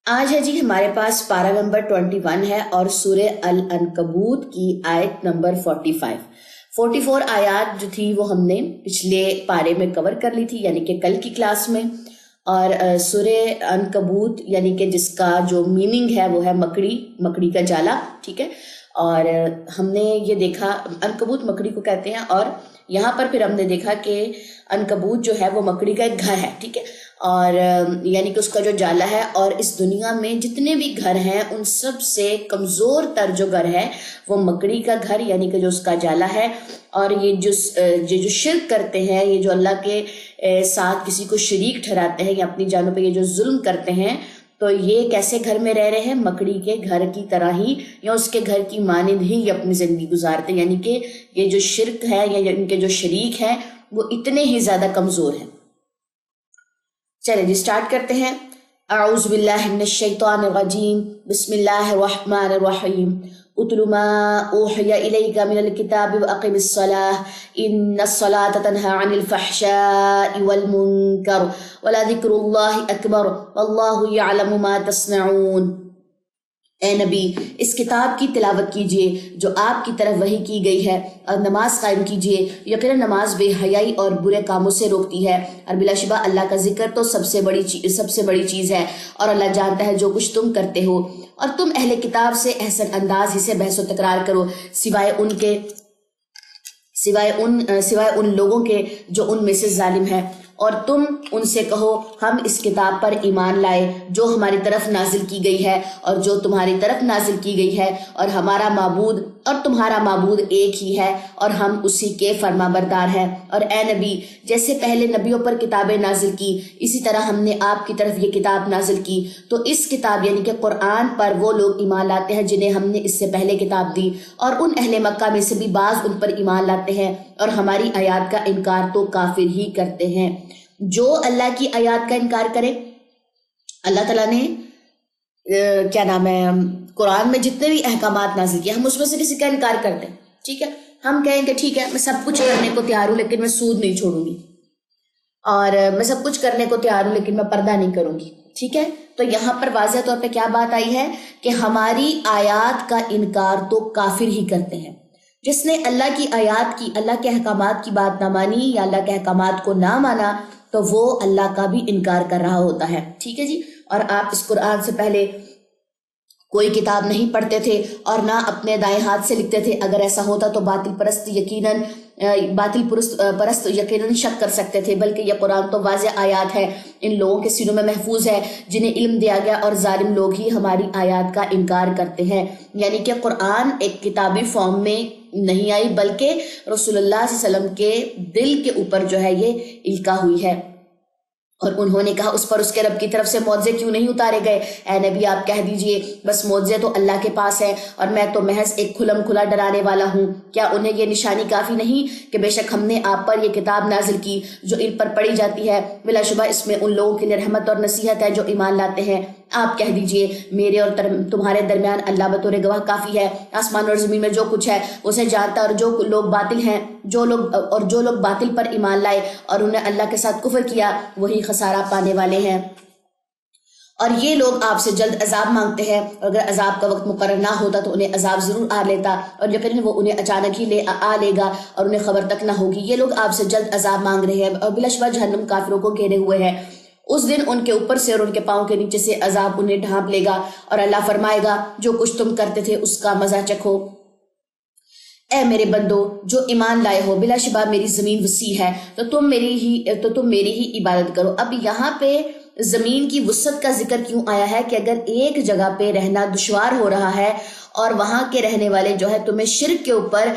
آج ہے جی ہمارے پاس پارہ نمبر 21 ہے اور سورہ العنکبوت کی آیت نمبر 44 آیات جو تھی وہ ہم نے پچھلے پارے میں کور کر لی تھی، یعنی کہ کل کی کلاس میں۔ اور سورہ عنکبوت یعنی کہ جس کا جو میننگ ہے وہ ہے مکڑی کا جالا، ٹھیک ہے۔ اور ہم نے یہ دیکھا عنکبوت مکڑی کو کہتے ہیں، اور یہاں پر پھر ہم نے دیکھا کہ عنکبوت جو ہے وہ مکڑی کا ایک گھر ہے، ٹھیک ہے، اور یعنی کہ اس کا جو جالا ہے، اور اس دنیا میں جتنے بھی گھر ہیں ان سب سے کمزور تر جو گھر ہے وہ مکڑی کا گھر یعنی کہ جو اس کا جالا ہے۔ اور یہ جو شرک کرتے ہیں، یہ جو اللہ کے ساتھ کسی کو شریک ٹھہراتے ہیں یا اپنی جانوں پہ یہ جو ظلم کرتے ہیں، تو یہ کیسے گھر میں رہ رہے ہیں؟ مکڑی کے گھر کی طرح ہی یا اس کے گھر کی مانند ہی یہ اپنی زندگی گزارتے ہیں، یعنی کہ یہ جو شرک ہے یا ان کے جو شریک ہیں وہ اتنے ہی زیادہ کمزور ہیں۔ چلیں جی سٹارٹ کرتے ہیں۔ اعوذ باللہ من الشیطان الرجیم، بسم اللہ الرحمن الرحیم۔ اتل ما اوحی الیک من الکتاب واقم الصلاة ان الصلاة تنہی عن الفحشاء والمنکر ولذکر اللہ اکبر واللہ یعلم ما تصنعون۔ اے نبی اس کتاب کی تلاوت کیجئے جو آپ کی طرف وحی کی گئی ہے، اور نماز قائم کیجئے، یقینا نماز بے حیائی اور برے کاموں سے روکتی ہے، اور بلا شبہ اللہ کا ذکر تو سب سے بڑی چیز ہے، اور اللہ جانتا ہے جو کچھ تم کرتے ہو۔ اور تم اہل کتاب سے احسن انداز ہی سے بحث و تکرار کرو، سوائے ان لوگوں کے جو ان میں سے ظالم ہے، اور تم ان سے کہو ہم اس کتاب پر ایمان لائے جو ہماری طرف نازل کی گئی ہے اور جو تمہاری طرف نازل کی گئی ہے، اور ہمارا معبود اور تمہارا معبود ایک ہی ہے اور ہم اسی کے فرما بردار ہیں۔ اور اے نبی جیسے پہلے نبیوں پر کتابیں نازل کی اسی طرح ہم نے آپ کی طرف یہ کتاب نازل کی، تو اس کتاب یعنی کہ قرآن پر وہ لوگ ایمان لاتے ہیں جنہیں ہم نے اس سے پہلے کتاب دی، اور ان اہل مکہ میں سے بھی بعض ان پر ایمان لاتے ہیں اور ہماری آیات کا انکار تو کافر ہی کرتے ہیں۔ جو اللہ کی آیات کا انکار کرے، اللہ تعالیٰ نے قرآن میں جتنے بھی احکامات نازل کیے ہم اس میں سے کسی کا انکار کر دیں، ٹھیک ہے، ہم کہیں کہ ٹھیک ہے میں سب کچھ کرنے کو تیار ہوں لیکن میں سود نہیں چھوڑوں گی، اور میں سب کچھ کرنے کو تیار ہوں لیکن میں پردہ نہیں کروں گی، ٹھیک ہے، تو یہاں پر واضح طور پہ کیا بات آئی ہے کہ ہماری آیات کا انکار تو کافر ہی کرتے ہیں۔ جس نے اللہ کی آیات کی، اللہ کے احکامات کی بات نہ مانی یا اللہ کے احکامات کو نہ مانا تو وہ اللہ کا بھی انکار کر رہا ہوتا ہے، ٹھیک ہے جی۔ اور آپ اس قرآن سے پہلے کوئی کتاب نہیں پڑھتے تھے اور نہ اپنے دائیں ہاتھ سے لکھتے تھے، اگر ایسا ہوتا تو باطل پرست یقیناً شک کر سکتے تھے، بلکہ یہ قرآن تو واضح آیات ہے، ان لوگوں کے سینوں میں محفوظ ہے جنہیں علم دیا گیا، اور ظالم لوگ ہی ہماری آیات کا انکار کرتے ہیں۔ یعنی کہ قرآن ایک کتابی فارم میں نہیں آئی بلکہ رسول اللہ صلی اللہ علیہ وسلم کے دل کے اوپر جو ہے یہ القا ہوئی ہے۔ اور انہوں نے کہا اس پر اس کے رب کی طرف سے معجزے کیوں نہیں اتارے گئے؟ اے نبی آپ کہہ دیجئے بس معجزے تو اللہ کے پاس ہے اور میں تو محض ایک کھلم کھلا ڈرانے والا ہوں۔ کیا انہیں یہ نشانی کافی نہیں کہ بے شک ہم نے آپ پر یہ کتاب نازل کی جو ان پر پڑھی جاتی ہے؟ بلا شبہ اس میں ان لوگوں کے لیے رحمت اور نصیحت ہے جو ایمان لاتے ہیں۔ آپ کہہ دیجئے میرے اور تمہارے درمیان اللہ بطور گواہ کافی ہے، آسمان اور زمین میں جو کچھ ہے اسے جانتا ہے، اور جو لوگ باطل پر ایمان لائے اور انہیں اللہ کے ساتھ کفر کیا وہی خسارہ پانے والے ہیں۔ اور یہ لوگ آپ سے جلد عذاب مانگتے ہیں، اور اگر عذاب کا وقت مقرر نہ ہوتا تو انہیں عذاب ضرور آ لیتا، اور یقیناً وہ انہیں اچانک ہی آ لے گا اور انہیں خبر تک نہ ہوگی۔ یہ لوگ آپ سے جلد عذاب مانگ رہے ہیں، اور بلا شبہ جہنم کافروں کو گھیرے ہوئے ہے۔ اس دن ان کے اوپر سے اور ان کے پاؤں کے نیچے سے عذاب انہیں ڈھانپ لے گا، اور اللہ فرمائے گا جو کچھ تم کرتے تھے اس کا مزہ چکھو۔ اے میرے بندو جو ایمان لائے ہو، بلا شبہ میری زمین وسیع ہے تو تم میری ہی عبادت کرو۔ اب یہاں پہ زمین کی وسعت کا ذکر کیوں آیا ہے کہ اگر ایک جگہ پہ رہنا دشوار ہو رہا ہے اور وہاں کے رہنے والے جو ہے تمہیں شرک کے اوپر،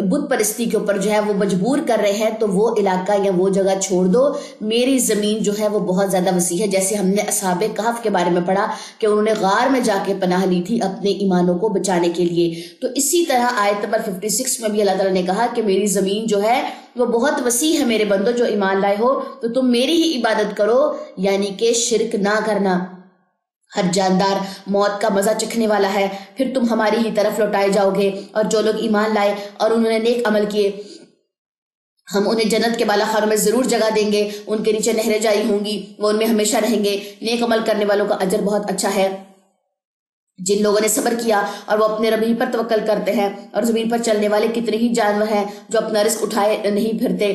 بت پرستی کے اوپر جو ہے وہ مجبور کر رہے ہیں، تو وہ علاقہ یا وہ جگہ چھوڑ دو، میری زمین جو ہے وہ بہت زیادہ وسیع ہے۔ جیسے ہم نے اصحاب کہف کے بارے میں پڑھا کہ انہوں نے غار میں جا کے پناہ لی تھی اپنے ایمانوں کو بچانے کے لیے، تو اسی طرح آیت نمبر 56 میں بھی اللہ تعالیٰ نے کہا کہ میری زمین جو ہے وہ بہت وسیع ہے، میرے بندو جو ایمان لائے ہو تو تم میری ہی عبادت کرو، یعنی کہ شرک نہ کرنا۔ ہر جاندار موت کا مزہ چکھنے والا ہے، پھر تم ہماری ہی طرف لوٹائے جاؤ گے۔ اور جو لوگ ایمان لائے اور انہوں نے نیک عمل کیے ہم انہیں جنت کے بالا خانوں میں ضرور جگہ دیں گے، ان کے نیچے نہریں جاری ہوں گی، وہ ان میں ہمیشہ رہیں گے۔ نیک عمل کرنے والوں کا اجر بہت اچھا ہے۔ جن لوگوں نے صبر کیا اور وہ اپنے رب ہی پر توکل کرتے ہیں، اور زمین پر چلنے والے کتنے ہی جانور ہیں جو اپنا رزق اٹھائے نہیں پھرتے،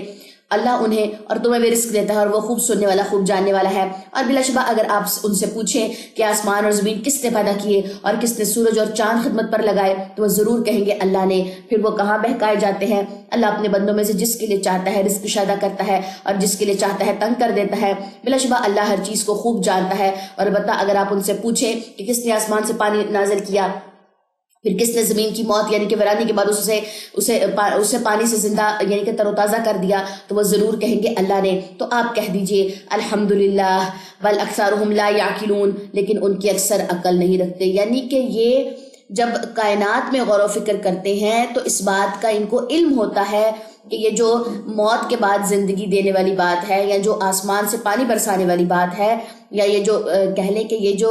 اللہ انہیں اور تمہیں بھی رزق دیتا ہے، اور وہ خوب سننے والا خوب جاننے والا ہے۔ اور بلا شبہ اگر آپ ان سے پوچھیں کہ آسمان اور زمین کس نے پیدا کیے اور کس نے سورج اور چاند خدمت پر لگائے، تو وہ ضرور کہیں گے اللہ نے۔ پھر وہ کہاں بہکائے جاتے ہیں۔ اللہ اپنے بندوں میں سے جس کے لیے چاہتا ہے رزق کشادہ کرتا ہے، اور جس کے لیے چاہتا ہے تنگ کر دیتا ہے۔ بلا شبہ اللہ ہر چیز کو خوب جانتا ہے۔ اور البتہ اگر آپ ان سے پوچھیں کہ کس نے آسمان سے پانی نازل کیا، پھر کس نے زمین کی موت یعنی کہ ویرانی کے بعد اسے پانی سے زندہ یعنی کہ تر و تازہ کر دیا، تو وہ ضرور کہیں گے اللہ نے۔ تو آپ کہہ دیجئے الحمدللہ بل اکثرہم لا یعقلون، لیکن ان کی اکثر عقل نہیں رکھتے۔ یعنی کہ یہ جب کائنات میں غور و فکر کرتے ہیں تو اس بات کا ان کو علم ہوتا ہے کہ یہ جو موت کے بعد زندگی دینے والی بات ہے، یا جو آسمان سے پانی برسانے والی بات ہے، یا یہ جو کہہ لیں کہ یہ جو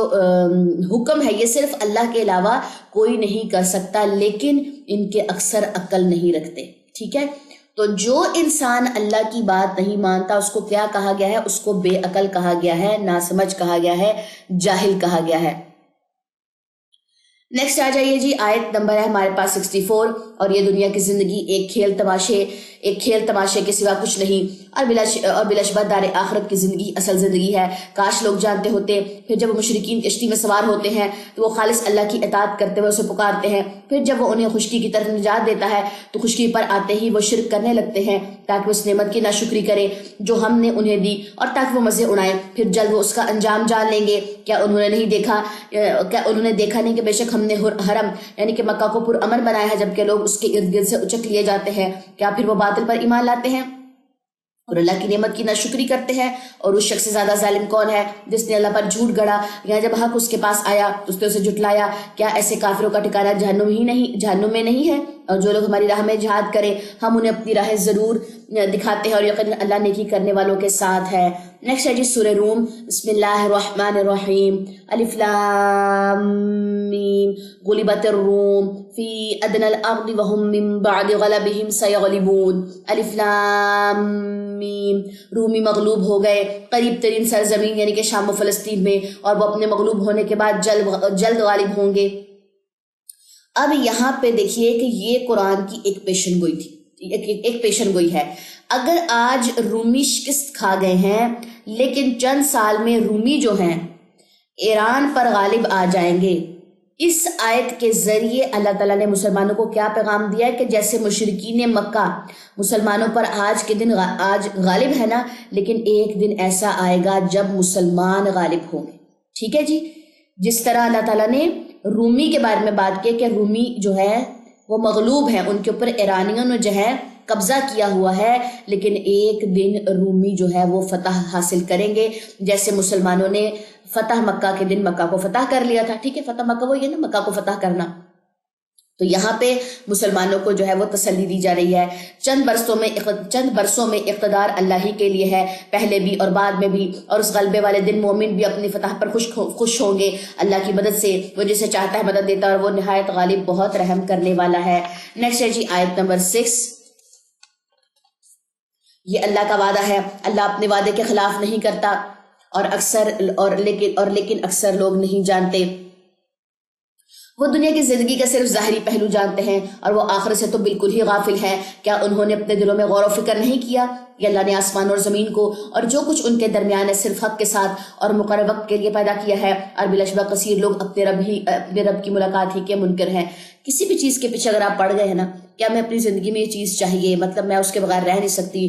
حکم ہے، یہ صرف اللہ کے علاوہ کوئی نہیں کر سکتا، لیکن ان کے اکثر عقل نہیں رکھتے۔ ٹھیک ہے، تو جو انسان اللہ کی بات نہیں مانتا اس کو کیا کہا گیا ہے؟ اس کو بے عقل کہا گیا ہے، ناسمجھ کہا گیا ہے، جاہل کہا گیا ہے۔ نیکسٹ آ جائیے جی، آیت نمبر ہے ہمارے پاس 64، اور یہ دنیا کی زندگی ایک کھیل تماشے کے سوا کچھ نہیں، اور بلا شبہ دار آخرت کی زندگی اصل زندگی ہے۔ کاش لوگ جانتے ہوتے۔ پھر جب وہ مشرکین کشتی میں سوار ہوتے ہیں تو وہ خالص اللہ کی اطاعت کرتے ہوئے اسے پکارتے ہیں، پھر جب وہ انہیں خشکی کی طرف نجات دیتا ہے تو خشکی پر آتے ہی وہ شرک کرنے لگتے ہیں، تاکہ وہ اس نعمت کی ناشکری کرے جو ہم نے انہیں دی، اور تاکہ وہ مزے اڑائیں۔ پھر جلد وہ اس کا انجام جان لیں گے۔ کیا انہوں نے دیکھا نہیں کہ بے شک ہم نے حرم یعنی کہ مکہ کو پرامن بنایا ہے، جبکہ لوگ اس کے ارد گرد سے اچک لیے جاتے ہیں؟ کیا پھر وہ باطل پر ایمان لاتے ہیں اور اللہ کی نعمت کی ناشکری کرتے ہیں؟ اور اس شخص سے زیادہ ظالم کون ہے جس نے اللہ پر جھوٹ گڑا، یا جب حق اس کے پاس آیا تو اس نے اسے جھٹلایا؟ کیا ایسے کافروں کا ٹھکانہ جہنم میں نہیں ہے؟ اور جو لوگ ہماری راہ میں جہاد کریں ہم انہیں اپنی راہ ضرور دکھاتے ہیں، اور یقیناً اللہ نیکی کرنے والوں کے ساتھ ہے۔ نیکسٹ ہے جی سورہ روم۔ بسم اللہ الرحمن الرحیم۔ الف لام میم غلبت الروم فی ادنى الارض وهم من بعد غلبهم سيغلبون۔ الف لام میم، رومی مغلوب ہو گئے قریب ترین سرزمین یعنی کہ شام و فلسطین میں، اور وہ اپنے مغلوب ہونے کے بعد جلد غالب ہوں گے۔ اب یہاں پہ دیکھیے کہ یہ قرآن کی ایک پیشن گوئی تھی، ایک پیشن گوئی ہے۔ اگر آج رومی شکست کھا گئے ہیں، لیکن چند سال میں رومی جو ہیں ایران پر غالب آ جائیں گے۔ اس آیت کے ذریعے اللہ تعالیٰ نے مسلمانوں کو کیا پیغام دیا ہے کہ جیسے مشرکین مکہ مسلمانوں پر آج غالب ہے نا، لیکن ایک دن ایسا آئے گا جب مسلمان غالب ہوں گے۔ ٹھیک ہے جی، جس طرح اللہ تعالیٰ نے رومی کے بارے میں بات کی کہ رومی جو ہے وہ مغلوب ہیں، ان کے اوپر ایرانیوں نے جو ہے قبضہ کیا ہوا ہے، لیکن ایک دن رومی جو ہے وہ فتح حاصل کریں گے، جیسے مسلمانوں نے فتح مکہ کے دن مکہ کو فتح کر لیا تھا۔ ٹھیک ہے، فتح مکہ وہی ہے نا، مکہ کو فتح کرنا۔ تو یہاں پہ مسلمانوں کو جو ہے وہ تسلی دی جا رہی ہے۔ چند برسوں میں اقتدار اللہ ہی کے لیے ہے، پہلے بھی اور بعد میں بھی، اور اس غلبے والے دن مومن بھی اپنی فتح پر خوش ہوں گے اللہ کی مدد سے۔ وہ جسے چاہتا ہے مدد دیتا ہے، اور وہ نہایت غالب بہت رحم کرنے والا ہے۔ نیکسٹ ہے جی آیت نمبر 6۔ یہ اللہ کا وعدہ ہے، اللہ اپنے وعدے کے خلاف نہیں کرتا، لیکن اکثر لوگ نہیں جانتے۔ وہ دنیا کی زندگی کا صرف ظاہری پہلو جانتے ہیں، اور وہ آخرت سے تو بالکل ہی غافل ہیں۔ کیا انہوں نے اپنے دلوں میں غور و فکر نہیں کیا کہ اللہ نے آسمان اور زمین کو اور جو کچھ ان کے درمیان ہے صرف حق کے ساتھ اور مقرر وقت کے لیے پیدا کیا ہے؟ اور بلا شبہ کثیر لوگ اپنے رب کی ملاقات ہی کے منکر ہیں۔ کسی بھی چیز کے پیچھے اگر آپ پڑ گئے ہیں نا، کیا میں اپنی زندگی میں یہ چیز چاہیے، مطلب میں اس کے بغیر رہ نہیں سکتی،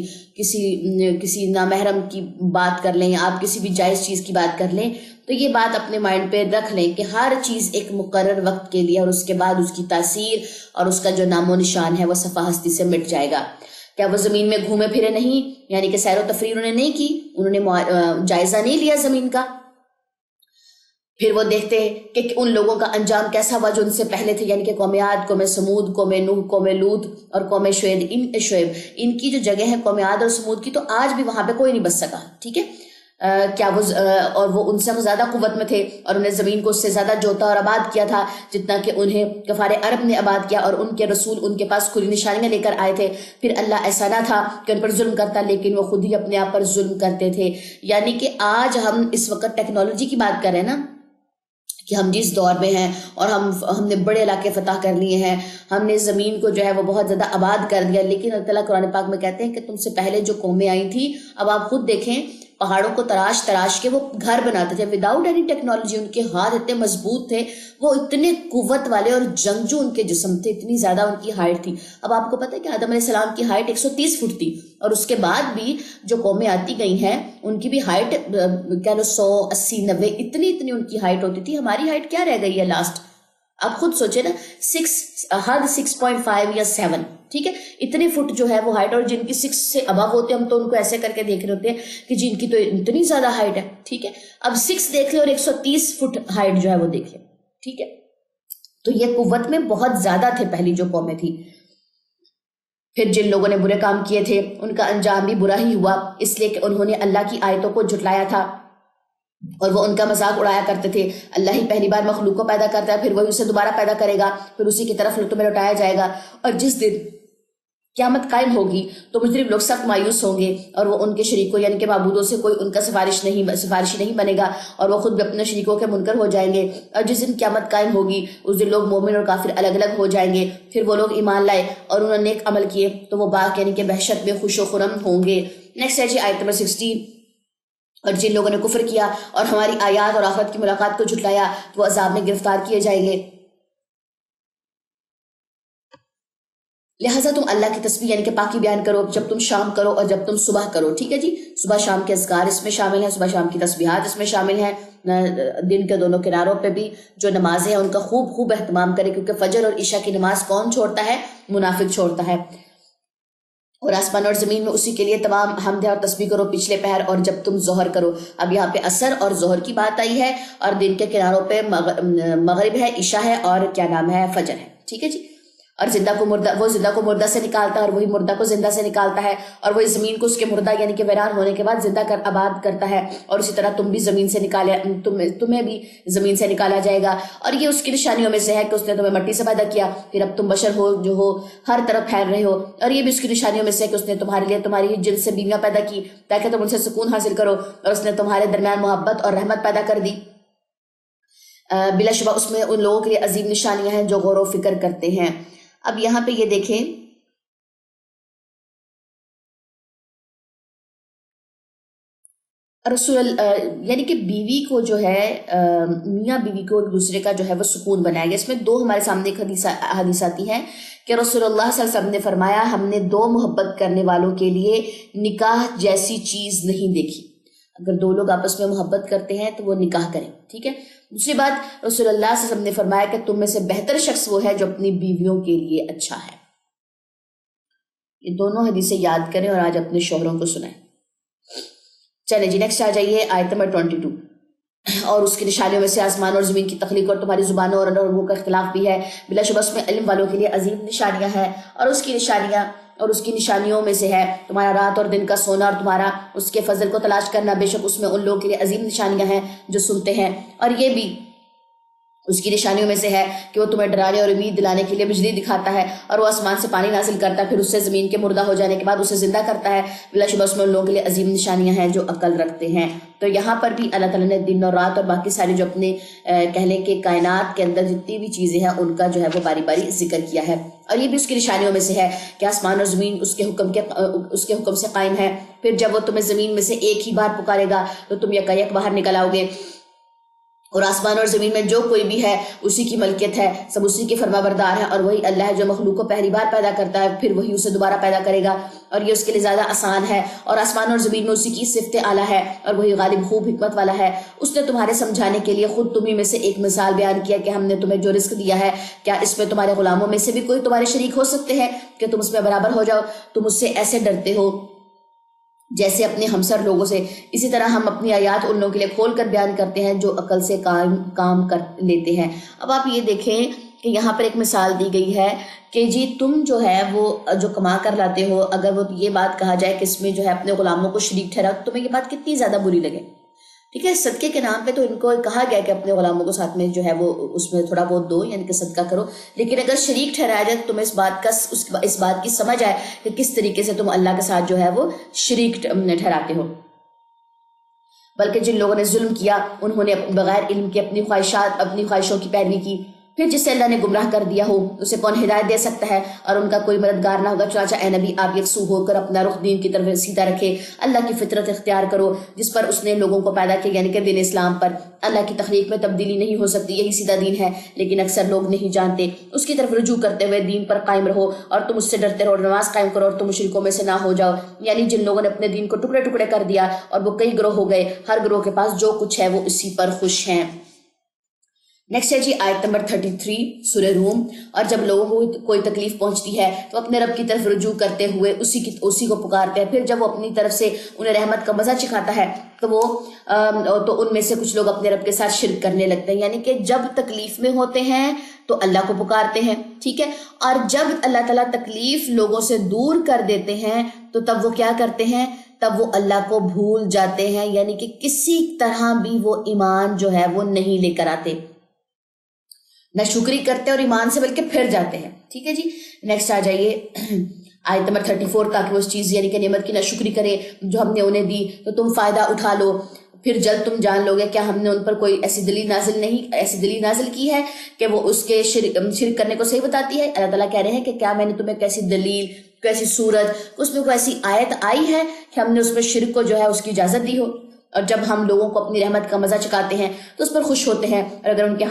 کسی نامحرم کی بات کر لیں، آپ کسی بھی جائز چیز کی بات کر لیں، تو یہ بات اپنے مائنڈ پہ رکھ لیں کہ ہر چیز ایک مقرر وقت کے لیے، اور اس کے بعد اس کی تاثیر اور اس کا جو نام و نشان ہے وہ صفحہ ہستی سے مٹ جائے گا۔ کیا وہ زمین میں گھومے پھرے نہیں، یعنی کہ سیر و تفریح انہوں نے نہیں کی، انہوں نے جائزہ نہیں لیا زمین کا؟ پھر وہ دیکھتے کہ ان لوگوں کا انجام کیسا ہوا جو ان سے پہلے تھے، یعنی کہ قوم عاد، قوم سمود، قوم نوح، قوم لوط اور قوم شعیب۔ ان کی جو جگہ ہے قوم عاد اور سمود کی، تو آج بھی وہاں پہ کوئی نہیں بچ سکا۔ ٹھیک ہے، کیا وہ اور وہ ان سے زیادہ قوت میں تھے اور انہیں زمین کو اس سے زیادہ جوتا اور آباد کیا تھا جتنا کہ انہیں کفار عرب نے آباد کیا، اور ان کے رسول ان کے پاس کھلی نشانیاں لے کر آئے تھے، پھر اللہ ایسا نہ تھا کہ ان پر ظلم کرتا، لیکن وہ خود ہی اپنے آپ پر ظلم کرتے تھے۔ یعنی کہ آج ہم اس وقت ٹیکنالوجی کی بات کر رہے ہیں نا، کہ ہم جس دور میں ہیں اور ہم نے بڑے علاقے فتح کر لیے ہیں، ہم نے زمین کو جو ہے وہ بہت زیادہ آباد کر دیا، لیکن اللہ تعالیٰ قرآن پاک میں کہتے ہیں کہ تم سے پہلے جو قومیں آئی تھیں، اب آپ خود دیکھیں پہاڑوں کو تراش تراش کے وہ گھر بناتے تھے وداؤٹ اینی ٹیکنالوجی، ان کے ہاتھ اتنے مضبوط تھے، وہ اتنے قوت والے اور جنگجو ان کے جسم تھے، اتنی زیادہ ان کی ہائٹ تھی۔ اب آپ کو پتہ ہے کہ آدم علیہ السلام کی ہائٹ 130 فٹ تھی، اور اس کے بعد بھی جو قومیں آتی گئی ہیں ان کی بھی ہائٹ کہہ لو 100 80 90 اتنی ان کی ہائٹ ہوتی تھی۔ ہماری ہائٹ کیا رہ گئی ہے لاسٹ؟ آپ خود سوچے نا، 6.5 یا 7، ٹھیک ہے، اتنے فٹ جو ہے وہ ہائٹ، اور جن کی 6 سے ابو ہوتے ہیں ہم تو ان کو ایسے کر کے دیکھ رہے ہوتے ہیں کہ جن کی تو اتنی زیادہ ہائٹ ہے، ٹھیک ہے۔ اب 6 دیکھ لیں اور 130 فٹ ہائٹ جو ہے وہ دیکھ لیں، ٹھیک ہے۔ تو یہ قوت میں بہت زیادہ تھے پہلی جو قومیں تھی۔ پھر جن لوگوں نے برے کام کیے تھے ان کا انجام بھی برا ہی ہوا، اس لیے کہ انہوں نے اللہ کی آیتوں کو جھٹلایا تھا اور وہ ان کا مذاق اڑایا کرتے تھے۔ اللہ ہی پہلی بار مخلوق کو پیدا کرتا ہے، پھر وہی اسے دوبارہ پیدا کرے گا، پھر اسی کی طرف تمہیں لوٹایا جائے گا، اور جس دن قیامت قائم ہوگی تو مجرم لوگ سخت مایوس ہوں گے، اور وہ ان کے شریکوں یعنی کہ معبودوں سے کوئی ان کا سفارشی نہیں بنے گا، اور وہ خود بھی اپنے شریکوں کے منکر ہو جائیں گے۔ اور جس دن قیامت قائم ہوگی اس دن لوگ مومن اور کافر الگ الگ ہو جائیں گے، پھر وہ لوگ ایمان لائے اور انہوں نے نیک عمل کیے تو وہ باغ یعنی کہ بہشت میں خوش و خرم ہوں گے۔ نیکسٹ ہے جی آیت نمبر 16، اور جن لوگوں نے کفر کیا اور ہماری آیات اور آخرت کی ملاقات کو جھٹلایا تو وہ عذاب میں گرفتار کیے جائیں گے۔ لہٰذا تم اللہ کی تسبیح یعنی کہ پاکی بیان کرو جب تم شام کرو اور جب تم صبح کرو، ٹھیک ہے جی۔ صبح شام کے اذکار اس میں شامل ہیں، صبح شام کی تسبیحات اس میں شامل ہیں۔ دن کے دونوں کناروں پہ بھی جو نمازیں ہیں ان کا خوب اہتمام کرے، کیونکہ فجر اور عشاء کی نماز کون چھوڑتا ہے؟ منافق چھوڑتا ہے۔ اور آسمان اور زمین میں اسی کے لیے تمام حمد ہے، اور تسبیح کرو پچھلے پہر اور جب تم ظہر کرو۔ اب یہاں پہ عصر اور ظہر کی بات آئی ہے، اور دن کے کناروں پہ مغرب ہے، عشاء ہے، اور کیا نام ہے، فجر ہے، ٹھیک ہے جی۔ اور وہ زندہ کو مردہ سے نکالتا ہے اور وہی مردہ کو زندہ سے نکالتا ہے، اور وہی زمین کو اس کے مردہ یعنی کہ ویران ہونے کے بعد زندہ کر آباد کرتا ہے، اور اسی طرح تم بھی زمین سے تمہیں بھی زمین سے نکالا جائے گا۔ اور یہ اس کی نشانیوں میں سے ہے کہ اس نے تمہیں مٹی سے پیدا کیا، پھر اب تم بشر ہو جو ہو ہر طرف پھیل رہے ہو، اور یہ بھی اس کی نشانیوں میں سے ہے کہ اس نے تمہارے لیے تمہاری جن سے بیویاں پیدا کی تاکہ تم ان سے سکون حاصل کرو، اور اس نے تمہارے درمیان محبت اور رحمت پیدا کر دی۔ بلا شبہ اس میں ان لوگوں کے لیے عظیم نشانیاں ہیں جو غور و فکر کرتے ہیں۔ اب یہاں پہ یہ دیکھیں، رسول یعنی کہ بیوی کو جو ہے میاں بیوی کو ایک دوسرے کا جو ہے وہ سکون بنائے گا۔ اس میں دو ہمارے سامنے ایک حدیث آتی ہے کہ رسول اللہ صلی اللہ علیہ وسلم نے فرمایا، ہم نے دو محبت کرنے والوں کے لیے نکاح جیسی چیز نہیں دیکھی۔ اگر دو لوگ آپس میں محبت کرتے ہیں تو وہ نکاح کریں، ٹھیک ہے۔ دوسری بات، رسول اللہ صلی اللہ علیہ وسلم نے فرمایا کہ تم میں سے بہتر شخص وہ ہے جو اپنی بیویوں کے لیے اچھا ہے۔ یہ دونوں حدیثیں یاد کریں اور آج اپنے شوہروں کو سنائیں۔ چلے جی نیکسٹ آ جائیے آیت نمبر 22۔ اور اس کی نشانیوں میں سے آسمان اور زمین کی تخلیق اور تمہاری زبانوں اور رنگوں کا اختلاف بھی ہے، بلا شبہ اس میں علم والوں کے لیے عظیم نشانیاں ہیں۔ اور اس کی نشانیوں میں سے ہے تمہارا رات اور دن کا سونا اور تمہارا اس کے فضل کو تلاش کرنا، بے شک اس میں ان لوگوں کے لیے عظیم نشانیاں ہیں جو سنتے ہیں۔ اور یہ بھی اس کی نشانیوں میں سے ہے کہ وہ تمہیں ڈرانے اور امید دلانے کے لیے بجلی دکھاتا ہے، اور وہ آسمان سے پانی نازل کرتا ہے، پھر اس سے زمین کے مردہ ہو جانے کے بعد اسے زندہ کرتا ہے، بلا شبہ اس میں ان لوگوں کے لیے عظیم نشانیاں ہیں جو عقل رکھتے ہیں۔ تو یہاں پر بھی اللہ تعالیٰ نے دن اور رات اور باقی ساری جو اپنے کہنے کے کائنات کے اندر جتنی بھی چیزیں ہیں ان کا جو ہے وہ باری باری ذکر کیا ہے۔ اور یہ بھی اس کی نشانیوں میں سے ہے کہ آسمان اور زمین اس کے حکم سے قائم ہے، پھر جب وہ تمہیں زمین میں سے ایک ہی بار پکارے گا تو تم یکایک باہر نکل آؤ گے، اور آسمان اور زمین میں جو کوئی بھی ہے اسی کی ملکیت ہے، سب اسی کے فرما بردار ہے، اور وہی اللہ ہے جو مخلوق کو پہلی بار پیدا کرتا ہے پھر وہی اسے دوبارہ پیدا کرے گا، اور یہ اس کے لیے زیادہ آسان ہے۔ اور آسمان اور زمین میں اسی کی صفت اعلیٰ ہے، اور وہی غالب خوب حکمت والا ہے۔ اس نے تمہارے سمجھانے کے لیے خود تمہیں میں سے ایک مثال بیان کیا کہ ہم نے تمہیں جو رزق دیا ہے، کیا اس میں تمہارے غلاموں میں سے بھی کوئی تمہارے شریک ہو سکتے ہیں کہ تم اس میں برابر ہو جاؤ؟ تم اس سے ایسے ڈرتے ہو جیسے اپنے ہمسر لوگوں سے، اسی طرح ہم اپنی آیات ان لوگوں کے لیے کھول کر بیان کرتے ہیں جو عقل سے کام کر لیتے ہیں۔ اب آپ یہ دیکھیں کہ یہاں پر ایک مثال دی گئی ہے کہ جی تم جو ہے وہ جو کما کر لاتے ہو، اگر وہ یہ بات کہا جائے کہ اس میں جو ہے اپنے غلاموں کو شریک ٹھہراؤ، تو تمہیں یہ بات کتنی زیادہ بری لگے. ٹھیک ہے، صدقے کے نام پہ تو ان کو کہا گیا کہ اپنے غلاموں کو ساتھ میں جو ہے وہ اس میں تھوڑا بہت دو، یعنی کہ صدقہ کرو، لیکن اگر شریک ٹھہرایا جائے تو تمہیں اس بات کی سمجھ آئے کہ کس طریقے سے تم اللہ کے ساتھ جو ہے وہ شریک ٹھہراتے ہو. بلکہ جن لوگوں نے ظلم کیا انہوں نے بغیر علم کے اپنی خواہشوں کی پیروی کی. پھر جسے اللہ نے گمراہ کر دیا ہو اسے کون ہدایت دے سکتا ہے، اور ان کا کوئی مددگار نہ ہوگا. چنانچہ اے نبی آپ یکسو ہو کر اپنا رخ دین کی طرف سیدھا رکھے، اللہ کی فطرت اختیار کرو جس پر اس نے لوگوں کو پیدا کیا، یعنی کہ دین اسلام پر. اللہ کی تخلیق میں تبدیلی نہیں ہو سکتی، یہی سیدھا دین ہے، لیکن اکثر لوگ نہیں جانتے. اس کی طرف رجوع کرتے ہوئے دین پر قائم رہو اور تم اس سے ڈرتے رہو، نماز قائم کرو اور تم مشرکوں میں سے نہ ہو جاؤ. یعنی جن لوگوں نے اپنے دین کو ٹکڑے ٹکڑے کر دیا اور وہ کئی گروہ ہو گئے، ہر گروہ کے پاس جو کچھ ہے وہ اسی پر خوش ہیں. نیکسٹ ہے جی آیت نمبر 33 سورہ روم. اور جب لوگوں کو کوئی تکلیف پہنچتی ہے تو اپنے رب کی طرف رجوع کرتے ہوئے اسی کو پکارتے ہیں. پھر جب وہ اپنی طرف سے انہیں رحمت کا مزہ چکھاتا ہے تو ان میں سے کچھ لوگ اپنے رب کے ساتھ شرک کرنے لگتے ہیں. یعنی کہ جب تکلیف میں ہوتے ہیں تو اللہ کو پکارتے ہیں، ٹھیک ہے، اور جب اللہ تعالیٰ تکلیف لوگوں سے دور کر دیتے ہیں تو تب وہ کیا کرتے ہیں، تب وہ اللہ کو بھول جاتے ہیں. یعنی کہ کسی طرح بھی وہ ایمان جو ہے وہ نہیں لے کر آتے، نہ شکری کرتے اور ایمان سے بلکہ پھر جاتے ہیں. ٹھیک ہے جی، نیکسٹ آ جائیے آیت نمبر 34. تاکہ وہ اس چیز یعنی کہ نعمت کی نہ شکری کرے جو ہم نے انہیں دی تو تم فائدہ اٹھا لو، پھر جلد تم جان لو گے. کیا ہم نے ان پر کوئی ایسی دلیل نازل کی ہے کہ وہ اس کے شرک کرنے کو صحیح بتاتی ہے؟ اللہ تعالیٰ کہہ رہے ہیں کہ کیا میں نے تمہیں کیسی دلیل، کیسی صورت، اس میں کوئی ایسی آیت آئی ہے کہ ہم نے اس میں شرک کو جو ہے اس کی اجازت دی ہو؟ اور جب ہم لوگوں کو اپنی رحمت کا مزہ چکاتے ہیں تو اس پر خوش ہوتے ہیں، اور اگر ان کے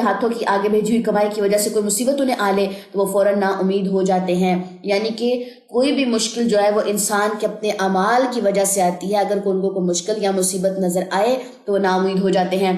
ہاتھوں کی آگے بھیجی ہوئی کمائی کی وجہ سے کوئی مصیبت انہیں آ لے تو وہ فوراً نا امید ہو جاتے ہیں. یعنی کہ کوئی بھی مشکل جو ہے وہ انسان کے اپنے اعمال کی وجہ سے آتی ہے. اگر ان کو کوئی مشکل یا مصیبت نظر آئے تو وہ نا امید ہو جاتے ہیں.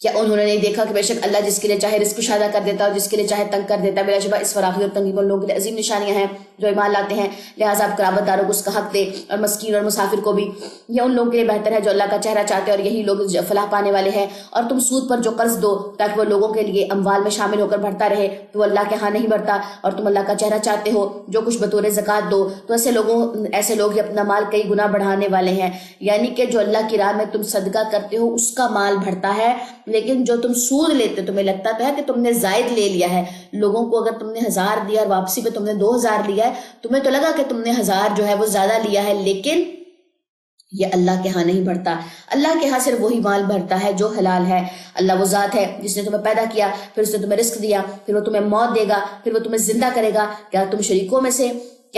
کیا انہوں نے نہیں دیکھا کہ بے شک اللہ جس کے لیے چاہے رزق کشادہ کر دیتا اور جس کے لیے چاہے تنگ کر دیتا ہے؟ بلا شبہ اس فراخی اور تنگی پر لوگوں کے لیے عظیم نشانیاں ہیں جو ایمان لاتے ہیں. لہٰذا آپ قرابت داروں کو اس کا حق دے اور مسکین اور مسافر کو بھی. یہ ان لوگوں کے لیے بہتر ہے جو اللہ کا چہرہ چاہتے ہیں اور یہی لوگ فلاح پانے والے ہیں. اور تم سود پر جو قرض دو تاکہ وہ لوگوں کے لیے اموال میں شامل ہو کر بڑھتا رہے تو وہ اللہ کے ہاں نہیں بڑھتا. اور تم اللہ کا چہرہ چاہتے ہو جو کچھ بطور زکوٰۃ دو تو ایسے لوگ ہی اپنا مال کئی گنا بڑھانے والے ہیں. یعنی کہ جو اللہ کی راہ میں تم صدقہ کرتے ہو اس کا مال بڑھتا ہے، لیکن جو تم سود لیتے تمہیں لگتا تو ہے کہ تم نے زائد لے لیا ہے. لوگوں کو اگر تم نے 1000 دیا اور واپسی پہ تم نے 2000 لیا ہے، تمہیں تو لگا کہ تم نے 1000 جو ہے وہ زیادہ لیا ہے، لیکن یہ اللہ کے ہاں نہیں بڑھتا. اللہ کے ہاں صرف وہی مال بڑھتا ہے جو حلال ہے. اللہ وہ ذات ہے جس نے تمہیں پیدا کیا، پھر اس نے تمہیں رزق دیا، پھر وہ تمہیں موت دے گا، پھر وہ تمہیں زندہ کرے گا. کیا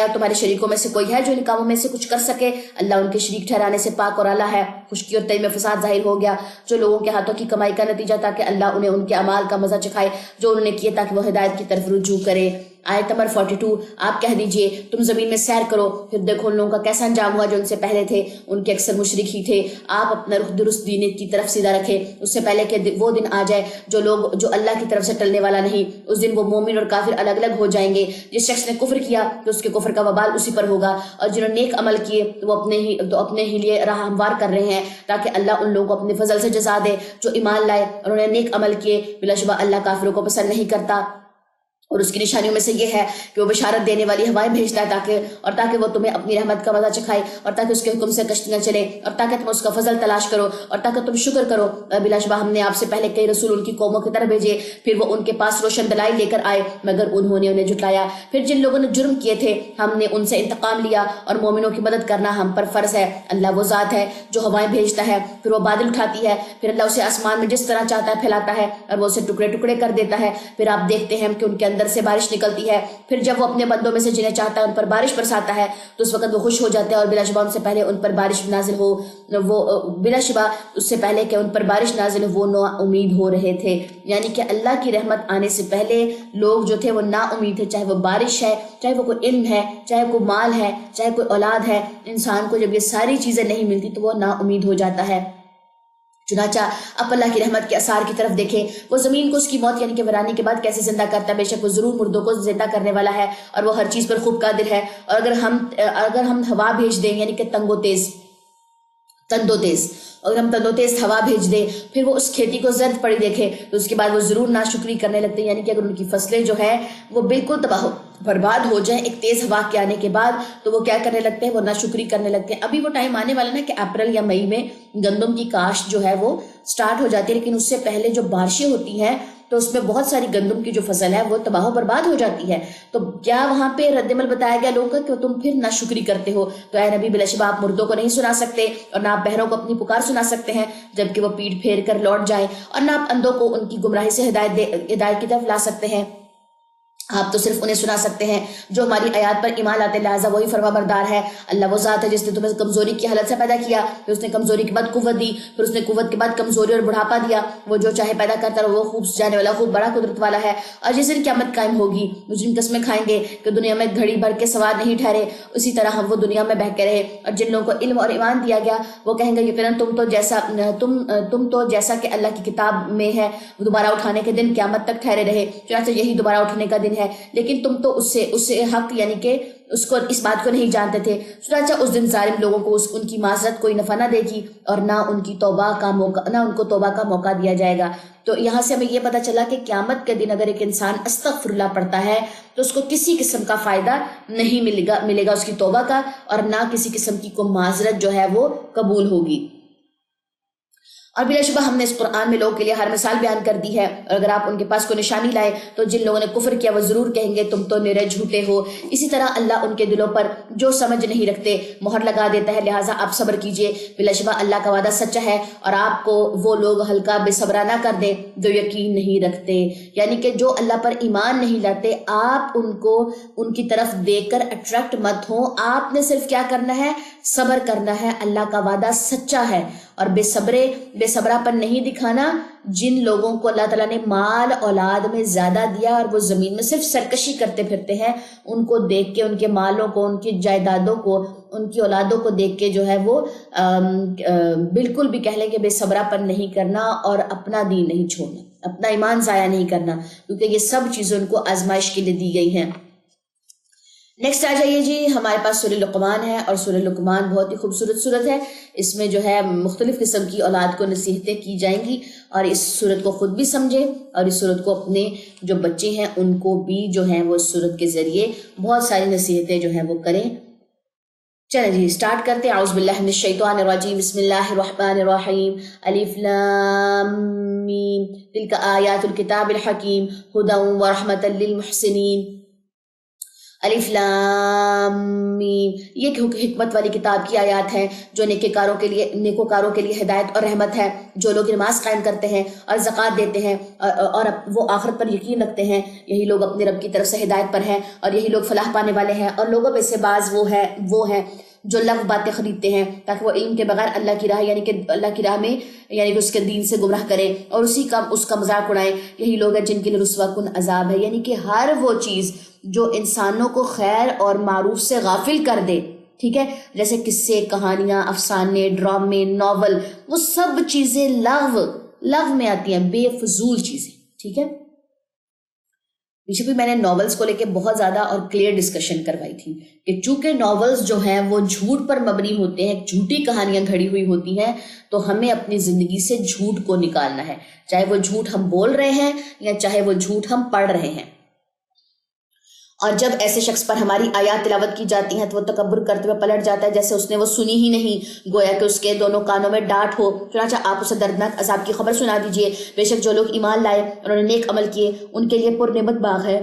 تمہارے شریکوں میں سے کوئی ہے جو ان کاموں میں سے کچھ کر سکے؟ اللہ ان کے شریک ٹھہرانے سے پاک اور اعلیٰ ہے. خشکی اور تئی میں فساد ظاہر ہو گیا جو لوگوں کے ہاتھوں کی کمائی کا نتیجہ، تاکہ اللہ انہیں ان کے اعمال کا مزہ چکھائے جو انہوں نے کیے، تاکہ وہ ہدایت کی طرف رجوع کرے. آیت نمبر 42. آپ کہہ دیجئے تم زمین میں سیر کرو، پھر دیکھو ان لوگوں کا کیسا انجام ہوا جو ان سے پہلے تھے، ان کے اکثر مشرک ہی تھے. آپ اپنا رخ درست دین کی طرف سیدھا رکھے اس سے پہلے کہ وہ دن آ جائے جو اللہ کی طرف سے ٹلنے والا نہیں. اس دن وہ مومن اور کافر الگ الگ ہو جائیں گے. جس شخص نے کفر کیا تو اس کے کفر کا وبال اسی پر ہوگا، اور جنہوں نے نیک عمل کیے تو وہ اپنے ہی لیے راہ ہموار کر رہے ہیں تاکہ اللہ ان لوگوں کو اپنے فضل سے جزا دے جو ایمان لائے اور انہوں نے نیک عمل کیے. بلا شبہ اللہ کافروں کو پسند نہیں کرتا. اور اس کی نشانیوں میں سے یہ ہے کہ وہ بشارت دینے والی ہوائیں بھیجتا ہے تاکہ وہ تمہیں اپنی رحمت کا مزہ چکھائے، اور تاکہ اس کے حکم سے کشتیاں چلیں، اور تاکہ تم اس کا فضل تلاش کرو، اور تاکہ تم شکر کرو. بلا شبہ ہم نے آپ سے پہلے کئی رسول ان کی قوموں کی طرف بھیجے، پھر وہ ان کے پاس روشن دلائل لے کر آئے مگر انہوں نے انہیں جھٹلایا. پھر جن لوگوں نے جرم کیے تھے ہم نے ان سے انتقام لیا، اور مومنوں کی مدد کرنا ہم پر فرض ہے. اللہ وہ ذات ہے جو ہوائیں بھیجتا ہے، پھر وہ بادل اٹھاتی ہے، پھر اللہ اسے آسمان میں جس طرح چاہتا ہے پھیلاتا ہے، اور وہ اسے ٹکڑے ٹکڑے کر دیتا ہے. پھر آپ دیکھتے ہیں کہ ان کے اندر سے بارش نکلتی ہے، پھر جب وہ اپنے بندوں میں سے جنہیں چاہتا ہے ان پر بارش برساتا ہے تو اس وقت وہ خوش ہو جاتے ہیں. اور بلا شبہ ان سے پہلے ان پر بارش نازل ہو بلا شبہ اس سے پہلے کہ ان پر بارش نازل ہو وہ نا امید ہو رہے تھے. یعنی کہ اللہ کی رحمت آنے سے پہلے لوگ جو تھے وہ نا امید تھے، چاہے وہ بارش ہے، چاہے وہ کوئی علم ہے، چاہے کوئی مال ہے، چاہے کوئی اولاد ہے. انسان کو جب یہ ساری چیزیں نہیں ملتی تو وہ نا امید ہو جاتا ہے. چنانچہ اب اللہ کی رحمت کے اثار کی طرف دیکھیں. وہ زمین کو اس کی موت یعنی کہ ویرانی کے بعد کیسے زندہ کرتا ہے. بے شک وہ ضرور مردوں کو زندہ کرنے والا ہے اور وہ ہر چیز پر خوب قادر ہے. اور اگر ہم ہوا بھیج دیں یعنی کہ تنگ و تندو تیز، اگر ہم تندو تیز ہوا بھیج دیں، پھر وہ اس کھیتی کو زرد پڑی دیکھے تو اس کے بعد وہ ضرور ناشکری کرنے لگتے ہیں. یعنی کہ اگر ان کی فصلیں جو ہے وہ بالکل تباہ برباد ہو جائیں ایک تیز ہوا کے آنے کے بعد، تو وہ کیا کرنے لگتے ہیں؟ وہ ناشکری کرنے لگتے ہیں. ابھی وہ ٹائم آنے والا نا کہ اپریل یا مئی میں گندم کی کاشت جو ہے وہ سٹارٹ ہو جاتی ہے، لیکن اس سے پہلے جو بارشیں ہوتی ہیں تو اس میں بہت ساری گندم کی جو فصل ہے وہ تباہ و برباد ہو جاتی ہے. تو کیا وہاں پہ رد عمل بتایا گیا لوگوں کا کہ تم پھر ناشکری کرتے ہو؟ تو اے نبی بلا شبہ آپ مردوں کو نہیں سنا سکتے اور نہ آپ بہروں کو اپنی پکار سنا سکتے ہیں جبکہ وہ پیٹ پھیر کر لوٹ جائیں، اور نہ آپ اندھوں کو ان کی گمراہی سے ہدایت کی طرف لا سکتے ہیں. آپ تو صرف انہیں سنا سکتے ہیں جو ہماری آیات پر ایمان لاتے ہیں، لہٰذا وہی فرما بردار ہے. اللہ وہ ذات ہے جس نے تمہیں کمزوری کی حالت سے پیدا کیا، پھر اس نے کمزوری کے بعد قوت دی، پھر اس نے قوت کے بعد کمزوری اور بڑھاپا دیا. وہ جو چاہے پیدا کرتا ہے، وہ خوب جانے والا، خوب بڑا قدرت والا ہے. اور جس دن قیامت قائم ہوگی مجرم قسمیں کھائیں گے کہ دنیا میں گھڑی بھر کے سوار نہیں ٹھہرے، اسی طرح ہم وہ دنیا میں بہکے رہے. اور جن لوگوں کو علم اور ایمان دیا گیا وہ کہیں گے یقیناً تم تو جیسا کہ اللہ کی کتاب میں ہے دوبارہ اٹھانے کے دن قیامت تک ٹھہرے رہے، چنانچہ یہی دوبارہ اٹھنے کا دن ہے، لیکن تم تو اس سے حق یعنی کہ اس بات کو نہیں جانتے تھے. چنانچہ اس دن ظالم لوگوں کو ان کی معذرت کوئی نفع نہ دے گی اور نہ ان کو توبہ کا موقع دیا جائے گا. تو یہاں سے ہمیں یہ پتہ چلا کہ قیامت کے دن اگر ایک انسان استغفر اللہ پڑھتا ہے تو اس کو کسی قسم کا فائدہ نہیں ملے گا اس کی توبہ کا، اور نہ کسی قسم کی کوئی معذرت جو ہے وہ قبول ہوگی. اور بلا شبہ ہم نے اس قرآن میں لوگوں کے لیے ہر مثال بیان کر دی ہے، اور اگر آپ ان کے پاس کوئی نشانی لائے تو جن لوگوں نے کفر کیا وہ ضرور کہیں گے تم تو نرے جھوٹے ہو. اسی طرح اللہ ان کے دلوں پر جو سمجھ نہیں رکھتے مہر لگا دیتا ہے، لہٰذا آپ صبر کیجئے. بلا شبہ اللہ کا وعدہ سچا ہے اور آپ کو وہ لوگ ہلکا بے صبرا نہ کر دیں جو یقین نہیں رکھتے. یعنی کہ جو اللہ پر ایمان نہیں لاتے آپ ان کو ان کی طرف دیکھ کر اٹریکٹ مت ہوں. آپ نے صرف کیا کرنا ہے؟ صبر کرنا ہے. اللہ کا وعدہ سچا ہے اور بے صبرا پر نہیں دکھانا. جن لوگوں کو اللہ تعالیٰ نے مال اولاد میں زیادہ دیا اور وہ زمین میں صرف سرکشی کرتے پھرتے ہیں، ان کو دیکھ کے، ان کے مالوں کو، ان کی جائیدادوں کو، ان کی اولادوں کو دیکھ کے جو ہے وہ بالکل بھی کہہ لیں کہ بے صبرا پر نہیں کرنا اور اپنا دین نہیں چھوڑنا، اپنا ایمان ضائع نہیں کرنا، کیونکہ یہ سب چیزیں ان کو آزمائش کے لیے دی گئی ہیں. نیکسٹ آ جائیے جی، ہمارے پاس سورہ لقمان ہے، اور سورہ لقمان بہت ہی خوبصورت سورت ہے. اس میں جو ہے مختلف قسم کی اولاد کو نصیحتیں کی جائیں گی، اور اس سورت کو خود بھی سمجھیں اور اس سورت کو اپنے جو بچے ہیں ان کو بھی جو ہیں وہ اس سورت کے ذریعے بہت ساری نصیحتیں جو ہیں وہ کریں. چلیں جی اسٹارٹ کرتے ہیں. اعوذ باللہ من الشیطان الرجیم، بسم اللہ الرحمن الرحیم. الف لام میم، تلک آیات الکتاب الحکیم، ھدی ورحمۃ للمحسنین. الف لام میم، یہ حکمت والی کتاب کی آیات ہیں جو نیکوکاروں کے لیے ہدایت اور رحمت ہے. جو لوگ نماز قائم کرتے ہیں اور زکوٰۃ دیتے ہیں اور وہ آخرت پر یقین رکھتے ہیں، یہی لوگ اپنے رب کی طرف سے ہدایت پر ہیں اور یہی لوگ فلاح پانے والے ہیں. اور لوگوں میں سے بعض وہ ہیں جو لغو باتیں خریدتے ہیں تاکہ وہ علم کے بغیر اللہ کی راہ یعنی کہ اللہ کی راہ میں یعنی کہ اس کے دین سے گمراہ کریں اور اس کا مذاق اڑائیں. یہی لوگ ہیں جن کے لیے رسوا کن عذاب ہے. یعنی کہ ہر وہ چیز جو انسانوں کو خیر اور معروف سے غافل کر دے، ٹھیک ہے، جیسے قصے، کہانیاں، افسانے، ڈرامے، ناول، وہ سب چیزیں لغو میں آتی ہیں، بے فضول چیزیں. ٹھیک ہے، پیچھے بھی میں نے ناولز کو لے کے بہت زیادہ اور کلیئر ڈسکشن کروائی تھی کہ چونکہ ناولز جو ہیں وہ جھوٹ پر مبنی ہوتے ہیں، جھوٹی کہانیاں گھڑی ہوئی ہوتی ہیں، تو ہمیں اپنی زندگی سے جھوٹ کو نکالنا ہے، چاہے وہ جھوٹ ہم بول رہے ہیں یا چاہے وہ جھوٹ ہم پڑھ رہے ہیں. اور جب ایسے شخص پر ہماری آیات تلاوت کی جاتی ہیں تو وہ تکبر کرتے ہوئے پلٹ جاتا ہے جیسے اس نے وہ سنی ہی نہیں، گویا کہ اس کے دونوں کانوں میں ڈانٹ ہو. چنانچہ آپ اسے دردناک عذاب کی خبر سنا دیجئے. بے شک جو لوگ ایمان لائے انہوں نے نیک عمل کیے ان کے لیے پر نعمت باغ ہے،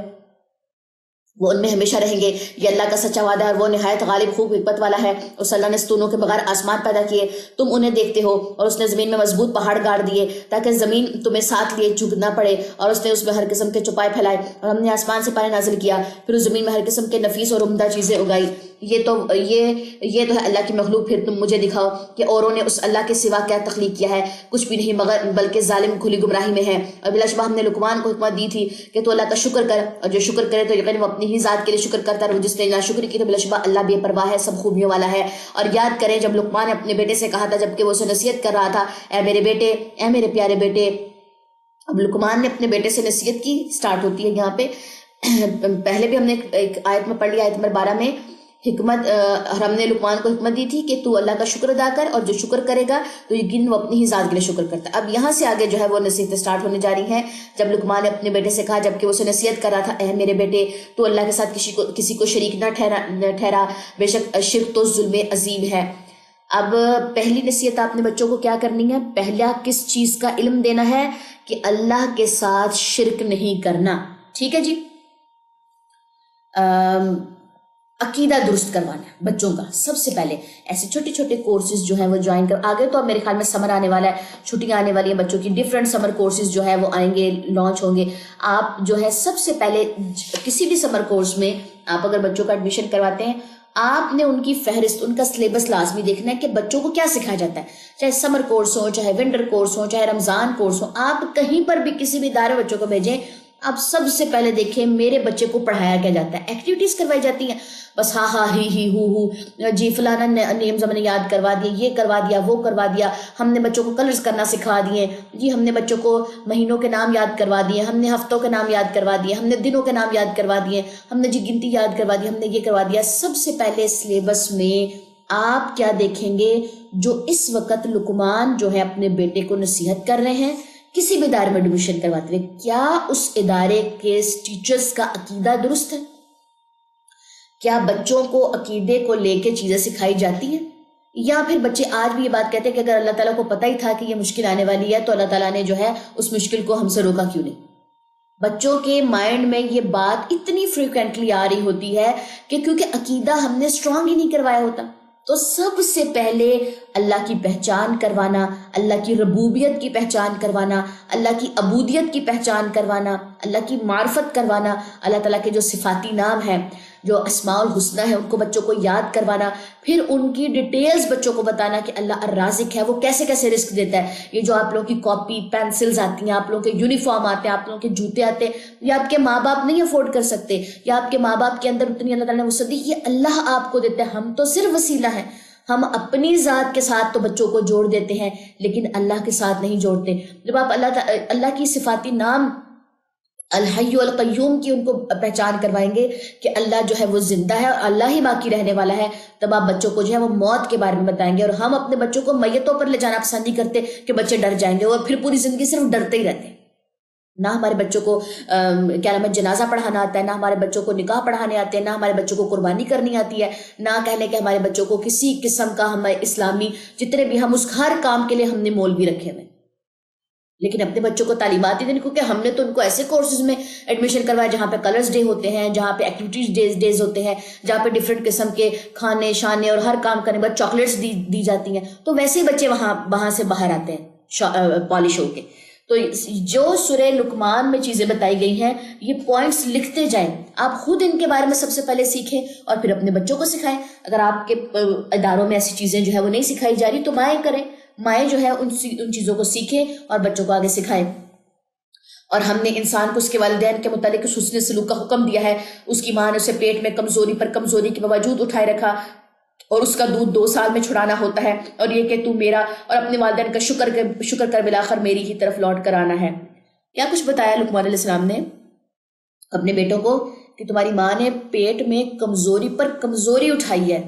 وہ ان میں ہمیشہ رہیں گے. یہ اللہ کا سچا وعدہ ہے اور وہ نہایت غالب خوب حکمت والا ہے. اس اللہ نے ستونوں کے بغیر آسمان پیدا کیے، تم انہیں دیکھتے ہو، اور اس نے زمین میں مضبوط پہاڑ گاڑ دیے تاکہ زمین تمہیں ساتھ لیے جھک نہ پڑے، اور اس نے اس میں ہر قسم کے چوپائے پھیلائے، اور ہم نے آسمان سے پانی نازل کیا، پھر اس زمین میں ہر قسم کے نفیس اور عمدہ چیزیں اگائی. یہ تو ہے اللہ کی مخلوق. پھر تم مجھے دکھاؤ کہ اوروں نے اس اللہ کے سوا کیا تخلیق کیا ہے. کچھ بھی نہیں مگر بلکہ ظالم کھلی گمراہی میں ہے. اور بلا شبہ ہم نے لقمان کو حکمت دی تھی کہ تو اللہ کا شکر کر، اور جو شکر کرے تو یقین وہ اپنی ہی ذات کے لیے شکر کرتا ہے، جس نے ناشکری کی تو بلا شبہ اللہ بے پرواہ ہے، سب خوبیوں والا ہے. اور یاد کریں جب لقمان نے اپنے بیٹے سے کہا تھا جبکہ وہ اسے نصیحت کر رہا تھا، اے میرے بیٹے، اے میرے پیارے بیٹے. اب لقمان نے اپنے بیٹے سے نصیحت کی، سٹارٹ ہوتی ہے یہاں پہ. پہلے بھی ہم نے ایک آیت میں پڑھ لی، آیت نمبر 12 میں حکمت ہم نے لقمان کو حکمت دی تھی کہ تو اللہ کا شکر ادا کر، اور جو شکر کرے گا تو یقیناً وہ اپنی ہی ذات کے لیے شکر کرتا ہے۔ اب یہاں سے آگے جو ہے وہ نصیحتیں سٹارٹ ہونے جا رہی ہیں۔ جب لقمان نے اپنے بیٹے سے کہا، جبکہ وہ اسے نصیحت کر رہا تھا، اے میرے بیٹے تو اللہ کے ساتھ کسی کو شریک نہ ٹھہرا، بے شک شرک تو ظلم عظیم ہے۔ اب پہلی نصیحت آپ نے بچوں کو کیا کرنی ہے؟ پہلا کس چیز کا علم دینا ہے؟ کہ اللہ کے ساتھ شرک نہیں کرنا، ٹھیک ہے جی۔ عقیدہ درست کروانا ہے بچوں کا سب سے پہلے۔ ایسے چھوٹے چھوٹے کورسز جو ہیں وہ جوائن کر، آگے تو اب میرے خیال میں سمر آنے والا ہے، چھٹیاں آنے والی ہیں بچوں کی، ڈفرینٹ سمر کورسز جو ہے وہ آئیں گے، لانچ ہوں گے۔ آپ جو ہے سب سے پہلے کسی بھی سمر کورس میں آپ اگر بچوں کا ایڈمیشن کرواتے ہیں، آپ نے ان کی فہرست، ان کا سلیبس لازمی دیکھنا ہے کہ بچوں کو کیا سکھایا جاتا ہے، چاہے سمر کورس ہو، چاہے ونٹر کورس ہو، چاہے رمضان کورس ہو۔ آپ کہیں پر بھی کسی بھی ادارے میں بچوں کو بھیجیں، آپ سب سے پہلے دیکھیں میرے بچے کو پڑھایا کیا جاتا ہے۔ ایکٹیویٹیز کروائی جاتی ہیں، بس ہاں ہاں ہی ہو جی، فلانا نیمز ہم نے یاد کروا دیے، یہ کروا دیا، وہ کروا دیا، ہم نے بچوں کو کلرز کرنا سکھا دیے جی، ہم نے بچوں کو مہینوں کے نام یاد کروا دیے، ہم نے ہفتوں کے نام یاد کروا دیے، ہم نے دنوں کے نام یاد کروا دیے، ہم نے جی گنتی یاد کروا دی، ہم نے یہ کروا دیا۔ سب سے پہلے سلیبس میں آپ کیا دیکھیں گے؟ جو اس وقت لقمان جو ہے اپنے بیٹے کو نصیحت کر رہے ہیں کسی بھی ادارے میں ایڈمیشن کرواتے ہوئے، کیا اس ادارے کے ٹیچرز کا عقیدہ درست ہے؟ کیا بچوں کو عقیدے کو لے کے چیزیں سکھائی جاتی ہیں؟ یا پھر بچے آج بھی یہ بات کہتے ہیں کہ اگر اللہ تعالیٰ کو پتہ ہی تھا کہ یہ مشکل آنے والی ہے تو اللہ تعالیٰ نے جو ہے اس مشکل کو ہم سے روکا کیوں نہیں؟ بچوں کے مائنڈ میں یہ بات اتنی فریکوینٹلی آ رہی ہوتی ہے کہ کیونکہ عقیدہ ہم نے اسٹرانگ ہی نہیں کروایا ہوتا۔ تو سب سے پہلے اللہ کی پہچان کروانا، اللہ کی ربوبیت کی پہچان کروانا، اللہ کی عبودیت کی پہچان کروانا، اللہ کی معرفت کروانا، اللہ تعالیٰ کے جو صفاتی نام ہیں، جو اسماء الحسنی ہیں، ان کو بچوں کو یاد کروانا، پھر ان کی ڈیٹیلز بچوں کو بتانا کہ اللہ الرازق ہے، وہ کیسے کیسے رزق دیتا ہے۔ یہ جو آپ لوگوں کی کاپی پینسلز آتی ہیں، آپ لوگوں کے یونیفارم آتے ہیں، آپ لوگوں کے جوتے آتے ہیں، یہ آپ کے ماں باپ نہیں افورڈ کر سکتے، یا آپ کے ماں باپ کے اندر اتنی اللہ تعالیٰ نے وسعت دی، یہ اللہ آپ کو دیتا ہے، ہم تو صرف وسیلہ ہیں۔ ہم اپنی ذات کے ساتھ تو بچوں کو جوڑ دیتے ہیں لیکن اللہ کے ساتھ نہیں جوڑتے۔ جب آپ اللہ کی صفاتی نام الحی القیوم کی ان کو پہچان کروائیں گے کہ اللہ جو ہے وہ زندہ ہے اور اللہ ہی باقی رہنے والا ہے، تب آپ بچوں کو جو ہے وہ موت کے بارے میں بتائیں گے۔ اور ہم اپنے بچوں کو میتوں پر لے جانا پسند نہیں کرتے کہ بچے ڈر جائیں گے، اور پھر پوری زندگی صرف ڈرتے ہی رہتے ہیں۔ نہ ہمارے بچوں کو کیا نام ہے جنازہ پڑھانا آتا ہے، نہ ہمارے بچوں کو نکاح پڑھانے آتے ہیں، نہ ہمارے بچوں کو قربانی کرنی آتی ہے، نہ کہنے کہ ہمارے بچوں کو کسی قسم کا ہمارے اسلامی جتنے بھی ہم اس ہر کام کے لیے ہم نے مول بھی رکھے ہوئے، لیکن اپنے بچوں کو تعلیمات ہی دیں، کیونکہ ہم نے تو ان کو ایسے کورسز میں ایڈمیشن کروایا جہاں پہ کلرز ڈے ہوتے ہیں، جہاں پہ ایکٹیویٹیز ڈیز ہوتے ہیں، جہاں پہ ڈفرینٹ قسم کے کھانے شانے اور ہر کام کرنے بعد چاکلیٹس دی جاتی ہیں، تو ویسے ہی بچے وہاں سے باہر آتے ہیں پالش ہو کے۔ تو جو سورہ لقمان میں چیزیں بتائی گئی ہیں، یہ پوائنٹس لکھتے جائیں، آپ خود ان کے بارے میں سب سے پہلے سیکھیں اور پھر اپنے بچوں کو سکھائیں۔ اگر آپ کے اداروں میں ایسی چیزیں جو ہے وہ نہیں سکھائی جا رہی تو مائیں کریں، مائیں جو ہے ان چیزوں کو سیکھیں اور بچوں کو آگے سکھائیں۔ اور ہم نے انسان کو اس کے والدین کے متعلق حسن سلوک کا حکم دیا ہے۔ اس کی ماں نے اسے پیٹ میں کمزوری پر کمزوری کے باوجود اٹھائے رکھا اور اس کا دودھ 2 سال میں چھڑانا ہوتا ہے، اور یہ کہ تو میرا اور اپنے والدین کا شکر کر بالآخر میری ہی طرف لوٹ کر آنا ہے۔ کیا کچھ بتایا لقمان علیہ السلام نے اپنے بیٹوں کو کہ تمہاری ماں نے پیٹ میں کمزوری پر کمزوری اٹھائی ہے،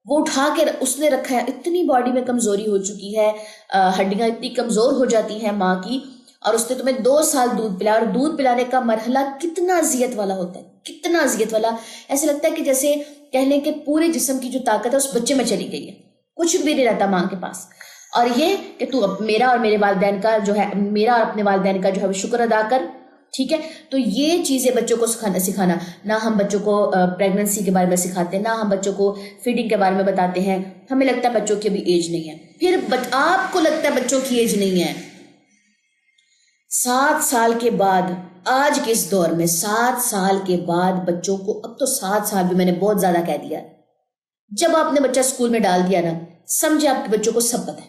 وہ اٹھا کے اس نے رکھا ہے۔ اتنی باڈی میں کمزوری ہو چکی ہے، ہڈیاں اتنی کمزور ہو جاتی ہیں ماں کی، اور اس نے تمہیں 2 سال دودھ پلایا، اور دودھ پلانے کا مرحلہ کتنا اذیت والا ہوتا ہے، کتنا اذیت والا۔ ایسے لگتا ہے کہ جیسے کہہ لیں کہ پورے جسم کی جو طاقت ہے اس بچے میں چلی گئی ہے، کچھ بھی نہیں رہتا ماں کے پاس۔ اور یہ کہ تو میرا اور میرے والدین کا جو ہے، میرا اور اپنے والدین کا جو ہے وہ شکر ادا کر، ٹھیک ہے۔ تو یہ چیزیں بچوں کو سکھانا، نہ ہم بچوں کو پریگننسی کے بارے میں سکھاتے ہیں، نہ ہم بچوں کو فیڈنگ کے بارے میں بتاتے ہیں۔ ہمیں لگتا ہے بچوں کی ابھی ایج نہیں ہے، پھر آپ کو لگتا ہے بچوں کی ایج نہیں ہے۔ 7 سال کے بعد، آج کے اس دور میں 7 سال کے بعد بچوں کو، اب تو 7 سال بھی میں نے بہت زیادہ کہہ دیا، جب آپ نے بچہ اسکول میں ڈال دیا نا، سمجھے آپ کے بچوں کو سب پتہ ہے۔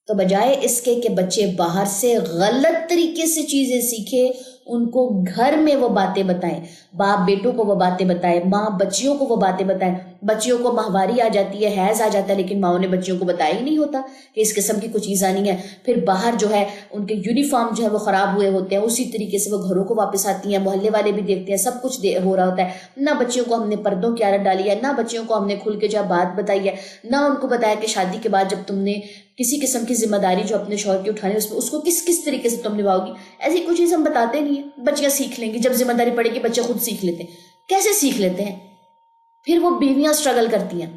تو بجائے اس کے کہ بچے باہر سے غلط طریقے سے چیزیں سیکھیں، ان کو گھر میں وہ باتیں بتائیں، باپ بیٹوں کو وہ باتیں بتائیں، ماں بچیوں کو وہ باتیں بتائیں۔ بچیوں کو ماہواری آ جاتی ہے، حیض آ جاتا ہے، لیکن ماؤں نے بچیوں کو بتایا ہی نہیں ہوتا کہ اس قسم کی کوئی چیز آنی ہے. پھر باہر جو ہے ان کے یونیفارم جو ہے وہ خراب ہوئے ہوتے ہیں، اسی طریقے سے وہ گھروں کو واپس آتی ہیں، محلے والے بھی دیکھتے ہیں، سب کچھ ہو رہا ہوتا ہے. نہ بچیوں کو ہم نے پردوں کی عادت ڈالی ہے، نہ بچیوں کو ہم نے کھل کے جو بات بتائی ہے، نہ ان کو بتایا کہ شادی کے بعد جب تم نے کسی قسم کی ذمہ داری جو اپنے شوہر کی اٹھانی ہے اس کو کس طریقے سے تم نبھاؤ گی. ایسی کوئی چیز ہم بتاتے نہیں ہیں. بچیاں سیکھ لیں گی، جب ذمہ داری پڑے گی بچے خود سیکھ لیتے ہیں. کیسے سیکھ لیتے ہیں؟ پھر وہ بیویاں سٹرگل کرتی ہیں،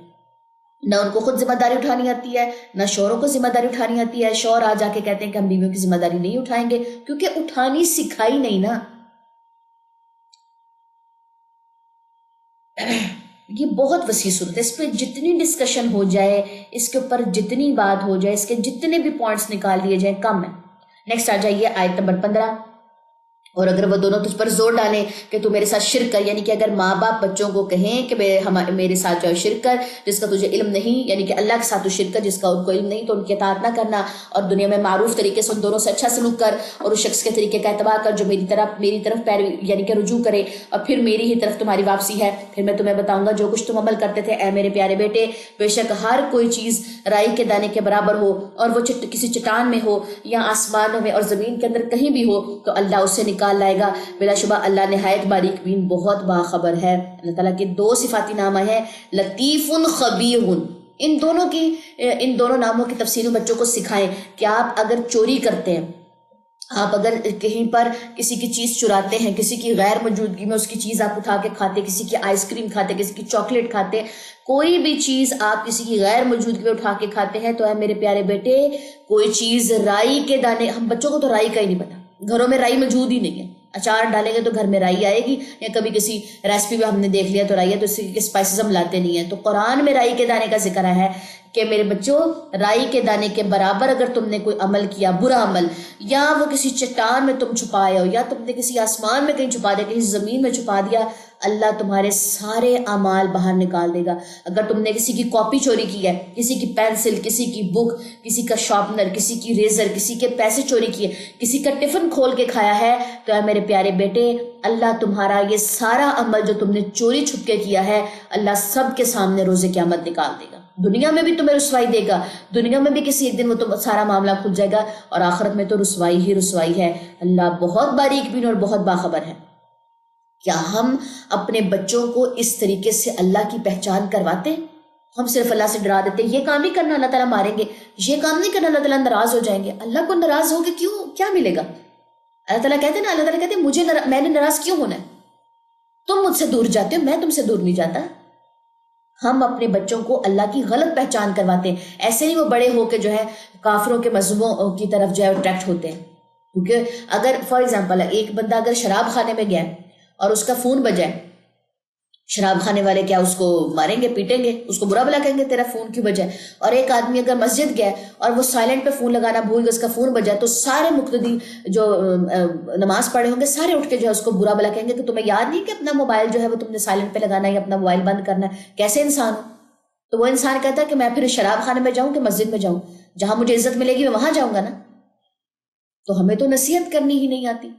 نہ ان کو خود ذمہ داری اٹھانی آتی ہے، نہ شوہروں کو ذمہ داری اٹھانی آتی ہے. شوہر آ جا کے کہتے ہیں کہ ہم بیویوں کی ذمہ داری نہیں اٹھائیں گے، کیونکہ اٹھانی سکھائی نہیں نا. یہ بہت وسیع صورت ہے، اس پہ جتنی ڈسکشن ہو جائے، اس کے اوپر جتنی بات ہو جائے، اس کے جتنے بھی پوائنٹس نکال لیے جائیں کم ہے. نیکسٹ آ جائیے آیت نمبر 15. اور اگر وہ دونوں تجھ پر زور ڈالیں کہ تو میرے ساتھ شرک کر، یعنی کہ اگر ماں باپ بچوں کو کہیں کہ میرے ساتھ جو ہے شرک کر جس کا تجھے علم نہیں، یعنی کہ اللہ کے ساتھ تو شرک کر جس کا ان کو علم نہیں، تو ان کی اطاعت نہ کرنا، اور دنیا میں معروف طریقے سے ان دونوں سے اچھا سلوک کر، اور اس شخص کے طریقے کا اتباع کر جو میری طرف پیروی یعنی کہ رجوع کرے، اور پھر میری ہی طرف تمہاری واپسی ہے. پھر میں تمہیں بتاؤں گا جو کچھ تم عمل کرتے تھے. اے میرے پیارے بیٹے، بے شک ہر کوئی چیز رائی کے دانے کے برابر ہو، اور وہ کسی چٹان میں ہو یا آسمانوں میں اور زمین کے اندر کہیں بھی ہو، تو اللہ اسے نکال لائے گا. بلا شبہ اللہ نہایت باریک بین بہت باخبر ہے. اللہ تعالیٰ کے 2 صفاتی نامہ ہیں، لطیف خبیر. ان دونوں ناموں کی تفسیر بچوں کو سکھائیں کہ آپ اگر چوری کرتے ہیں، آپ اگر کہیں پر کسی کی چیز چراتے ہیں، کسی کی غیر موجودگی میں اس کی چیز آپ اٹھا کے کھاتے، کسی کی آئس کریم کھاتے، کسی کی چاکلیٹ کھاتے، کوئی بھی چیز آپ کسی کی غیر موجودگی میں اٹھا کے کھاتے ہیں، تو اے میرے پیارے بیٹے، کوئی چیز رائی کے دانے، ہم بچوں کو تو رائی کا ہی نہیں پتا، گھروں میں رائی موجود ہی نہیں ہے. اچار ڈالیں گے تو گھر میں رائی آئے گی، یا کبھی کسی ریسپی میں ہم نے دیکھ لیا تو رائی ہے، تو اس کے اسپائسز ہم لاتے نہیں ہیں. تو قرآن میں رائی کے دانے کا ذکر ہے کہ میرے بچوں، رائی کے دانے کے برابر اگر تم نے کوئی عمل کیا، برا عمل، یا وہ کسی چٹان میں تم چھپائے ہو، یا تم نے کسی آسمان میں کہیں چھپا دیا، کسی زمین میں چھپا دیا، اللہ تمہارے سارے اعمال باہر نکال دے گا. اگر تم نے کسی کی کاپی چوری کی ہے، کسی کی پینسل، کسی کی بک، کسی کا شارپنر، کسی کی ریزر، کسی کے پیسے چوری کیے، کسی کا ٹفن کھول کے کھایا ہے، تو اے میرے پیارے بیٹے، اللہ تمہارا یہ سارا عمل جو تم نے چوری چھپ کے کیا ہے، اللہ سب کے سامنے روز قیامت نکال دے گا. دنیا میں بھی تمہیں رسوائی دے گا، دنیا میں بھی کسی ایک دن وہ تم سارا معاملہ کھل جائے گا، اور آخرت میں تو رسوائی ہی رسوائی ہے. اللہ بہت باریک بین اور بہت باخبر ہے. کیا ہم اپنے بچوں کو اس طریقے سے اللہ کی پہچان کرواتے ہیں؟ ہم صرف اللہ سے ڈرا دیتے ہیں، یہ کام نہیں کرنا اللہ تعالیٰ ماریں گے، یہ کام نہیں کرنا اللہ تعالیٰ ناراض ہو جائیں گے. اللہ کو ناراض ہو کے کیا ملے گا؟ اللہ تعالیٰ کہتے ہیں نا، اللہ تعالیٰ کہتے ہیں میں نے ناراض کیوں ہونا ہے؟ تم مجھ سے دور جاتے ہو، میں تم سے دور نہیں جاتا. ہم اپنے بچوں کو اللہ کی غلط پہچان کرواتے ہیں. ایسے ہی وہ بڑے ہو کے جو ہے کافروں کے مذہبوں کی طرف جو ہے اٹریکٹ ہوتے ہیں. کیونکہ اگر فار ایگزامپل ایک بندہ اگر شراب خانے میں گیا اور اس کا فون بجائے، شراب خانے والے کیا اس کو ماریں گے، پیٹیں گے، اس کو برا بلا کہیں گے تیرا فون کیوں بجائے. اور ایک آدمی اگر مسجد گیا اور وہ سائلنٹ پہ فون لگانا بھول گیا، اس کا فون بجائے، تو سارے مقتدی جو نماز پڑھے ہوں گے سارے اٹھ کے جو ہے اس کو برا بلا کہیں گے کہ تمہیں یاد نہیں کہ اپنا موبائل جو ہے وہ تم نے سائلنٹ پہ لگانا ہے یا اپنا موبائل بند کرنا ہے، کیسے انسان ہو. تو وہ انسان کہتا ہے کہ میں پھر شراب خانے میں جاؤں کہ مسجد میں جاؤں، جہاں مجھے عزت ملے گی میں وہاں جاؤں گا نا. تو ہمیں تو نصیحت کرنی ہی نہیں آتی.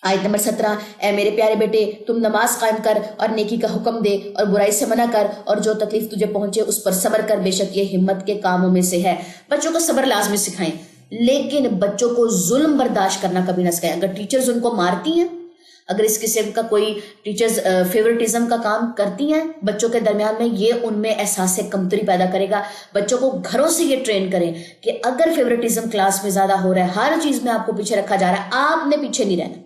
آیت نمبر 17. اے میرے پیارے بیٹے، تم نماز قائم کر اور نیکی کا حکم دے اور برائی سے منع کر، اور جو تکلیف تجھے پہنچے اس پر صبر کر، بے شک یہ ہمت کے کاموں میں سے ہے. بچوں کو صبر لازمی سکھائیں، لیکن بچوں کو ظلم برداشت کرنا کبھی نہ سکھائیں. اگر ٹیچرز ان کو مارتی ہیں، اگر اس قسم کا کوئی ٹیچرز فیورٹزم کا کام کرتی ہیں بچوں کے درمیان میں، یہ ان میں احساس کمتری پیدا کرے گا. بچوں کو گھروں سے یہ ٹرین کریں کہ اگر فیورٹزم کلاس میں زیادہ ہو رہا ہے، ہر چیز میں آپ کو پیچھے رکھا جا رہا ہے، آپ نے پیچھے نہیں رہنا.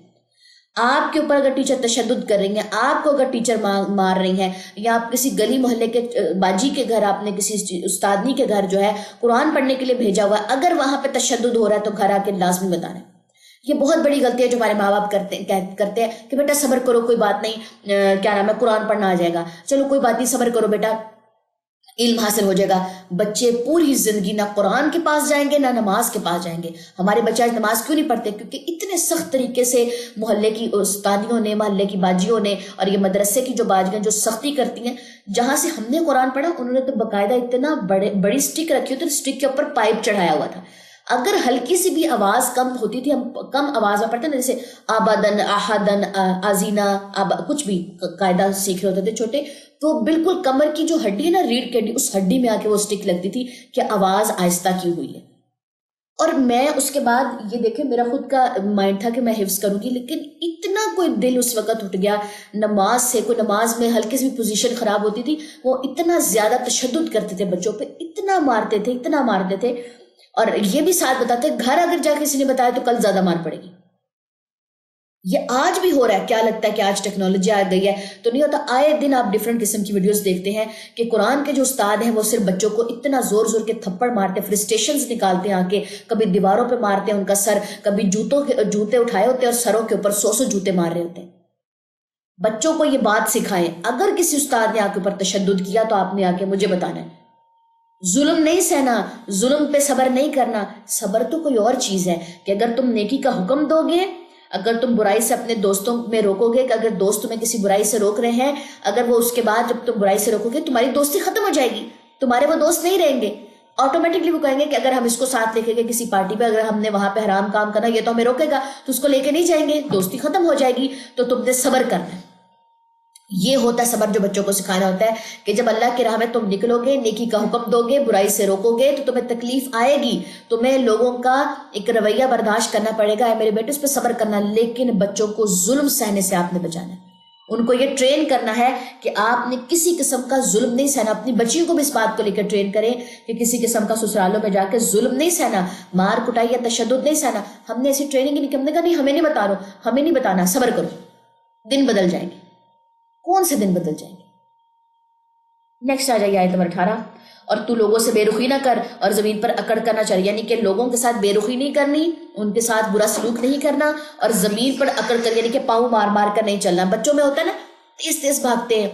آپ کے اوپر اگر ٹیچر تشدد کر رہی ہیں، آپ کو اگر ٹیچر مار رہی ہیں، یا آپ کسی گلی محلے کے باجی کے گھر، آپ نے کسی استادنی کے گھر جو ہے قرآن پڑھنے کے لیے بھیجا ہوا ہے، اگر وہاں پہ تشدد ہو رہا ہے تو گھر آ کے لازمی بتانا. یہ بہت بڑی غلطی ہے جو ہمارے ماں باپ کرتے ہیں کہ بیٹا صبر کرو، کوئی بات نہیں، کیا نام ہے، قرآن پڑھنا آ جائے گا، چلو کوئی بات نہیں، صبر کرو بیٹا، علم حاصل ہو جائے گا. بچے پوری زندگی نہ قرآن کے پاس جائیں گے نہ نماز کے پاس جائیں گے. ہمارے بچے آج نماز کیوں نہیں پڑھتے؟ کیونکہ اتنے سخت طریقے سے محلے کی استادیوں نے، محلے کی باجیوں نے، اور یہ مدرسے کی جو باجیاں جو سختی کرتی ہیں، جہاں سے ہم نے قرآن پڑھا انہوں نے تو باقاعدہ اتنا بڑی سٹک رکھی ہوتی، سٹک کے اوپر پائپ چڑھایا ہوا تھا. اگر ہلکی سی بھی آواز کم ہوتی تھی، ہم کم آواز میں پڑھتے نا، جیسے آبادن، احدن، آزینہ، کچھ بھی قاعدہ سیکھ رہے ہوتے تھے چھوٹے، تو بالکل کمر کی جو ہڈی ہے نا، ریڑھ کی ہڈی، اس ہڈی میں آ کے وہ اسٹک لگتی تھی کہ آواز آہستہ کیوں ہوئی ہے. اور میں اس کے بعد یہ دیکھیں میرا خود کا مائنڈ تھا کہ میں حفظ کروں گی، لیکن اتنا کوئی دل اس وقت اٹھ گیا نماز سے. کوئی نماز میں ہلکی سی پوزیشن خراب ہوتی تھی، وہ اتنا زیادہ تشدد کرتے تھے بچوں پہ، اتنا مارتے تھے. اور یہ بھی ساتھ بتاتے گھر اگر جا کسی نے بتایا تو کل زیادہ مار پڑے گی. یہ آج بھی ہو رہا ہے. کیا لگتا ہے کہ آج ٹیکنالوجی آ گئی ہے تو نہیں ہوتا. آئے دن آپ ڈیفرنٹ قسم کی ویڈیوز دیکھتے ہیں کہ قرآن کے جو استاد ہیں وہ صرف بچوں کو اتنا زور زور کے تھپڑ مارتے، فرسٹریشنز نکالتے ہیں آ کے، کبھی دیواروں پہ مارتے ہیں ان کا سر، کبھی جوتے اٹھائے ہوتے ہیں اور سروں کے اوپر 100 جوتے مار رہے ہوتے ہیں. بچوں کو یہ بات سکھائیں. اگر کسی استاد نے آپ کے اوپر تشدد کیا تو آپ نے آ کے مجھے بتانا ہے. ظلم نہیں سہنا، ظلم پہ صبر نہیں کرنا. صبر تو کوئی اور چیز ہے کہ اگر تم نیکی کا حکم دو گے، اگر تم برائی سے اپنے دوستوں میں روکو گے، کہ اگر دوست تمہیں کسی برائی سے روک رہے ہیں، اگر وہ اس کے بعد جب تم برائی سے روکو گے تمہاری دوستی ختم ہو جائے گی، تمہارے وہ دوست نہیں رہیں گے. آٹومیٹکلی وہ کہیں گے کہ اگر ہم اس کو ساتھ لے کے گئے کسی پارٹی پہ، اگر ہم نے وہاں پہ حرام کام کرنا یہ تو ہمیں روکے گا، تو اس کو لے کے نہیں جائیں گے، دوستی ختم ہو جائے گی. تو تم نے صبر کرنا ہے. یہ ہوتا ہے صبر جو بچوں کو سکھانا ہوتا ہے کہ جب اللہ کی راہ میں تم نکلو گے، نیکی کا حکم دو گے، برائی سے روکو گے تو تمہیں تکلیف آئے گی، تمہیں لوگوں کا ایک رویہ برداشت کرنا پڑے گا، اے میرے بیٹے اس پہ صبر کرنا. لیکن بچوں کو ظلم سہنے سے آپ نے بچانا ہے. ان کو یہ ٹرین کرنا ہے کہ آپ نے کسی قسم کا ظلم نہیں سہنا. اپنی بچیوں کو بھی اس بات کو لے کر ٹرین کریں کہ کسی قسم کا سسرالوں میں جا کے ظلم نہیں سہنا، مار کٹائی یا تشدد نہیں سہنا. ہم نے ایسی ٹریننگ نہیں کی. ہم نے کہا نہیں ہمیں نہیں بتا رہا، ہمیں نہیں بتانا، صبر کرو، دن بدل جائیں گے. کون سے دن بدل جائیں گے؟ نیکسٹ آ جائیے آیت نمبر 18. اور تو لوگوں سے بے رخی نہ کر اور زمین پر اکڑ کرنا چاہیے، یعنی کہ لوگوں کے ساتھ بے رخی نہیں کرنی، ان کے ساتھ برا سلوک نہیں کرنا، اور زمین پر اکڑ کر یعنی کہ پاؤں مار مار کر نہیں چلنا. بچوں میں ہوتا ہے نا تیز تیز بھاگتے ہیں،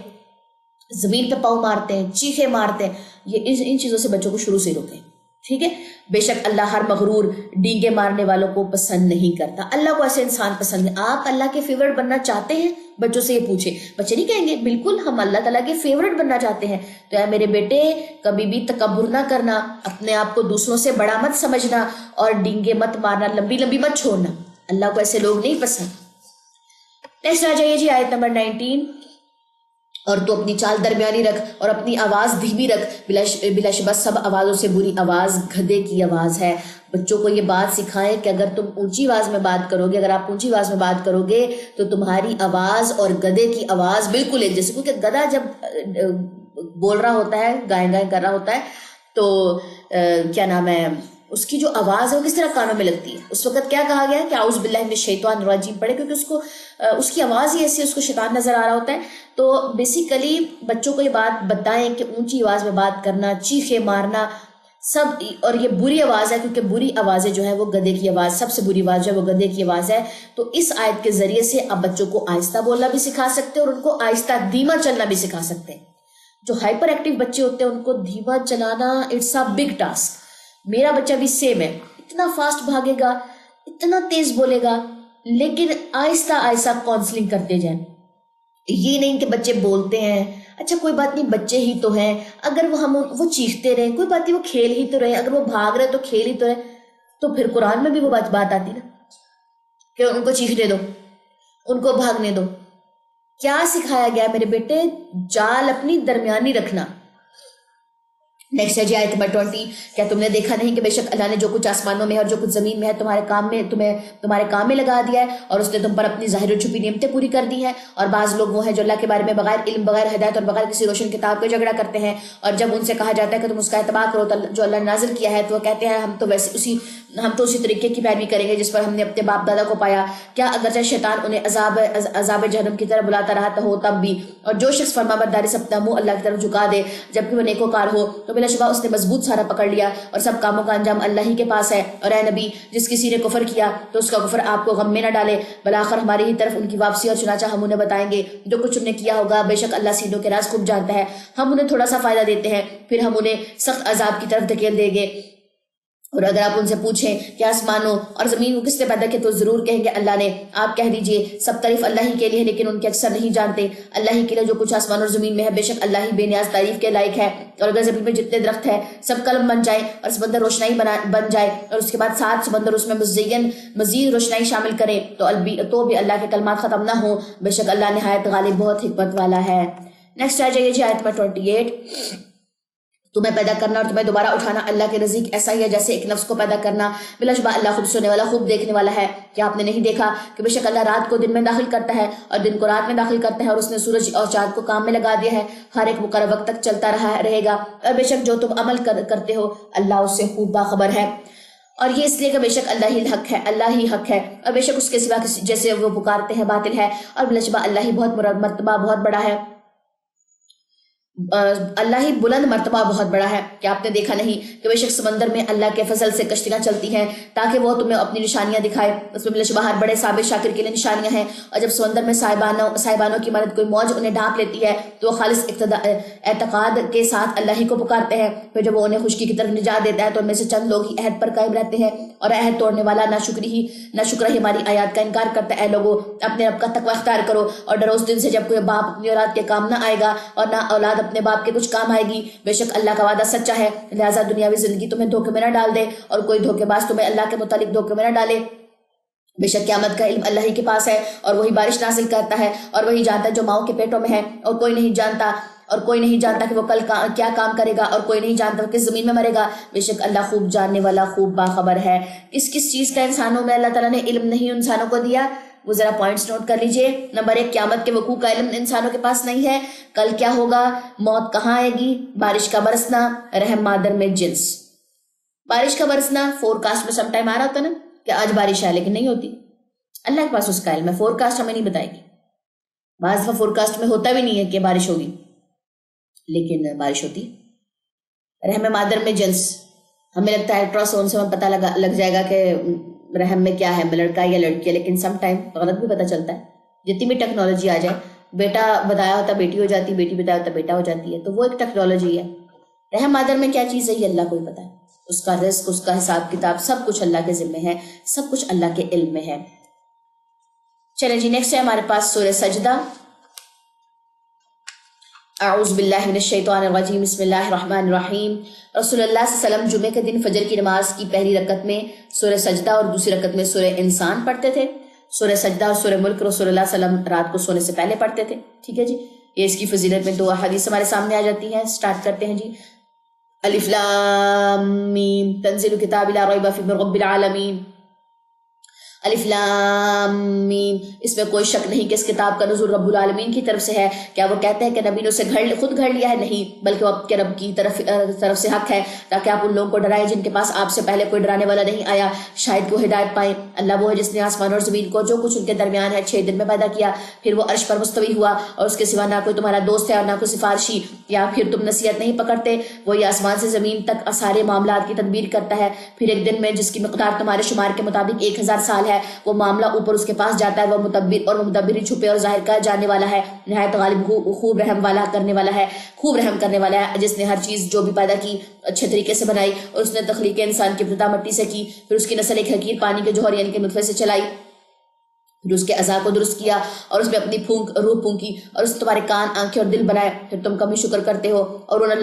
زمین پہ پاؤں مارتے ہیں، چیخے مارتے ہیں. یہ ان چیزوں سے بچوں کو شروع سے روکیں. ٹھیک ہے. بے شک اللہ ہر مغرور ڈینگے مارنے والوں کو پسند نہیں کرتا. اللہ کو ایسے انسان پسند ہے. آپ اللہ کے فیورٹ بننا چاہتے ہیں؟ بچوں سے یہ پوچھیں. بچے نہیں کہیں گے بالکل ہم اللہ تعالیٰ کے فیورٹ بننا چاہتے ہیں. تو اے میرے بیٹے کبھی بھی تکبر نہ کرنا، اپنے آپ کو دوسروں سے بڑا مت سمجھنا، اور ڈینگے مت مارنا، لمبی لمبی مت چھوڑنا. اللہ کو ایسے لوگ نہیں پسند. نیکسٹ آ جائیے جی آیت نمبر 19. اور تو اپنی چال درمیانی رکھ اور اپنی آواز دھیمی رکھ، بلا شبہ سب آوازوں سے بری آواز گدھے کی آواز ہے. بچوں کو یہ بات سکھائیں کہ اگر تم اونچی آواز میں بات کرو گے، اگر آپ اونچی آواز میں بات کرو گے تو تمہاری آواز اور گدھے کی آواز بالکل ایک جیسے. کیونکہ گدھا جب بول رہا ہوتا ہے، گائیں گائیں کر رہا ہوتا ہے، تو کیا نام ہے اس کی جو آواز ہے وہ کس طرح کانوں میں لگتی ہے. اس وقت کیا کہا گیا ہے کہ اعوذ باللہ من الشیطان الرجیم پڑھے، کیونکہ اس کی آواز ہی ایسی ہے، اس کو شیطان نظر آ رہا ہوتا ہے. تو بیسیکلی بچوں کو یہ بات بتائیں کہ اونچی آواز میں بات کرنا، چیخے مارنا سب، اور یہ بری آواز ہے کیونکہ بری آوازیں جو ہے وہ گدھے کی آواز، سب سے بری آواز جو ہے وہ گدھے کی آواز ہے. تو اس آیت کے ذریعے سے آپ بچوں کو آہستہ بولنا بھی سکھا سکتے ہیں اور ان کو آہستہ دھیما چلنا بھی سکھا سکتے ہیں. جو ہائپر ایکٹیو بچے ہوتے ہیں ان کو دھیما چلانا اٹس اے بگ ٹاسک. میرا بچہ بھی سیم ہے، اتنا فاسٹ بھاگے گا، اتنا تیز بولے گا، لیکن آہستہ آہستہ کاؤنسلنگ کرتے جائیں. یہ نہیں کہ بچے بولتے ہیں اچھا کوئی بات نہیں بچے ہی تو ہیں، اگر وہ چیختے رہے کوئی بات نہیں، وہ کھیل ہی تو رہے، اگر وہ بھاگ رہے تو کھیل ہی تو رہے. تو پھر قرآن میں بھی وہ بات آتی نا کہ ان کو چیخنے دو، ان کو بھاگنے دو. کیا سکھایا گیا میرے بیٹے؟ جال اپنی درمیانی رکھنا. نیکسٹ ہے جی آیت نمبر 20. کیا تم نے دیکھا نہیں کہ بے شک اللہ نے جو کچھ آسمانوں میں ہے اور جو کچھ زمین میں ہے تمہارے کام میں لگا دیا ہے، اور اس نے تم پر اپنی ظاہر و چھپی نعمتیں پوری کر دی ہیں. اور بعض لوگ وہ ہیں جو اللہ کے بارے میں بغیر علم، بغیر ہدایت اور بغیر کسی روشن کتاب کے جھگڑا کرتے ہیں، اور جب ان سے کہا جاتا ہے کہ تم اس کا اتباع کرو تو جو اللہ نے نازل کیا ہے، تو وہ کہتے ہیں ہم تو اسی طریقے کی پیروی کریں گے جس پر ہم نے اپنے باپ دادا کو پایا. کیا اگرچہ شیطان انہیں عذاب جہنم کی طرف بلاتا رہا ہو تب بھی، اور جو شخص فرما برداری سے اپنا منہ اللہ کی طرف جھکا دے جبکہ وہ نیکوکار ہو تو بلا شبہ اس نے مضبوط سہارا پکڑ لیا، اور سب کاموں کا انجام اللہ ہی کے پاس ہے. اور اے نبی جس کسی نے کفر کیا تو اس کا کفر آپ کو غم میں نہ ڈالے، بلاخر ہماری ہی طرف ان کی واپسی، اور چنانچہ ہم انہیں بتائیں گے جو کچھ انہیں کیا ہوگا. بے شک اللہ سینوں کے راز خوب جانتا ہے. ہم انہیں تھوڑا سا فائدہ دیتے ہیں پھر ہم انہیں سخت عذاب کی طرف دھکیل دیں گے. اور اگر آپ ان سے پوچھیں کہ آسمانوں اور زمین کو کس نے پیدا کیا تو ضرور کہیں گے اللہ نے. آپ کہہ دیجئے سب تعریف اللہ ہی کے لیے، لیکن ان کے اکثر نہیں جانتے. اللہ ہی کے لیے جو کچھ آسمان اور زمین میں ہے، بے شک اللہ ہی بے نیاز تعریف کے لائق ہے. اور اگر زمین میں جتنے درخت ہیں سب قلم بن جائے اور سمندر روشنائی بن جائے، اور اس کے بعد 7 سمندر اس میں مزید روشنائی شامل کریں تو بھی اللہ کے کلمات ختم نہ ہوں. بے شک اللہ نہایت غالب بہت حکمت والا ہے. نیکسٹ آ جائیے جی آیت نمبر 28. تمہیں پیدا کرنا اور تمہیں دوبارہ اٹھانا اللہ کے نزدیک ایسا ہی ہے جیسے ایک نفس کو پیدا کرنا. بلا شبہ اللہ خوب سننے والا خوب دیکھنے والا ہے. کیا آپ نے نہیں دیکھا کہ بے شک اللہ رات کو دن میں داخل کرتا ہے اور دن کو رات میں داخل کرتا ہے, اور اس نے سورج اور چاند کو کام میں لگا دیا ہے, ہر ایک مقرر وقت تک چلتا رہے گا, اور بے شک جو تم عمل کرتے ہو اللہ اس سے خوب باخبر ہے. اور یہ اس لیے کہ بے شک اللہ ہی الحق ہے, اللہ ہی حق ہے, اور بے شک اس کے سوا جیسے وہ پکارتے ہیں باطل ہے, اور بلا شبہ اللہ ہی بہت مرتبہ بہت بڑا ہے, اللہ ہی بلند مرتبہ بہت بڑا ہے. کہ آپ نے دیکھا نہیں کہ بے شک سمندر میں اللہ کے فضل سے کشتیاں چلتی ہیں تاکہ وہ تمہیں اپنی نشانیاں دکھائے. اس میں بلا شبہ ہر بڑے صابر شاکر کے لیے نشانیاں ہیں, اور جب سمندر میں صاحبانوں کی مدد کوئی موج انہیں ڈھانپ لیتی ہے تو وہ خالص اعتقاد کے ساتھ اللہ ہی کو پکارتے ہیں. پھر جب وہ انہیں خشکی کی طرف نجات دیتا ہے تو ان میں سے چند لوگ ہی عہد پر قائم رہتے ہیں, اور عہد توڑنے والا ناشکر ہی ہماری آیات کا انکار کرتا ہے. لوگوں اپنے رب کا تقوی اختیار کرو اور ڈرو اس دن سے جب کوئی باپ اپنی اولاد کے کام نہ آئے گا اور نہ اولاد اپنے باپ کے کچھ کام آئے گی. بے شک اللہ کا وعدہ سچا ہے, لہٰذا دنیاوی زندگی تمہیں دھوکے میں نہ ڈال دے اور کوئی دھوکے باز تمہیں اللہ کے متعلق دھوکے میں نہ ڈالے. بے شک قیامت کا علم اللہ ہی کے پاس ہے, اور وہی بارش نازل کرتا ہے, اور وہی جانتا ہے جو ماؤں کے پیٹوں میں ہے, اور کوئی نہیں جانتا کہ وہ کل کیا کام کرے گا, اور کوئی نہیں جانتا وہ کس زمین میں مرے گا. بے شک اللہ خوب جاننے والا خوب باخبر ہے. کس چیز کا انسانوں میں اللہ تعالیٰ نے علم نہیں انسانوں کو دیا, وہ ذرا پوائنٹس نوٹ کر لیجئے. نمبر 1, قیامت کے وقوع کا علم انسانوں کے پاس نہیں ہے. کل کیا ہوگا, موت کہاں آئے گی, بارش کا برسنا, رحم مادر میں جنس. بارش کا برسنا فور کاسٹ میں سم ٹائم آ رہا ہوتا نا کہ آج بارش ہے, لیکن نہیں ہوتی. اللہ کے پاس اس کا علم ہے, فور کاسٹ ہمیں نہیں بتائے گی. بعض دفعہ فور کاسٹ میں ہوتا بھی نہیں ہے کہ بارش ہوگی, لیکن بارش ہوتی. رحم مادر میں جنس, ہمیں لگتا ہے الٹرا ساؤنڈ سے ہمیں پتہ لگ جائے گا کہ رحم میں کیا ہے, لڑکا یا لڑکی ہے, لیکن سم ٹائم غلط بھی پتہ چلتا ہے. جتنی بھی ٹیکنالوجی آ جائے, بیٹا بتایا ہوتا بیٹی ہو جاتی, بیٹی بتایا ہوتا بیٹا ہو جاتی ہے, تو وہ ایک ٹیکنالوجی ہے. رحم مادر میں کیا چیز ہے یہ اللہ کو ہی پتہ ہے. اس کا رزق, اس کا حساب کتاب سب کچھ اللہ کے ذمہ ہے, سب کچھ اللہ کے علم میں ہے. چلیں جی نیکسٹ ہے ہمارے پاس سورہ سجدہ. اعوذ باللہ من الشیطان الرجیم, بسم اللہ الرحمن الرحیم. رسول اللہ صلی اللہ علیہ وسلم جمعے کے دن فجر کی نماز کی پہلی رکعت میں سورہ سجدہ اور دوسری رکعت میں سورہ انسان پڑھتے تھے. سورہ سجدہ اور سورہ ملک رسول اللہ صلی اللہ علیہ وسلم رات کو سونے سے پہلے پڑھتے تھے. ٹھیک ہے جی, یہ اس کی فضیلت میں 2 احادیث ہمارے سامنے آ جاتی ہیں. سٹارٹ کرتے ہیں جی. الف لام میم تنزیل کتاب لا ریب فیہ من رب العالمین. الف لام میم, اس میں کوئی شک نہیں کہ اس کتاب کا نزول رب العالمین کی طرف سے ہے. کیا وہ کہتے ہیں کہ نبی نے اسے خود گھڑ لیا ہے؟ نہیں, بلکہ وہ آپ کے رب کی طرف سے حق ہے تاکہ آپ ان لوگوں کو ڈرائیں جن کے پاس آپ سے پہلے کوئی ڈرانے والا نہیں آیا, شاید وہ ہدایت پائیں. اللہ وہ ہے جس نے آسمان اور زمین کو جو کچھ ان کے درمیان ہے 6 دن میں پیدا کیا, پھر وہ عرش پر مستوی ہوا, اور اس کے سوا نہ کوئی تمہارا دوست ہے اور نہ کوئی سفارشی. یا پھر تم نصیحت نہیں پکڑتے؟ وہی آسمان سے زمین تک سارے معاملات کی تدبیر کرتا ہے, پھر ایک دن میں جس کی مقدار تمہارے شمار کے مطابق 1000 سال ہے, وہ معاملہ اوپر اس کے پاس جاتا ہے. وہ مدبر ہی چھپے اور ظاہر کا جاننے والا ہے, نہایت غالب خوب رحم والا کرنے والا ہے, خوب رحم کرنے والا ہے. جس نے ہر چیز جو بھی پیدا کی اچھے طریقے سے بنائی, اور اس نے تخلیق انسان کی ابتدا مٹی سے کی, پھر اس کی نسل ایک حقیر پانی کے جوہر یعنی کہ نطفے سے چلائی, پھر اس کے اعضاء کو درست کیا اور اس میں اپنی روح پھونکی, اور اس نے تمہارے کان, آنکھیں اور دل بنائے. پھر تم کمی شکر کرتے ہو. اور ان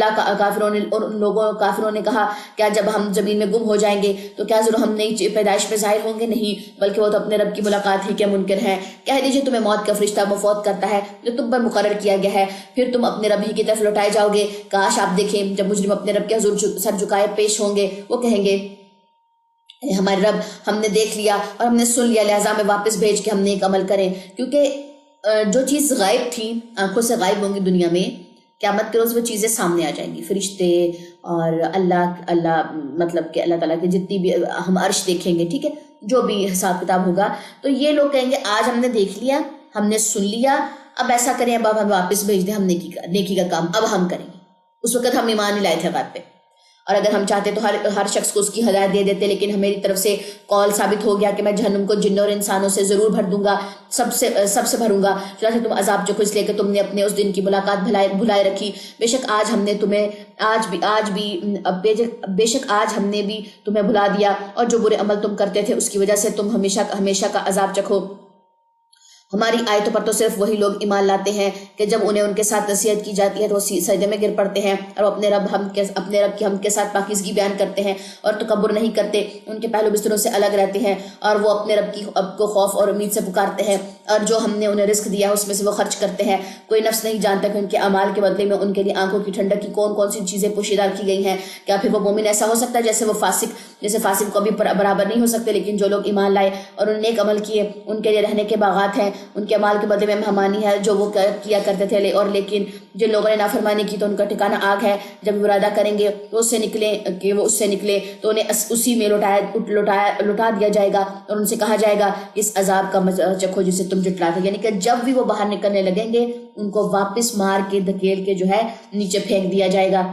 کافروں نے کہا کیا جب ہم زمین میں گم ہو جائیں گے تو کیا ضرور ہم نئی پیدائش میں ظاہر ہوں گے؟ نہیں, بلکہ وہ تو اپنے رب کی ملاقات ہی کے منکر ہیں. کہہ دیجیے تمہیں موت کا فرشتہ مفوت کرتا ہے جو تم پر مقرر کیا گیا ہے, پھر تم اپنے رب ہی کی طرف لوٹائے جاؤ گے. کاش آپ دیکھیں جب مجرم اپنے رب کے حضور سر جھکائے پیش ہوں گے, وہ کہیں گے ہمارے رب ہم نے دیکھ لیا اور ہم نے سن لیا, لہٰذا ہمیں واپس بھیج کے ہم نے ایک عمل کریں. کیونکہ جو چیز غائب تھی آنکھوں سے غائب ہوں گی دنیا میں, قیامت کے روز وہ چیزیں سامنے آ جائیں گی. فرشتے اور اللہ مطلب کہ اللہ تعالیٰ کے جتنی بھی ہم عرش دیکھیں گے, ٹھیک ہے, جو بھی حساب کتاب ہوگا, تو یہ لوگ کہیں گے آج ہم نے دیکھ لیا, ہم نے سن لیا, اب ایسا کریں اب ہم واپس بھیج دیں, ہم نیکی کا کام اب ہم کریں گے. اس وقت ہم ایمان نہیں لائے تھے غیب پہ, اور اگر ہم چاہتے تو ہر شخص کو اس کی ہدایت دے دیتے, لیکن میری طرف سے قول ثابت ہو گیا کہ میں جہنم کو جنوں اور انسانوں سے ضرور بھر دوں گا, سب سے بھروں گا. چنانچہ تم عذاب چکھو اس لیے کہ تم نے اپنے اس دن کی ملاقات بھلائے رکھی. بے شک آج ہم نے تمہیں بھلا دیا, اور جو برے عمل تم کرتے تھے اس کی وجہ سے تم ہمیشہ کا عذاب چکھو. ہماری آیتوں پر تو صرف وہی لوگ ایمان لاتے ہیں کہ جب انہیں ان کے ساتھ نصیحت کی جاتی ہے تو وہ سجدے میں گر پڑتے ہیں, اور اپنے رب کی ہم کے ساتھ پاکیزگی بیان کرتے ہیں اور تکبر نہیں کرتے, ان کے پہلو بستروں سے الگ رہتے ہیں, اور وہ اپنے رب کو خوف اور امید سے پکارتے ہیں. اور جو ہم نے انہیں رزق دیا ہے اس میں سے وہ خرچ کرتے ہیں. کوئی نفس نہیں جانتا کہ ان کے اعمال کے بدلے میں ان کے لیے آنکھوں کی ٹھنڈک کی کون کون سی چیزیں پوشیدہ کی گئی ہیں. کیا پھر وہ مومن ایسا ہو سکتا ہے جیسے فاسق کو بھی برابر نہیں ہو سکتے. لیکن جو لوگ ایمان لائے اور انہوں نے نیک عمل کیے ان کے لیے رہنے کے باغات ہیں, ان کے اعمال کے بدلے میں مہمانی ہے جو وہ کیا کرتے تھے. اور لیکن جن لوگوں نے نافرمانی کی تو ان کا ٹھکانہ آگ ہے. جب وہ ارادہ کریں گے تو اس سے نکلے تو انہیں اسی میں لوٹا دیا جائے گا اور ان سے کہا جائے گا اس عذاب کا مزہ چکھو جسے تم جھٹلاتے. یعنی کہ جب بھی وہ باہر نکلنے لگیں گے ان کو واپس مار کے دھکیل کے جو ہے نیچے پھینک دیا جائے گا.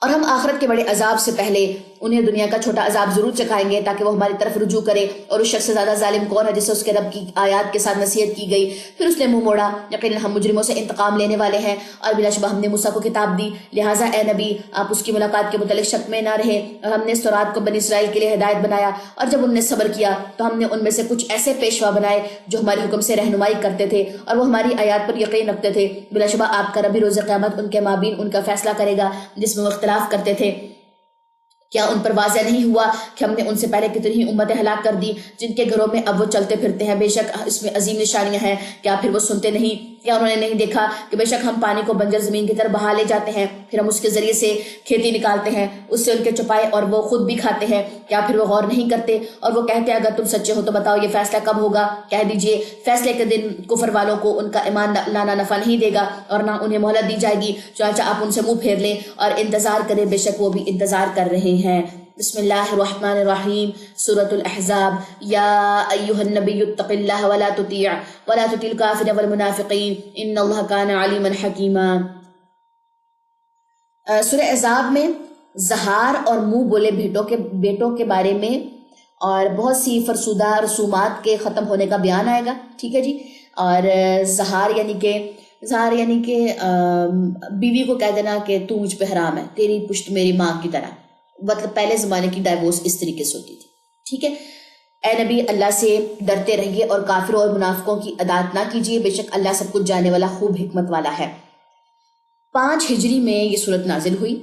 اور ہم آخرت کے بڑے عذاب سے پہلے انہیں دنیا کا چھوٹا عذاب ضرور چکھائیں گے تاکہ وہ ہماری طرف رجوع کرے. اور اس شخص سے زیادہ ظالم کون ہے جسے اس کے رب کی آیات کے ساتھ نصیحت کی گئی پھر اس نے منہ موڑا. یقیناً ہم مجرموں سے انتقام لینے والے ہیں اور بلا شبہ ہم نے موسیٰ کو کتاب دی, لہٰذا اے نبی آپ اس کی ملاقات کے متعلق شک میں نہ رہے. اور ہم نے اس تورات کو بنی اسرائیل کے لیے ہدایت بنایا اور جب انہوں نے صبر کیا تو ہم نے ان میں سے کچھ ایسے پیشوا بنائے جو ہمارے حکم سے رہنمائی کرتے تھے اور وہ ہماری آیات پر یقین رکھتے تھے. بلا شبہ آپ کا رب روز قیامت ان کے مابین ان کا فیصلہ کرے گا جس میں وہ اختلاف کرتے تھے. کیا ان پر واضح نہیں ہوا کہ ہم نے ان سے پہلے کتنی ہی امتیں ہلاک کر دی جن کے گھروں میں اب وہ چلتے پھرتے ہیں. بے شک اس میں عظیم نشانیاں ہیں. کیا پھر وہ سنتے نہیں؟ کیا انہوں نے نہیں دیکھا کہ بے شک ہم پانی کو بنجر زمین کی طرف بہا لے جاتے ہیں پھر ہم اس کے ذریعے سے کھیتی نکالتے ہیں, اس سے ان کے چپائے اور وہ خود بھی کھاتے ہیں. کیا پھر وہ غور نہیں کرتے اور وہ کہتے ہیں اگر تم سچے ہو تو بتاؤ یہ فیصلہ کب ہوگا؟ کہہ دیجئے فیصلے کے دن کفر والوں کو ان کا ایمان لانا نفع نہیں دے گا اور نہ انہیں مہلت دی جائے گی. چنانچہ آپ ان سے منہ پھیر لیں اور انتظار کریں, بے شک وہ بھی انتظار کر رہے ہیں. بسم اللہ الرحمن الرحیم. سورة الاحزاب. یا ایہا النبی اتق اللہ ولا تطیع الکافرین والمنافقین ان اللہ کان علیما حکیما. سورہ احزاب میں زہار اور منہ بولے بیٹوں کے بارے میں اور بہت سی فرسودہ رسومات کے ختم ہونے کا بیان آئے گا. ٹھیک ہے جی. اور زہار یعنی کہ بیوی کو کہہ دینا کہ تو مجھ پہ حرام ہے, تیری پشت میری ماں کی طرح. مطلب پہلے زمانے کی ڈائیورس اس طریقے سے ہوتی تھی. ٹھیک ہے. اے نبی اللہ سے ڈرتے رہیے اور کافروں اور منافقوں کی اطاعت نہ کیجیے, بے شک اللہ سب کچھ جاننے والا خوب حکمت والا ہے. 5 ہجری میں یہ صورت نازل ہوئی.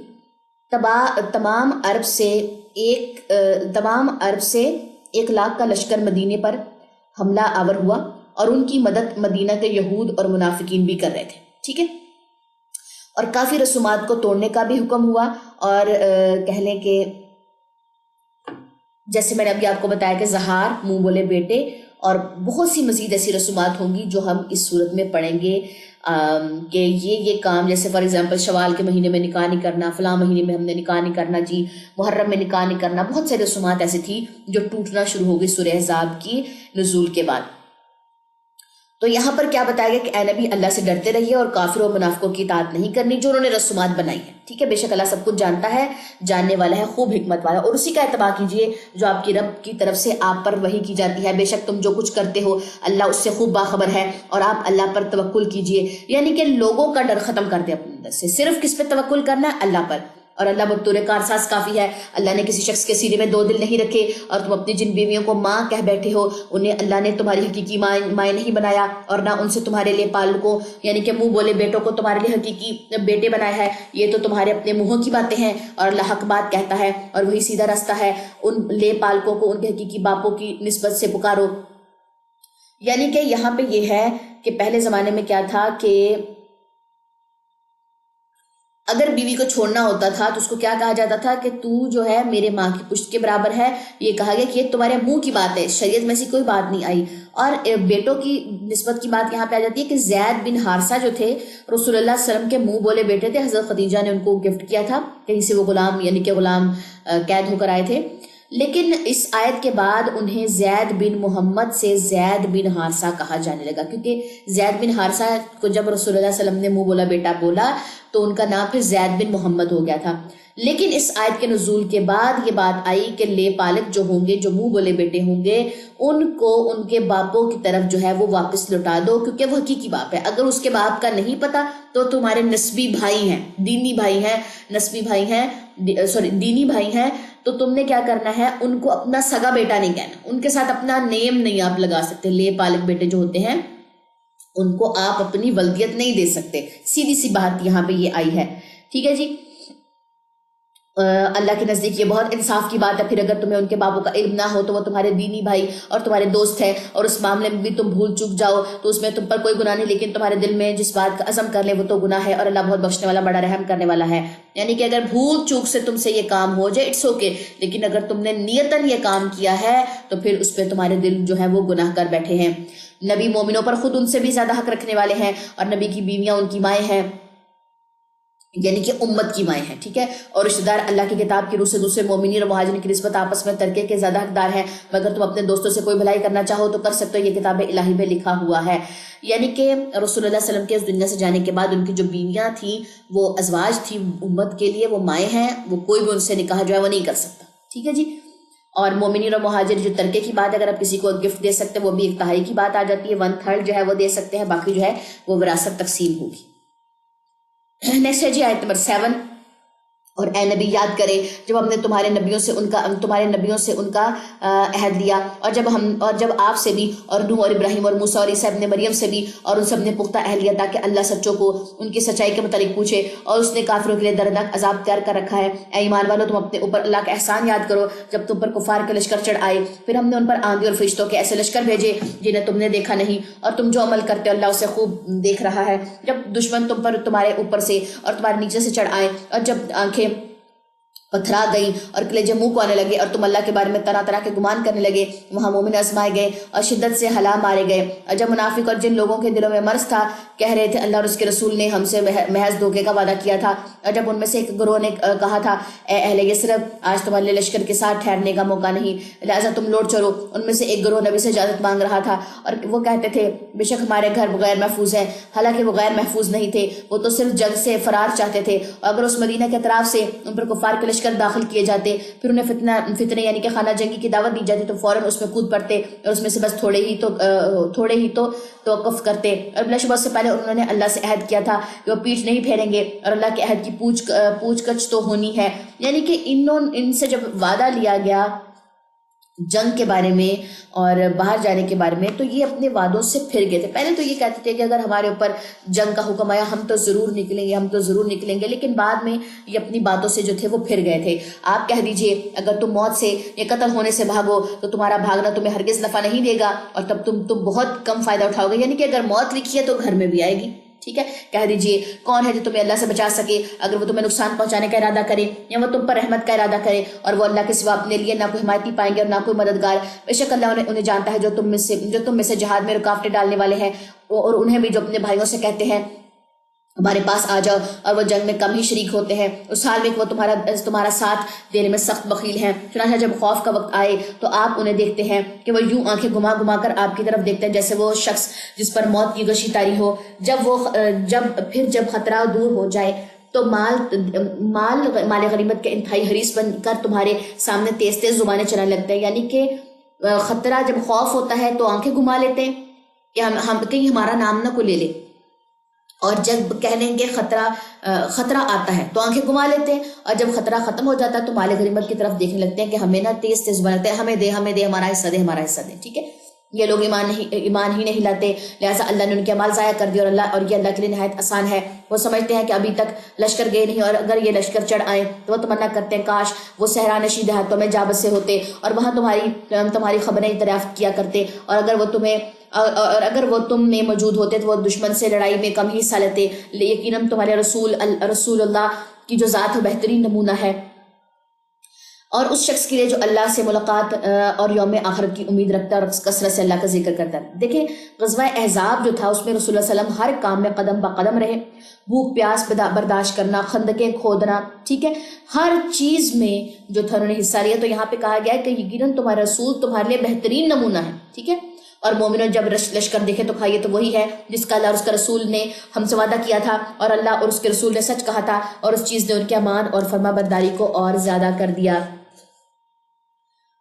تمام عرب سے 1 لاکھ کا لشکر مدینے پر حملہ آور ہوا اور ان کی مدد مدینہ کے یہود اور منافقین بھی کر رہے تھے. ٹھیک ہے. اور کافی رسومات کو توڑنے کا بھی حکم ہوا اور کہہ لیں کہ جیسے میں نے ابھی آپ کو بتایا کہ زہار منہ بولے بیٹے اور بہت سی مزید ایسی رسومات ہوں گی جو ہم اس صورت میں پڑھیں گے کہ یہ کام, جیسے فار ایگزامپل شوال کے مہینے میں نکاح نہیں کرنا, فلاں مہینے میں ہم نے نکاح نہیں کرنا جی, محرم میں نکاح نہیں کرنا. بہت ساری رسومات ایسی تھی جو ٹوٹنا شروع ہو گئی سورہ احزاب کی نزول کے بعد. تو یہاں پر کیا بتایا گیا کہ اے نبی اللہ سے ڈرتے رہیے اور کافروں و منافقوں کی اطاعت نہیں کرنی جو انہوں نے رسومات بنائی ہیں. ٹھیک ہے. بے شک اللہ سب کچھ جانتا ہے, جاننے والا ہے, خوب حکمت والا. اور اسی کا اتباع کیجیے جو آپ کی رب کی طرف سے آپ پر وحی کی جاتی ہے. بے شک تم جو کچھ کرتے ہو اللہ اس سے خوب باخبر ہے. اور آپ اللہ پر توکل کیجیے, یعنی کہ لوگوں کا ڈر ختم کر دے اپنے اندر سے. صرف کس پہ توکل کرنا ہے؟ اللہ پر. اور اللہ بطور کارساز کافی ہے. اللہ نے کسی شخص کے سینے میں 2 دل نہیں رکھے اور تم اپنی جن بیویوں کو ماں کہہ بیٹھے ہو انہیں اللہ نے تمہاری حقیقی مائیں نہیں بنایا اور نہ ان سے تمہارے لیے پالکوں یعنی کہ منہ بولے بیٹوں کو تمہارے لیے حقیقی بیٹے بنایا ہے. یہ تو تمہارے اپنے منہوں کی باتیں ہیں اور اللہ حق بات کہتا ہے اور وہی سیدھا راستہ ہے. ان لے پالکوں کو ان کے حقیقی باپوں کی نسبت سے پکارو. یعنی کہ یہاں پہ یہ ہے کہ پہلے زمانے میں کیا تھا کہ اگر بیوی کو چھوڑنا ہوتا تھا تو اس کو کیا کہا جاتا تھا کہ تو جو ہے میرے ماں کی پشت کے برابر ہے. یہ کہا گیا کہ یہ تمہارے منہ کی بات ہے, شریعت میں سے کوئی بات نہیں آئی. اور بیٹوں کی نسبت کی بات یہاں پہ آ جاتی ہے کہ زید بن حارثہ جو تھے رسول اللہ صلی اللہ علیہ وسلم کے منہ بولے بیٹے تھے. حضرت خدیجہ نے ان کو گفٹ کیا تھا, کہیں سے وہ غلام یعنی کہ غلام قید ہو کر آئے تھے. لیکن اس آیت کے بعد انہیں زید بن محمد سے زید بن حارثہ کہا جانے لگا کیونکہ زید بن حارثہ کو جب رسول اللہ صلی اللہ علیہ وسلم نے منہ بولا بیٹا بولا تو ان کا نام پھر زید بن محمد ہو گیا تھا. لیکن اس آیت کے نزول کے بعد یہ بات آئی کہ لے پالک جو ہوں گے, جو منہ بولے بیٹے ہوں گے, ان کو ان کے باپوں کی طرف جو ہے وہ واپس لوٹا دو کیونکہ وہ حقیقی باپ ہے. اگر اس کے باپ کا نہیں پتا تو تمہارے نسبی بھائی ہیں, دینی بھائی ہیں, نسبی بھائی ہیں, دینی بھائی ہیں, تو تم نے کیا کرنا ہے ان کو اپنا سگا بیٹا نہیں کہنا, ان کے ساتھ اپنا نیم نہیں آپ لگا سکتے. لے پالک بیٹے جو ہوتے ہیں ان کو آپ اپنی ولدیت نہیں دے سکتے. سیدھی سی بات یہاں پہ یہ آئی ہے. ٹھیک ہے جی. اللہ کے نزدیک یہ بہت انصاف کی بات ہے. پھر اگر تمہیں ان کے بابوں کا علم نہ ہو تو وہ تمہارے دینی بھائی اور تمہارے دوست ہے، اور اس معاملے میں بھی تم بھول چک جاؤ تو اس میں تم پر کوئی گناہ نہیں، لیکن تمہارے دل میں جس بات کا عزم کر لے وہ تو گناہ ہے، اور اللہ بہت بخشنے والا بڑا رحم کرنے والا ہے. یعنی کہ اگر بھول چوک سے تم سے یہ کام ہو جائے اٹس اوکے، لیکن اگر تم نے نیتاً یہ کام کیا ہے تو پھر اس پہ تمہارے دل جو ہے وہ گناہ کر بیٹھے ہیں. نبی مومنوں پر خود ان سے بھی زیادہ حق رکھنے والے ہیں، اور نبی کی بیویاں ان کی مائیں ہیں، یعنی کہ امت کی مائیں ہیں. ٹھیک ہے، اور رشتہ دار اللہ کی کتاب کی روح سے دوسرے مومنین اور مہاجرین کی نسبت آپس میں ترکے کے زیادہ حقدار ہیں، مگر تم اپنے دوستوں سے کوئی بھلائی کرنا چاہو تو کر سکتے ہو، یہ کتاب الہی میں لکھا ہوا ہے. یعنی کہ رسول اللہ صلی اللہ علیہ وسلم کے اس دنیا سے جانے کے بعد ان کی جو بیویاں تھیں وہ ازواج تھیں امت کے لیے، وہ مائیں ہیں، وہ کوئی بھی ان سے نکاح جو ہے وہ نہیں کر سکتا. ٹھیک ہے جی. اور مومنین اور مہاجر جو ترکے کی بات ہے، اگر آپ کسی کو گفٹ دے سکتے وہ بھی ایک تہائی کی بات آ جاتی ہے، 1/3 جو ہے وہ دے سکتے ہیں، باقی جو ہے وہ وراثت تقسیم ہوگی. نیکسٹ ہے جی آیت نمبر 7. اور اے نبی یاد کرے جب ہم نے تمہارے نبیوں سے ان کا عہد لیا، اور جب آپ سے بھی، اور نوح اور ابراہیم اور موسیٰ اور عیسیٰ ابن مریم سے بھی، اور ان سب نے پختہ عہد لیا تاکہ اللہ سچوں کو ان کی سچائی کے متعلق پوچھے، اور اس نے کافروں کے لیے دردناک عذاب تیار کر رکھا ہے. اے ایمان والو، تم اپنے اوپر اللہ کا احسان یاد کرو جب تم پر کفار کے لشکر چڑھ آئے، پھر ہم نے ان پر آندھی اور فرشتوں کے ایسے لشکر بھیجے جنہیں تم نے دیکھا نہیں، اور تم جو عمل کرتے ہو اللہ اسے خوب دیکھ رہا ہے. جب دشمن تم پر تمہارے اوپر سے اور تمہارے نیچے سے چڑھ آئے، اور جب آنکھیں پتھرا گئی اور کلیجے منہ کو آنے لگے، اور تم اللہ کے بارے میں طرح طرح کے گمان کرنے لگے، وہاں مومن آزمائے گئے اور شدت سے ہلا مارے گئے. اور جب منافق اور جن لوگوں کے دلوں میں مرض تھا کہہ رہے تھے اللہ اور اس کے رسول نے ہم سے محض دھوکے کا وعدہ کیا تھا، اور جب ان میں سے ایک گروہ نے کہا تھا اے اہل یثرب آج تمہارے لشکر کے ساتھ ٹھہرنے کا موقع نہیں، لہٰذا تم لوٹ چلو. ان میں سے ایک گروہ نبی سے اجازت مانگ رہا تھا، اور وہ کہتے تھے بے شک ہمارے گھر غیر محفوظ ہیں، حالانکہ وہ غیر محفوظ نہیں تھے، وہ تو صرف جنگ سے فرار چاہتے تھے. اور اگر اس مدینہ کے اطراف سے ان پر کفار کے لشکر داخل کیے جاتے پھر انہیں فتنے یعنی کہ خانہ جنگی کی دعوت دی جاتی تو فوراً اس میں کود پڑتے، اور اس میں سے بس تھوڑے ہی تو توقف کرتے. اور بلا شبہ سے پہلے انہوں نے اللہ سے عہد کیا تھا کہ وہ پیٹھ نہیں پھیریں گے، اور اللہ کے عہد کی پوچھ گچھ تو ہونی ہے. یعنی کہ ان سے جب وعدہ لیا گیا جنگ کے بارے میں اور باہر جانے کے بارے میں تو یہ اپنے وعدوں سے پھر گئے تھے. پہلے تو یہ کہتے تھے کہ اگر ہمارے اوپر جنگ کا حکم آیا ہم تو ضرور نکلیں گے، لیکن بعد میں یہ اپنی باتوں سے جو تھے وہ پھر گئے تھے. آپ کہہ دیجئے اگر تم موت سے یا قتل ہونے سے بھاگو تو تمہارا بھاگنا تمہیں ہرگز نفع نہیں دے گا، اور تب تم بہت کم فائدہ اٹھاؤ گے. یعنی کہ اگر موت لکھی ہے تو گھر میں بھی آئے گی. ٹھیک ہے، کہہ دیجئے کون ہے جو تمہیں اللہ سے بچا سکے اگر وہ تمہیں نقصان پہنچانے کا ارادہ کرے یا وہ تم پر رحمت کا ارادہ کرے، اور وہ اللہ کے سوا اپنے لیے نہ کوئی حمایتی پائیں گے اور نہ کوئی مددگار. بے شک اللہ انہیں جانتا ہے جو تم میں سے جہاد میں رکاوٹیں ڈالنے والے ہیں، اور انہیں بھی جو اپنے بھائیوں سے کہتے ہیں ہمارے پاس آ جاؤ، اور وہ جنگ میں کم ہی شریک ہوتے ہیں، اس حال میں کہ وہ تمہارا ساتھ دینے میں سخت بخیل ہیں. چنانچہ جب خوف کا وقت آئے تو آپ انہیں دیکھتے ہیں کہ وہ یوں آنکھیں گھما کر آپ کی طرف دیکھتے ہیں جیسے وہ شخص جس پر موت کی غشی طاری ہو. جب خطرہ دور ہو جائے تو مال غنیمت کے انتہائی حریص بن کر تمہارے سامنے تیز زبانیں چلانے لگتے ہیں. یعنی کہ خطرہ جب خوف ہوتا ہے تو آنکھیں گھما لیتے ہیں کہ ہم کہیں ہمارا نام نہ کوئی لے لے، اور جب کہہ لیں گے خطرہ آتا ہے تو آنکھیں گھما لیتے ہیں، اور جب خطرہ ختم ہو جاتا ہے تو مال غنیمت کی طرف دیکھنے لگتے ہیں کہ ہمیں نہ تیز بناتے ہیں، ہمیں دے ہمارا حصہ دے. ٹھیک ہے، یہ لوگ ایمان ہی نہیں لاتے، لہٰذا اللہ نے ان کے مال ضائع کر دیا، اور یہ اللہ کے لیے نہایت آسان ہے. وہ سمجھتے ہیں کہ ابھی تک لشکر گئے نہیں، اور اگر یہ لشکر چڑھ آئے تو وہ تمنا کرتے ہیں کاش وہ صحرا نشین دیہاتوں میں جا بسے ہوتے اور وہاں تمہاری خبریں دریافت کیا کرتے، اور اگر وہ تم میں موجود ہوتے تو وہ دشمن سے لڑائی میں کم ہی حصہ لیتے. یقیناً تمہارے رسول اللہ کی جو ذات ہے بہترین نمونہ ہے، اور اس شخص کے لیے جو اللہ سے ملاقات اور یوم آخرت کی امید رکھتا ہے اور کثرت سے اللہ کا ذکر کرتا ہے. دیکھیں غزوہ احزاب جو تھا اس میں رسول اللہ صلی اللہ علیہ وسلم ہر کام میں قدم بہ قدم رہے، بھوک پیاس برداشت کرنا، خندقیں کھودنا، ٹھیک ہے، ہر چیز میں جو تھا انہوں نے حصہ لیا. تو یہاں پہ کہا گیا ہے کہ یقیناً تمہارا رسول تمہارے لیے بہترین نمونہ ہے. ٹھیک ہے، اور مومنوں جب لشکر دیکھے تو کھائیے تو وہی ہے جس کا اللہ اور اس کا رسول نے ہم سے وعدہ کیا تھا، اور اللہ اور اس کے رسول نے سچ کہا تھا، اور اس چیز نے ان کے امان اور فرما برداری کو اور زیادہ کر دیا.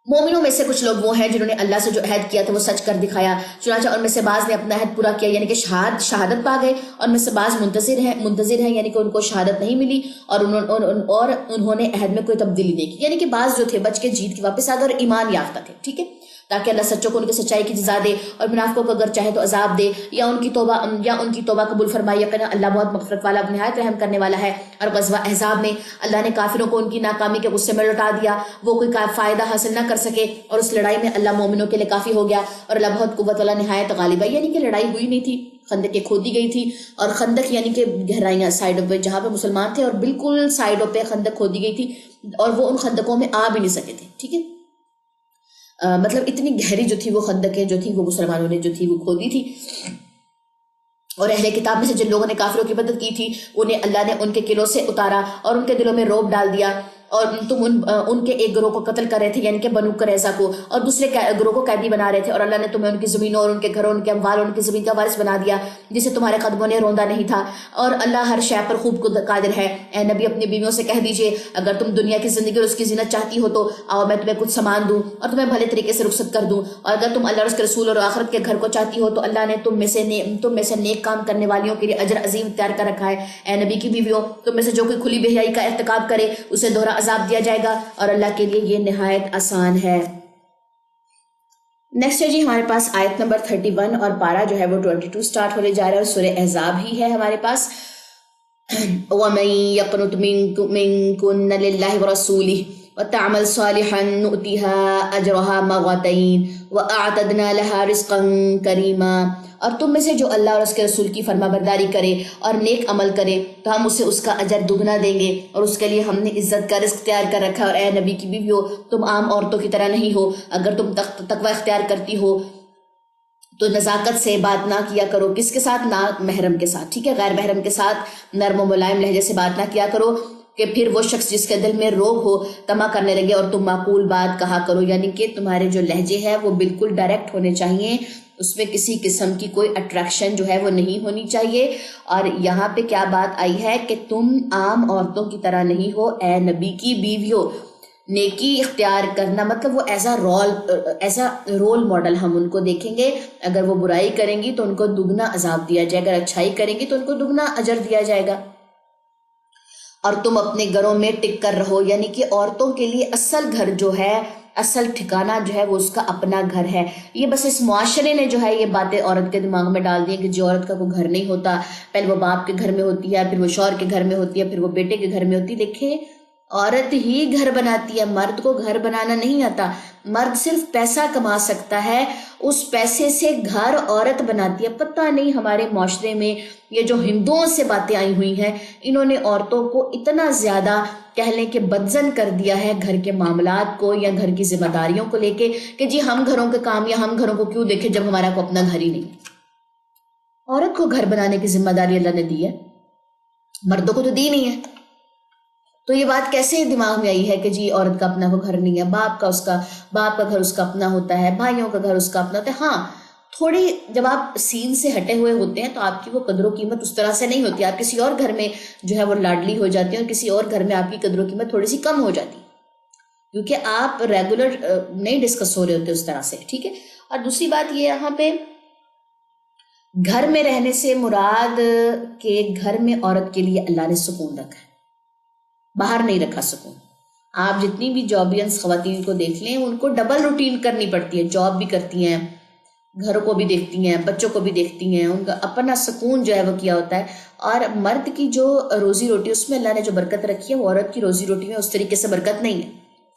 مومنوں میں سے کچھ لوگ وہ ہیں جنہوں نے اللہ سے جو عہد کیا تھا وہ سچ کر دکھایا. چنانچہ ان میں سے بعض نے اپنا عہد پورا کیا، یعنی کہ شہادت پا گئے، اور ان میں سے بعض منتظر ہیں یعنی کہ ان کو شہادت نہیں ملی، اور انہوں نے عہد میں کوئی تبدیلی نہیں کی. یعنی کہ بعض جو تھے بچ کے جیت کے واپس آ گئے اور ایمان یافتہ تھے. ٹھیک ہے، تاکہ اللہ سچوں کو ان کی سچائی کی جزا دے اور منافقوں کو اگر چاہے تو عذاب دے یا ان کی توبہ قبول فرمائے. یقینا اللہ بہت مغفرت والا نہایت رحم کرنے والا ہے. اور غزوہ احزاب میں اللہ نے کافروں کو ان کی ناکامی کے غصے میں لوٹا دیا, وہ کوئی فائدہ حاصل نہ کر سکے, اور اس لڑائی میں اللہ مومنوں کے لیے کافی ہو گیا اور اللہ بہت قوت والا نہایت غالب ہے. یعنی کہ لڑائی ہوئی نہیں تھی, خندقیں کھودی گئی تھی, اور خندق یعنی کہ گہرائیاں سائڈوں پہ جہاں پہ مسلمان تھے, اور بالکل سائڈوں پہ خندق کھودی گئی تھی اور وہ ان خندقوں میں آ بھی نہیں سکے تھے. ٹھیک ہے, مطلب اتنی گہری جو تھی وہ خندقیں جو تھی وہ مسلمانوں نے جو تھی وہ کھودی تھی. اور اہل کتاب میں سے جن لوگوں نے کافروں کی مدد کی تھی انہیں اللہ نے ان کے قلعوں سے اتارا اور ان کے دلوں میں رعب ڈال دیا, اور تم ان کے ایک گروہ کو قتل کر رہے تھے یعنی کہ بنو قریظہ کو, اور دوسرے گروہ کو قیدی بنا رہے تھے, اور اللہ نے تمہیں ان کی زمینوں اور ان کے گھروں, ان کے اموال اور ان کی زمین کا وارث بنا دیا جسے تمہارے قدموں نے روندا نہیں تھا, اور اللہ ہر شے پر خوب قادر ہے. اے نبی اپنی بیویوں سے کہہ دیجئے اگر تم دنیا کی زندگی اور اس کی زینت چاہتی ہو تو آؤ میں تمہیں کچھ سامان دوں اور تمہیں بھلے طریقے سے رخصت کر دوں, اور اگر تم اللہ اور اس کے رسول اور آخرت کے گھر کو چاہتی ہو تو اللہ نے تم میں سے نیک کام کرنے والیوں کے لیے اجر عظیم تیار کر رکھا ہے. اے نبی کی بیویوں, تم میں سے جو کوئی کھلی بے حیائی کا ارتکاب کرے اسے دوہرا عذاب دیا جائے گا اور اللہ کے لیے یہ نہایت آسان ہے. نیکسٹ ہے جی ہمارے پاس آیت نمبر 31 اور پارہ جو ہے وہ 22 سٹارٹ ہونے جا رہا ہے اور سورہ احزاب ہی ہے ہمارے پاس. وَمَن يَقْنُتْ مِنكُنَّ لِلَّهِ وَرَسُولِهِ وَتَعْمَلْ صَالِحًا نُؤْتِهَا أَجْرَهَا مَرَّتَيْنِ وَأَعْتَدْنَا لَهَا رِزْقًا كَرِيمًا. اور تم میں سے جو اللہ اور اس کے رسول کی فرما برداری کرے اور نیک عمل کرے تو ہم اسے اس کا اجر دگنا دیں گے, اور اس کے لیے ہم نے عزت کا رزق تیار کر رکھا ہے. اور اے نبی کی بیویوں, تم عام عورتوں کی طرح نہیں ہو, اگر تم تقوی اختیار کرتی ہو تو نزاکت سے بات نہ کیا کرو. کس کے ساتھ؟ نہ محرم کے ساتھ. ٹھیک ہے, غیر محرم کے ساتھ نرم و ملائم لہجے سے بات نہ کیا کرو کہ پھر وہ شخص جس کے دل میں روگ ہو طمع کرنے لگے, اور تم معقول بات کہا کرو. یعنی کہ تمہارے جو لہجے ہیں وہ بالکل ڈائریکٹ ہونے چاہیے, اس میں کسی قسم کی کوئی اٹریکشن جو ہے وہ نہیں ہونی چاہیے. اور یہاں پہ کیا بات آئی ہے کہ تم عام عورتوں کی طرح نہیں ہو. اے نبی کی بیویوں, نیکی اختیار کرنا مطلب وہ ایزا رول ماڈل ہم ان کو دیکھیں گے. اگر وہ برائی کریں گی تو ان کو دگنا عذاب دیا جائے گا, اگر اچھائی کریں گی تو ان کو دگنا اجر دیا جائے گا. اور تم اپنے گھروں میں ٹک کر رہو, یعنی کہ عورتوں کے لیے اصل گھر جو ہے, اصل ٹھکانہ جو ہے وہ اس کا اپنا گھر ہے. یہ بس اس معاشرے نے جو ہے یہ باتیں عورت کے دماغ میں ڈال دی ہیں کہ جو عورت کا کوئی گھر نہیں ہوتا, پہلے وہ باپ کے گھر میں ہوتی ہے, پھر وہ شوہر کے گھر میں ہوتی ہے, پھر وہ بیٹے کے گھر میں ہوتی ہے. دیکھیں, عورت ہی گھر بناتی ہے, مرد کو گھر بنانا نہیں آتا. مرد صرف پیسہ کما سکتا ہے, اس پیسے سے گھر عورت بناتی ہے. پتہ نہیں ہمارے معاشرے میں یہ جو ہندوؤں سے باتیں آئی ہوئی ہیں, انہوں نے عورتوں کو اتنا زیادہ کہہ لیں کہ بدزن کر دیا ہے گھر کے معاملات کو یا گھر کی ذمہ داریوں کو لے کے کہ جی ہم گھروں کے کام یا ہم گھروں کو کیوں دیکھیں جب ہمارا کو اپنا گھر ہی نہیں. عورت کو گھر بنانے کی ذمہ داری اللہ نے دی ہے, مردوں کو تو دی نہیں ہے. تو یہ بات کیسے دماغ میں آئی ہے کہ جی عورت کا اپنا کو گھر نہیں ہے, باپ کا گھر اس کا اپنا ہوتا ہے, بھائیوں کا گھر اس کا اپنا ہوتا ہے. ہاں, تھوڑی جب آپ سین سے ہٹے ہوئے ہوتے ہیں تو آپ کی وہ قدر و قیمت اس طرح سے نہیں ہوتی. آپ کسی اور گھر میں جو ہے وہ لاڈلی ہو جاتی ہیں اور کسی اور گھر میں آپ کی قدر و قیمت تھوڑی سی کم ہو جاتی ہے کیونکہ آپ ریگولر نہیں ڈسکس ہو رہے ہوتے اس طرح سے. ٹھیک ہے, اور دوسری بات یہ یہاں پہ گھر میں رہنے سے مراد کہ گھر میں عورت کے لیے اللہ نے سکون رکھا ہے, باہر نہیں رکھا سکون. آپ جتنی بھی جابینس خواتین کو دیکھ لیں ان کو ڈبل روٹین کرنی پڑتی ہے, جاب بھی کرتی ہیں, گھروں کو بھی دیکھتی ہیں, بچوں کو بھی دیکھتی ہیں, ان کا اپنا سکون جو ہے وہ کیا ہوتا ہے. اور مرد کی جو روزی روٹی اس میں اللہ نے جو برکت رکھی ہے وہ عورت کی روزی روٹی میں اس طریقے سے برکت نہیں ہے.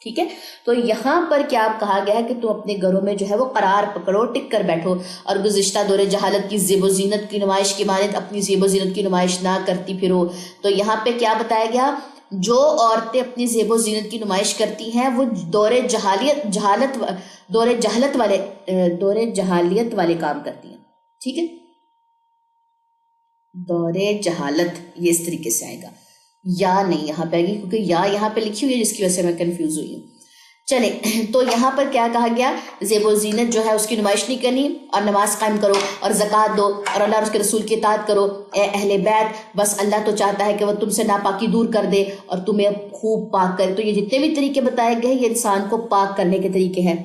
ٹھیک ہے, تو یہاں پر کیا کہا گیا ہے کہ تم اپنے گھروں میں جو ہے وہ قرار پکڑو, ٹک کر بیٹھو, اور گزشتہ دور جہالت کی زیب و زینت کی نمائش کی مانند اپنی زیب و زینت کی نمائش نہ کرتی پھرو. تو یہاں پہ کیا بتایا گیا, جو عورتیں اپنی زیب و زینت کی نمائش کرتی ہیں وہ دور جہالیت والے کام کرتی ہیں. ٹھیک ہے, دور جہالت یہ اس طریقے سے آئے گا, یا نہیں یہاں پہ آئے گی کیونکہ یا یہاں پہ لکھی ہوئی ہے جس کی وجہ سے میں کنفیوز ہوئی ہوں. چلیں, تو یہاں پر کیا کہا گیا, زیب و زینت جو ہے اس کی نمائش نہیں کرنی, اور نماز قائم کرو اور زکوٰۃ دو اور اللہ اور اس کے رسول کی اطاعت کرو. اے اہل بیت, بس اللہ تو چاہتا ہے کہ وہ تم سے ناپاکی دور کر دے اور تمہیں خوب پاک کرے. تو یہ جتنے بھی طریقے بتائے گئے یہ انسان کو پاک کرنے کے طریقے ہیں.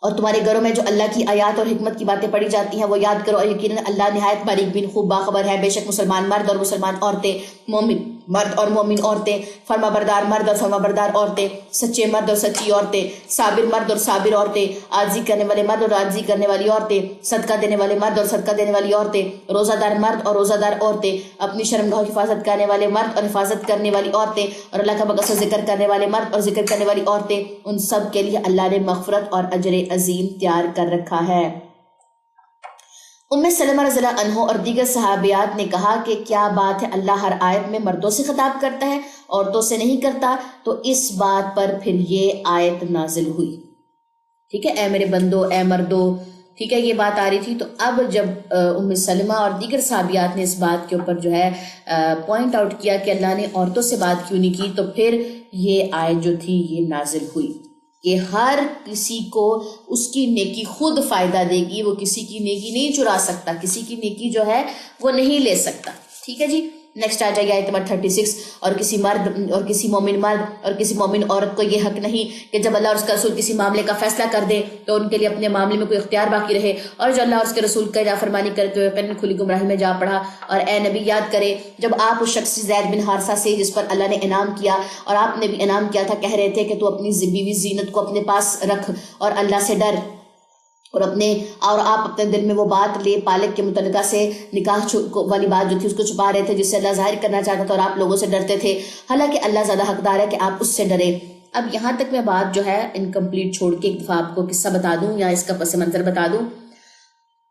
اور تمہارے گھروں میں جو اللہ کی آیات اور حکمت کی باتیں پڑھی جاتی ہیں وہ یاد کرو, اور یقیناً اللہ نہایت باریک بین خوب باخبر ہے. بے شک مسلمان مرد اور مسلمان عورتیں مومن مرد اور مومن عورتیں، فرما بردار مرد اور فرما بردار عورتیں، سچے مرد اور سچی عورتیں، صابر مرد اور صابر عورتیں، عاجزی کرنے والے مرد اور عاجزی کرنے والی عورتیں، صدقہ دینے والے مرد اور صدقہ دینے والی عورتیں، روزہ دار مرد اور روزہ دار عورتیں، اپنی شرمگاہوں کی حفاظت کرنے والے مرد اور حفاظت کرنے والی عورتیں، اور اللہ کا بقص ذکر کرنے والے مرد اور ذکر کرنے والی عورتیں، ان سب کے لیے اللہ نے مغفرت اور اجر عظیم تیار کر رکھا ہے۔ سلمہ رضی اللہ عنہ اور دیگر صحابیات نے کہا کہ کیا بات ہے، اللہ ہر آیت میں مردوں سے خطاب کرتا ہے عورتوں سے نہیں کرتا؟ تو اس بات پر پھر یہ آیت نازل ہوئی، ٹھیک ہے، اے میرے بندو، اے مردو، ٹھیک ہے، یہ بات آ رہی تھی۔ تو اب جب سلمہ اور دیگر صحابیات نے اس بات کے اوپر جو ہے پوائنٹ آؤٹ کیا کہ اللہ نے عورتوں سے بات کیوں نہیں کی، تو پھر یہ آیت جو تھی یہ نازل ہوئی کہ ہر کسی کو اس کی نیکی خود فائدہ دے گی، وہ کسی کی نیکی نہیں چرا سکتا، کسی کی نیکی جو ہے وہ نہیں لے سکتا، ٹھیک ہے جی۔ نیکسٹ آ جائے گا آیت نمبر 36، اور کسی مرد اور کسی مومن مرد اور کسی مومن عورت کو یہ حق نہیں کہ جب اللہ اور اس کا رسول کسی معاملے کا فیصلہ کر دے تو ان کے لیے اپنے معاملے میں کوئی اختیار باقی رہے، اور جو اللہ اور اس کے رسول کا نافرمانی کرتے ہوئے پن کھلی گمراہی میں جا پڑا۔ اور اے نبی یاد کرے جب آپ اس شخص زید بن حارثہ سے جس پر اللہ نے انعام کیا اور آپ نے بھی انعام کیا تھا کہہ رہے تھے کہ تو اپنی بیوی زینت کو اپنے پاس رکھ اور اللہ سے ڈر، اور آپ اپنے دل میں وہ بات لے پالک کے متعلقہ سے نکاح والی بات جو تھی اس کو چھپا رہے تھے جس سے اللہ ظاہر کرنا چاہتا تھا، اور آپ لوگوں سے ڈرتے تھے، حالانکہ اللہ زیادہ حقدار ہے کہ آپ اس سے ڈرے۔ اب یہاں تک میں بات جو ہے انکمپلیٹ چھوڑ کے ایک دفعہ آپ کو قصہ بتا دوں یا اس کا پس منظر بتا دوں۔ رسول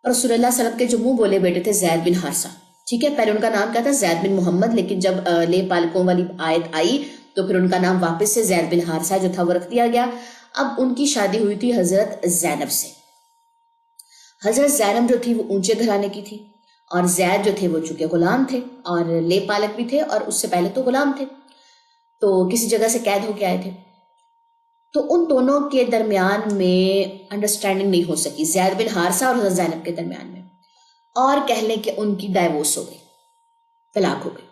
اللہ صلی اللہ علیہ وسلم کے جو منہ بولے بیٹے تھے زید بن حارثہ، ٹھیک ہے، پہلے ان کا نام کیا تھا؟ زید بن محمد، لیکن جب لے پالکوں والی آیت آئی تو پھر ان کا نام واپس سے زید بن حارثہ جو تھا وہ رکھ دیا گیا۔ اب ان کی شادی ہوئی تھی حضرت زینب سے۔ حضرت زینب جو تھی وہ اونچے گھرانے کی تھی، اور زید جو تھے وہ چونکہ غلام تھے اور لے پالک بھی تھے، اور اس سے پہلے تو غلام تھے، تو کسی جگہ سے قید ہو کے آئے تھے۔ تو ان دونوں کے درمیان میں انڈرسٹینڈنگ نہیں ہو سکی، زید بن حارثہ اور حضرت زینب کے درمیان میں، اور کہہ لیں کہ ان کی ڈائیورس ہو گئی، طلاق ہو گئی۔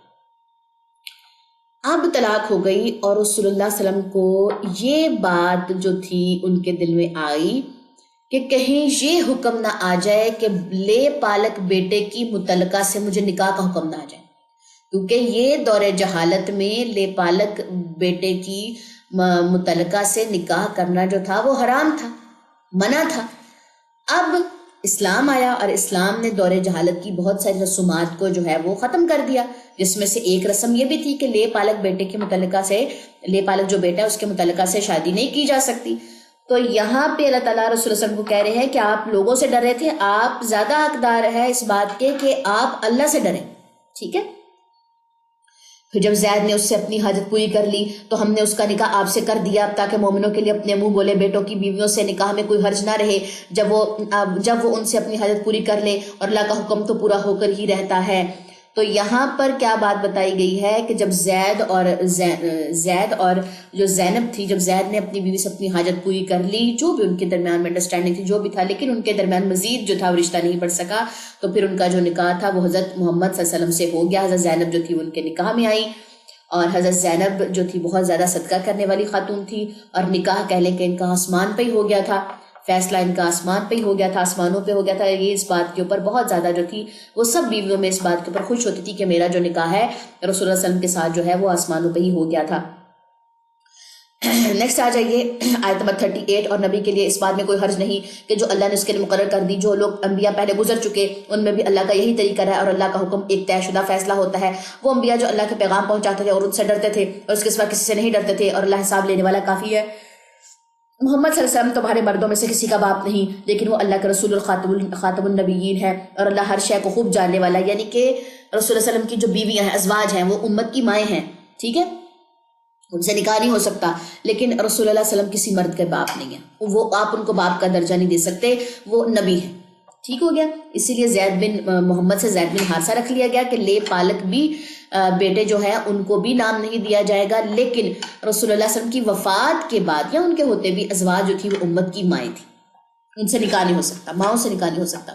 اب طلاق ہو گئی اور رسول اللہ صلی اللہ علیہ وسلم کو یہ بات جو تھی ان کے دل میں آئی کہ کہیں یہ حکم نہ آ جائے کہ لے پالک بیٹے کی متعلقہ سے مجھے نکاح کا حکم نہ آ جائے، کیونکہ یہ دور جہالت میں لے پالک بیٹے کی متعلقہ سے نکاح کرنا جو تھا وہ حرام تھا، منع تھا۔ اب اسلام آیا اور اسلام نے دور جہالت کی بہت ساری رسومات کو جو ہے وہ ختم کر دیا، جس میں سے ایک رسم یہ بھی تھی کہ لے پالک بیٹے کے متعلقہ سے، لے پالک جو بیٹا ہے اس کے متعلقہ سے شادی نہیں کی جا سکتی۔ تو یہاں پہ اللہ تعالیٰ رسول اللہ صلی اللہ علیہ وسلم کو کہہ رہے ہیں کہ آپ لوگوں سے ڈر رہے تھے، آپ زیادہ حقدار ہے اس بات کے کہ آپ اللہ سے ڈریں، ٹھیک ہے۔ پھر جب زید نے اس سے اپنی حاجت پوری کر لی تو ہم نے اس کا نکاح آپ سے کر دیا تاکہ مومنوں کے لیے اپنے منہ بولے بیٹوں کی بیویوں سے نکاح میں کوئی حرج نہ رہے جب وہ ان سے اپنی حاجت پوری کر لے، اور اللہ کا حکم تو پورا ہو کر ہی رہتا ہے۔ تو یہاں پر کیا بات بتائی گئی ہے کہ جب زید اور جو زینب تھی، جب زید نے اپنی بیوی سے اپنی حاجت پوری کر لی، جو بھی ان کے درمیان میں انڈرسٹینڈنگ تھی جو بھی تھا، لیکن ان کے درمیان مزید جو تھا وہ رشتہ نہیں بڑھ سکا، تو پھر ان کا جو نکاح تھا وہ حضرت محمد صلی اللہ علیہ وسلم سے ہو گیا۔ حضرت زینب جو تھی ان کے نکاح میں آئی، اور حضرت زینب جو تھی بہت زیادہ صدقہ کرنے والی خاتون تھی، اور نکاح کہہ لیں کہ ان کا آسمان پہ ہی ہو گیا تھا، فیصلہ ان کا آسمان پہ ہی ہو گیا تھا، آسمانوں پہ ہو گیا تھا۔ یہ اس بات کے اوپر بہت زیادہ جو تھی وہ سب بیویوں میں اس بات کے اوپر خوش ہوتی تھی کہ میرا جو نکاح ہے رسول اللہ صلی اللہ علیہ وسلم کے ساتھ جو ہے وہ آسمانوں پہ ہی ہو گیا تھا۔ نیکسٹ آ جائیے آیت نمبر 38، اور نبی کے لیے اس بات میں کوئی حرج نہیں کہ جو اللہ نے اس کے لیے مقرر کر دی، جو لوگ انبیاء پہلے گزر چکے ان میں بھی اللہ کا یہی طریقہ ہے، اور اللہ کا حکم ایک طے شدہ فیصلہ ہوتا ہے۔ وہ انبیاء جو اللہ کے پیغام پہنچاتے تھے اور ان سے ڈرتے تھے اور اس کے سوا کسی سے نہیں ڈرتے تھے، اور اللہ حساب لینے والا کافی ہے۔ محمد صلی اللہ علیہ وسلم تمہارے مردوں میں سے کسی کا باپ نہیں، لیکن وہ اللہ کے رسول خاتم النبیین ہے، اور اللہ ہر شے کو خوب جاننے والا ہے، یعنی کہ رسول اللہ صلی اللہ علیہ وسلم کی جو بیویاں ہیں، ازواج ہیں، وہ امت کی مائیں ہیں، ٹھیک ہے، ان سے نکاح نہیں ہو سکتا، لیکن رسول اللہ صلی اللہ علیہ وسلم کسی مرد کے باپ نہیں ہے، وہ آپ ان کو باپ کا درجہ نہیں دے سکتے، وہ نبی ہے، ٹھیک ہو گیا۔ اسی لیے زید بن محمد سے زید بن حارثہ رکھ لیا گیا کہ لے پالک بھی بیٹے جو ہیں ان کو بھی نام نہیں دیا جائے گا، لیکن رسول اللہ صلی اللہ علیہ وسلم کی وفات کے بعد یا ان کے ہوتے بھی ازواج جو تھی وہ امت کی مائیں تھی، ان سے نکاح نہیں ہو سکتا، ماؤں سے نکاح نہیں ہو سکتا۔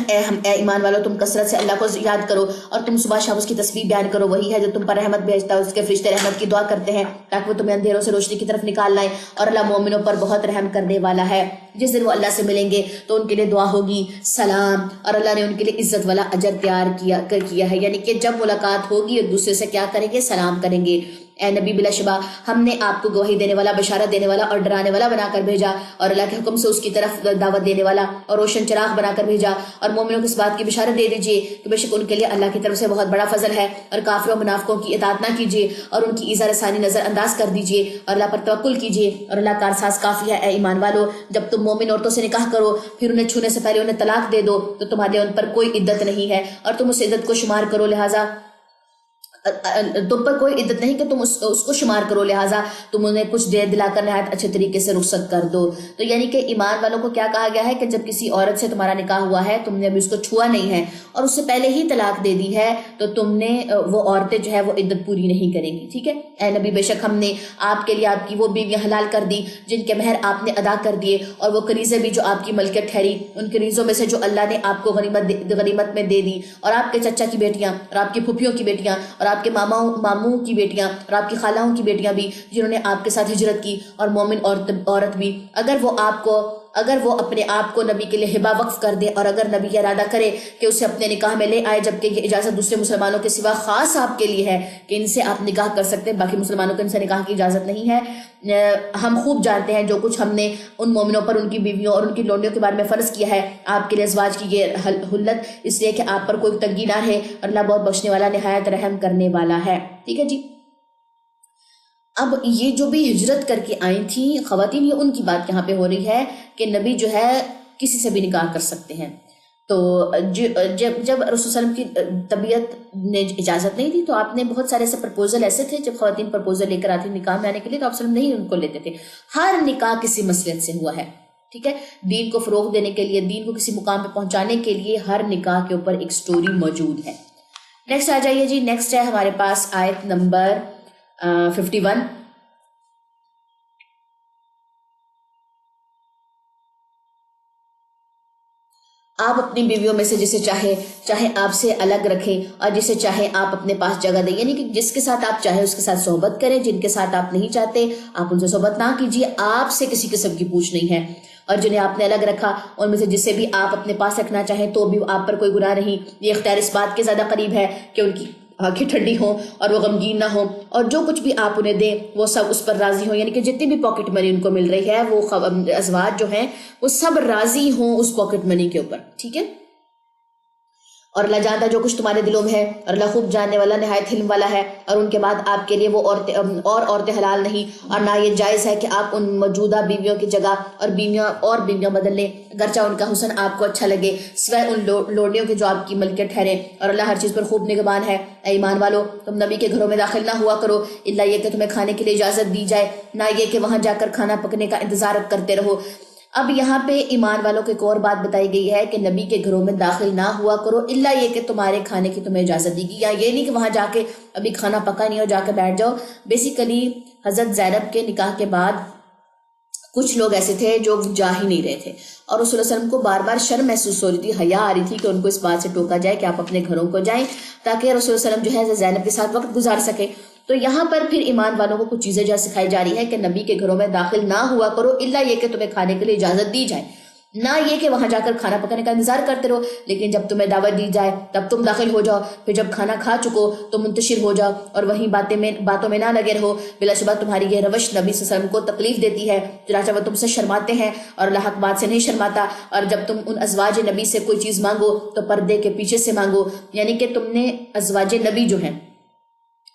اے ایمان والو تم کثرت سے اللہ کو یاد کرو اور تم صبح شام اس کی تسبیح بیان کرو، وہی ہے جو تم پر رحمت بھیجتا ہے، اس کے فرشتے رحمت کی دعا کرتے ہیں تاکہ وہ تمہیں اندھیروں سے روشنی کی طرف نکال لائیں، اور اللہ مومنوں پر بہت رحم کرنے والا ہے۔ جس دن وہ اللہ سے ملیں گے تو ان کے لیے دعا ہوگی سلام، اور اللہ نے ان کے لیے عزت والا اجر تیار کیا ہے، یعنی کہ جب ملاقات ہوگی ایک دوسرے سے کیا کریں گے؟ سلام کریں گے۔ اے نبی بلا شبہ ہم نے آپ کو گواہی دینے والا، بشارت دینے والا اور ڈرانے والا بنا کر بھیجا، اور اللہ کے حکم سے اس کی طرف دعوت دینے والا اور روشن چراغ بنا کر بھیجا، اور مومنوں کو اس بات کی بشارت دے دیجیے کہ بے شک ان کے لیے اللہ کی طرف سے بہت بڑا فضل ہے، اور کافروں و منافقوں کی اطاعت نہ کیجیے اور ان کی ایذا رسانی نظر انداز کر دیجیے، اور اللہ پر توکل کیجیے، اور اللہ کارساز کافی ہے۔ اے ایمان والو جب تم مومن عورتوں سے نکاح کرو پھر انہیں چھونے سے پہلے انہیں طلاق دے دو تو تمہارے ان پر کوئی عدت نہیں ہے، اور تم اس عدت کو شمار کرو، لہٰذا تم پر کوئی عدت نہیں کہ تم اس کو شمار کرو، لہٰذا تم انہیں کچھ دیر دلا کر نہایت اچھے طریقے سے رخصت کر دو۔ تو یعنی کہ ایمان والوں کو کیا کہا گیا ہے کہ جب کسی عورت سے تمہارا نکاح ہوا ہے، تم نے ابھی اس کو چھوا نہیں ہے اور اس سے پہلے ہی طلاق دے دی ہے، تو تم نے وہ عورتیں جو ہے وہ عدت پوری نہیں کریں گی، ٹھیک ہے۔ اے نبی بے شک ہم نے آپ کے لیے آپ کی وہ بیویاں حلال کر دی جن کے مہر آپ نے ادا کر دیے، اور وہ کنیزیں بھی جو آپ کی ملکیت ٹھہری، ان کنیزوں میں سے جو اللہ نے آپ کو غنیمت میں دے دی، اور آپ کے چچا کی بیٹیاں اور آپ کی پھوپھیوں کی بیٹیاں اور آپ کے ماموں کی بیٹیاں اور آپ کی خالاؤں کی بیٹیاں بھی جنہوں نے آپ کے ساتھ ہجرت کی، اور مومن عورت بھی اگر وہ اپنے آپ کو نبی کے لیے ہبہ وقف کر دے، اور اگر نبی یہ ارادہ کرے کہ اسے اپنے نکاح میں لے آئے، جبکہ یہ اجازت دوسرے مسلمانوں کے سوا خاص آپ کے لیے ہے کہ ان سے آپ نکاح کر سکتے ہیں، باقی مسلمانوں کو ان سے نکاح کی اجازت نہیں ہے۔ ہم خوب جانتے ہیں جو کچھ ہم نے ان مومنوں پر، ان کی بیویوں اور ان کی لونڈیوں کے بارے میں فرض کیا ہے آپ کے لیے ازواج کی یہ حلت، اس لیے کہ آپ پر کوئی تنگی نہ رہے، اللہ بہت بخشنے والا نہایت رحم کرنے والا ہے، ٹھیک ہے جی۔ اب یہ جو بھی ہجرت کر کے آئی تھیں خواتین، یہ ان کی بات یہاں پہ ہو رہی ہے کہ نبی جو ہے کسی سے بھی نکاح کر سکتے ہیں۔ تو جب رسول صلی اللہ علیہ وسلم کی طبیعت نے اجازت نہیں دی تو آپ نے بہت سارے ایسے پرپوزل ایسے تھے، جب خواتین پرپوزل لے کر آتی نکاح میں آنے کے لیے تو آپ صلی اللہ علیہ وسلم نہیں ان کو لیتے تھے۔ ہر نکاح کسی مسئلے سے ہوا ہے، ٹھیک ہے۔ دین کو فروغ دینے کے لیے، دین کو کسی مقام پہ پہنچانے کے لیے ہر نکاح کے اوپر ایک سٹوری موجود ہے۔ نیکسٹ آ جائیے جی، نیکسٹ ہے ہمارے پاس آیت نمبر 51۔ آپ اپنی بیویوں میں سے جسے چاہے آپ سے الگ رکھیں، اور جسے چاہے آپ اپنے پاس جگہ دیں، یعنی کہ جس کے ساتھ آپ چاہے اس کے ساتھ صحبت کریں، جن کے ساتھ آپ نہیں چاہتے آپ ان سے صحبت نہ کیجیے، آپ سے کسی قسم کی پوچھ نہیں ہے۔ اور جنہیں آپ نے الگ رکھا ان میں سے جسے بھی آپ اپنے پاس رکھنا چاہیں تو بھی آپ پر کوئی گناہ نہیں، یہ اختیار اس بات کے زیادہ قریب ہے کہ ان کی آنکھیں ٹھنڈی ہوں اور وہ غمگین نہ ہوں، اور جو کچھ بھی آپ انہیں دیں وہ سب اس پر راضی ہوں، یعنی کہ جتنی بھی پاکٹ منی ان کو مل رہی ہے وہ ازواج جو ہیں وہ سب راضی ہوں اس پاکٹ منی کے اوپر، ٹھیک ہے۔ اور اللہ جانتا جو کچھ تمہارے دلوں میں ہے، اور اللہ خوب جاننے والا نہایت حلم والا ہے۔ اور ان کے بعد آپ کے لیے وہ عورتیں حلال نہیں، اور نہ یہ جائز ہے کہ آپ ان موجودہ بیویوں کی جگہ اور بیویاں بدل لیں، اگرچہ ان کا حسن آپ کو اچھا لگے، سوائے ان لوڈیوں کے جو آپ کی ملکیت ٹھہرے، اور اللہ ہر چیز پر خوب نگہبان ہے۔ اے ایمان والو تم نبی کے گھروں میں داخل نہ ہوا کرو الا یہ کہ تمہیں کھانے کے لیے اجازت دی جائے، نہ یہ کہ وہاں جا کر کھانا پکنے کا انتظار کرتے رہو۔ اب یہاں پہ ایمان والوں کو ایک اور بات بتائی گئی ہے کہ نبی کے گھروں میں داخل نہ ہوا کرو الا یہ کہ تمہارے کھانے کی تمہیں اجازت دی گئی، یا یہ نہیں کہ وہاں جا کے ابھی کھانا پکا نہیں ہو جا کے بیٹھ جاؤ۔ بیسیکلی حضرت زینب کے نکاح کے بعد کچھ لوگ ایسے تھے جو جا ہی نہیں رہے تھے، اور رسول اللہ علیہ وسلم کو بار بار شرم محسوس ہو رہی تھی، حیا آ رہی تھی کہ ان کو اس بات سے ٹوکا جائے کہ آپ اپنے گھروں کو جائیں تاکہ رسول اللہ علیہ وسلم جو ہے زینب کے ساتھ وقت گزار سکے۔ تو یہاں پر پھر ایمان والوں کو کچھ چیزیں جو سکھائی جا رہی ہے کہ نبی کے گھروں میں داخل نہ ہوا کرو الا یہ کہ تمہیں کھانے کے لیے اجازت دی جائے، نہ یہ کہ وہاں جا کر کھانا پکانے کا انتظار کرتے رہو، لیکن جب تمہیں دعوت دی جائے تب تم داخل ہو جاؤ، پھر جب کھانا کھا چکو تو منتشر ہو جاؤ اور وہیں باتوں میں نہ لگے رہو۔ بلا شبہ تمہاری یہ روش نبی صلی اللہ علیہ وسلم کو تکلیف دیتی ہے، چنانچہ وہ تم سے شرماتے ہیں اور اللہ حق بات سے نہیں شرماتا۔ اور جب تم ان ازواج نبی سے کوئی چیز مانگو تو پردے کے پیچھے سے مانگو، یعنی کہ تم نے ازواج نبی جو ہیں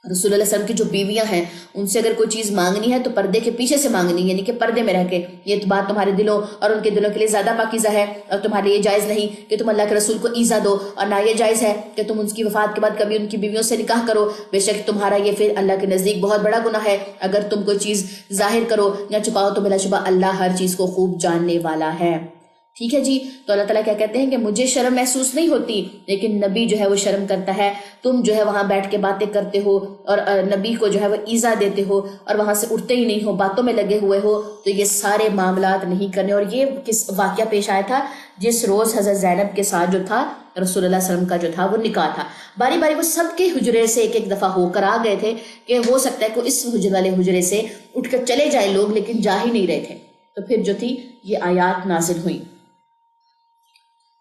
رسول اللہ صلی اللہ علیہ وسلم کی جو بیویاں ہیں ان سے اگر کوئی چیز مانگنی ہے تو پردے کے پیچھے سے مانگنی، یعنی کہ پردے میں رہ کے۔ یہ بات تمہارے دلوں اور ان کے دلوں کے لیے زیادہ پاکیزہ ہے، اور تمہارے لیے جائز نہیں کہ تم اللہ کے رسول کو ایذا دو، اور نہ یہ جائز ہے کہ تم ان کی وفات کے بعد کبھی ان کی بیویوں سے نکاح کرو، بے شک تمہارا یہ پھر اللہ کے نزدیک بہت بڑا گناہ ہے۔ اگر تم کوئی چیز ظاہر کرو یا چھپاؤ تو بلا شبہ اللہ ہر چیز کو خوب جاننے والا ہے۔ ٹھیک ہے جی. تو اللہ تعالیٰ کیا کہتے ہیں کہ مجھے شرم محسوس نہیں ہوتی لیکن نبی جو ہے وہ شرم کرتا ہے. تم جو ہے وہاں بیٹھ کے باتیں کرتے ہو اور نبی کو جو ہے وہ ایذا دیتے ہو اور وہاں سے اٹھتے ہی نہیں ہو, باتوں میں لگے ہوئے ہو. تو یہ سارے معاملات نہیں کرنے. اور یہ کس واقعہ پیش آیا تھا جس روز حضرت زینب کے ساتھ جو تھا رسول اللہ صلی اللہ علیہ وسلم کا جو تھا وہ نکاح تھا. باری باری وہ سب کے حجرے سے ایک دفعہ ہو کر آ گئے تھے کہ ہو سکتا ہے کہ اس حجرے والے حجرے سے اٹھ کر چلے جائیں لوگ, لیکن جا ہی نہیں رہے تھے. تو پھر جو تھی یہ آیات نازل ہوئی.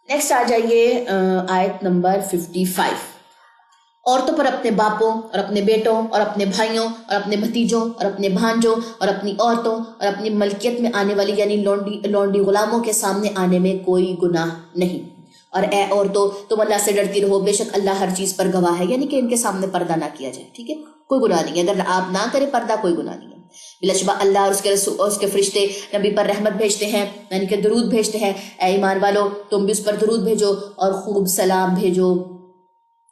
نیکسٹ آ جائیے آیت نمبر 55. عورتوں پر اپنے باپوں اور اپنے بیٹوں اور اپنے بھائیوں اور اپنے بھتیجوں اور اپنے بھانجوں اور اپنی عورتوں اور اپنی ملکیت میں آنے والی یعنی لونڈی غلاموں کے سامنے آنے میں کوئی گناہ نہیں. اور اے عورتوں تم اللہ سے ڈرتی رہو, بے شک اللہ ہر چیز پر گواہ ہے. یعنی کہ ان کے سامنے پردہ نہ کیا جائے. ٹھیک ہے, کوئی گناہ نہیں ہے اگر آپ نہ کریں پردہ, کوئی گناہ نہیں ہے. بلا شبہ اللہ اور اس کے رسول اور اس کے فرشتے نبی پر رحمت بھیجتے ہیں, یعنی کہ درود بھیجتے ہیں. اے ایمان والو تم بھی اس پر درود بھیجو اور خوب سلام بھیجو.